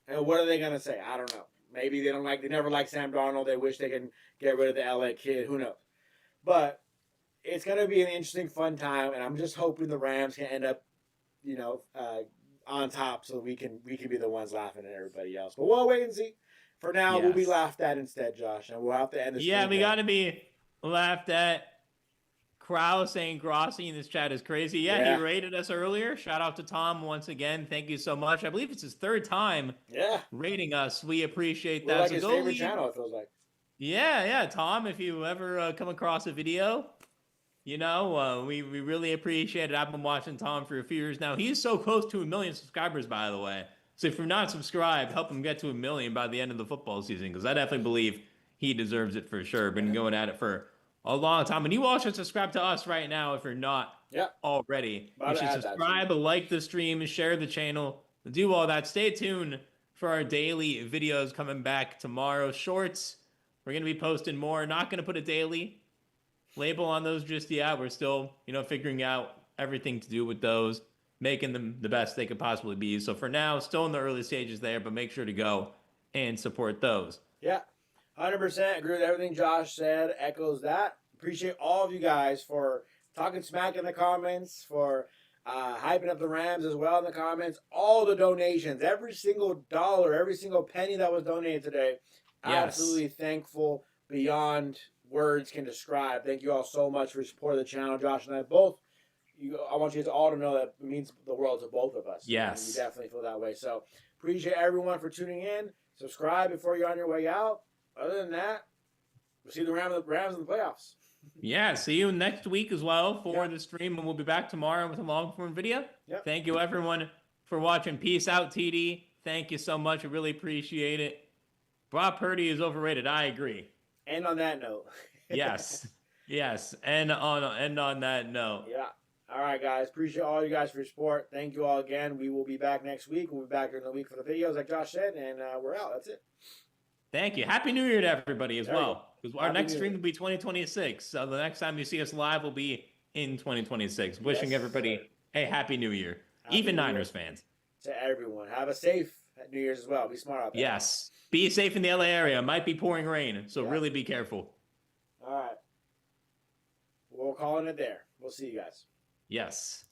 and what are they gonna say? I don't know. Maybe they never liked Sam Darnold. They wish they can get rid of the LA kid. Who knows? But it's gonna be an interesting, fun time, and I'm just hoping the Rams can end up, on top, so we can be the ones laughing at everybody else. But we'll wait and see. For now, we'll be laughed at instead, Josh, and we'll have to end this. Yeah, we got to be laughed at. Krause saying Grossi in this chat is crazy. Yeah, he rated us earlier. Shout out to Tom once again. Thank you so much. I believe it's his third time rating us. We appreciate that. We're like his favorite channel, it feels like. Yeah, Tom, if you ever come across a video, we really appreciate it. I've been watching Tom for a few years now. He's so close to 1 million subscribers, by the way. So if you're not subscribed, help him get to 1 million by the end of the football season, because I definitely believe he deserves it for sure. Been going at it for a long time. And you all should subscribe to us right now if you're not already. You should subscribe, like the stream, share the channel, do all that. Stay tuned for our daily videos coming back tomorrow. Shorts, we're going to be posting more. Not going to put a daily label on those just yet. We're still, figuring out everything to do with those, making them the best they could possibly be. So for now, still in the early stages there, but make sure to go and support those. Yeah. 100% agree with everything Josh said. Echoes that. Appreciate all of you guys for talking smack in the comments, for hyping up the Rams as well in the comments. All the donations, every single dollar, every single penny that was donated today. Yes. Absolutely thankful beyond words can describe. Thank you all so much for supporting the channel. Josh and I both. I want you guys all to know that it means the world to both of us. Yes. We definitely feel that way. So appreciate everyone for tuning in. Subscribe before you're on your way out. Other than that, we'll see the Rams in the playoffs. Yeah, see you next week as well for the stream, and we'll be back tomorrow with a long-form video. Yep. Thank you, everyone, for watching. Peace out, TD. Thank you so much. I really appreciate it. Brock Purdy is overrated. I agree. And on that note. Yes. And on that note. Yeah. All right, guys. Appreciate all you guys for your support. Thank you all again. We will be back next week. We'll be back during the week for the videos, like Josh said, and we're out. That's it. Thank you. Happy New Year to everybody as well. Because our next stream will be 2026. So the next time you see us live will be in 2026. Wishing everybody a Happy New Year. Even Niners fans. To everyone. Have a safe New Year's as well. Be smart out there. Yes. Be safe in the LA area. It might be pouring rain. So really be careful. All right. We'll call it there. We'll see you guys. Yes.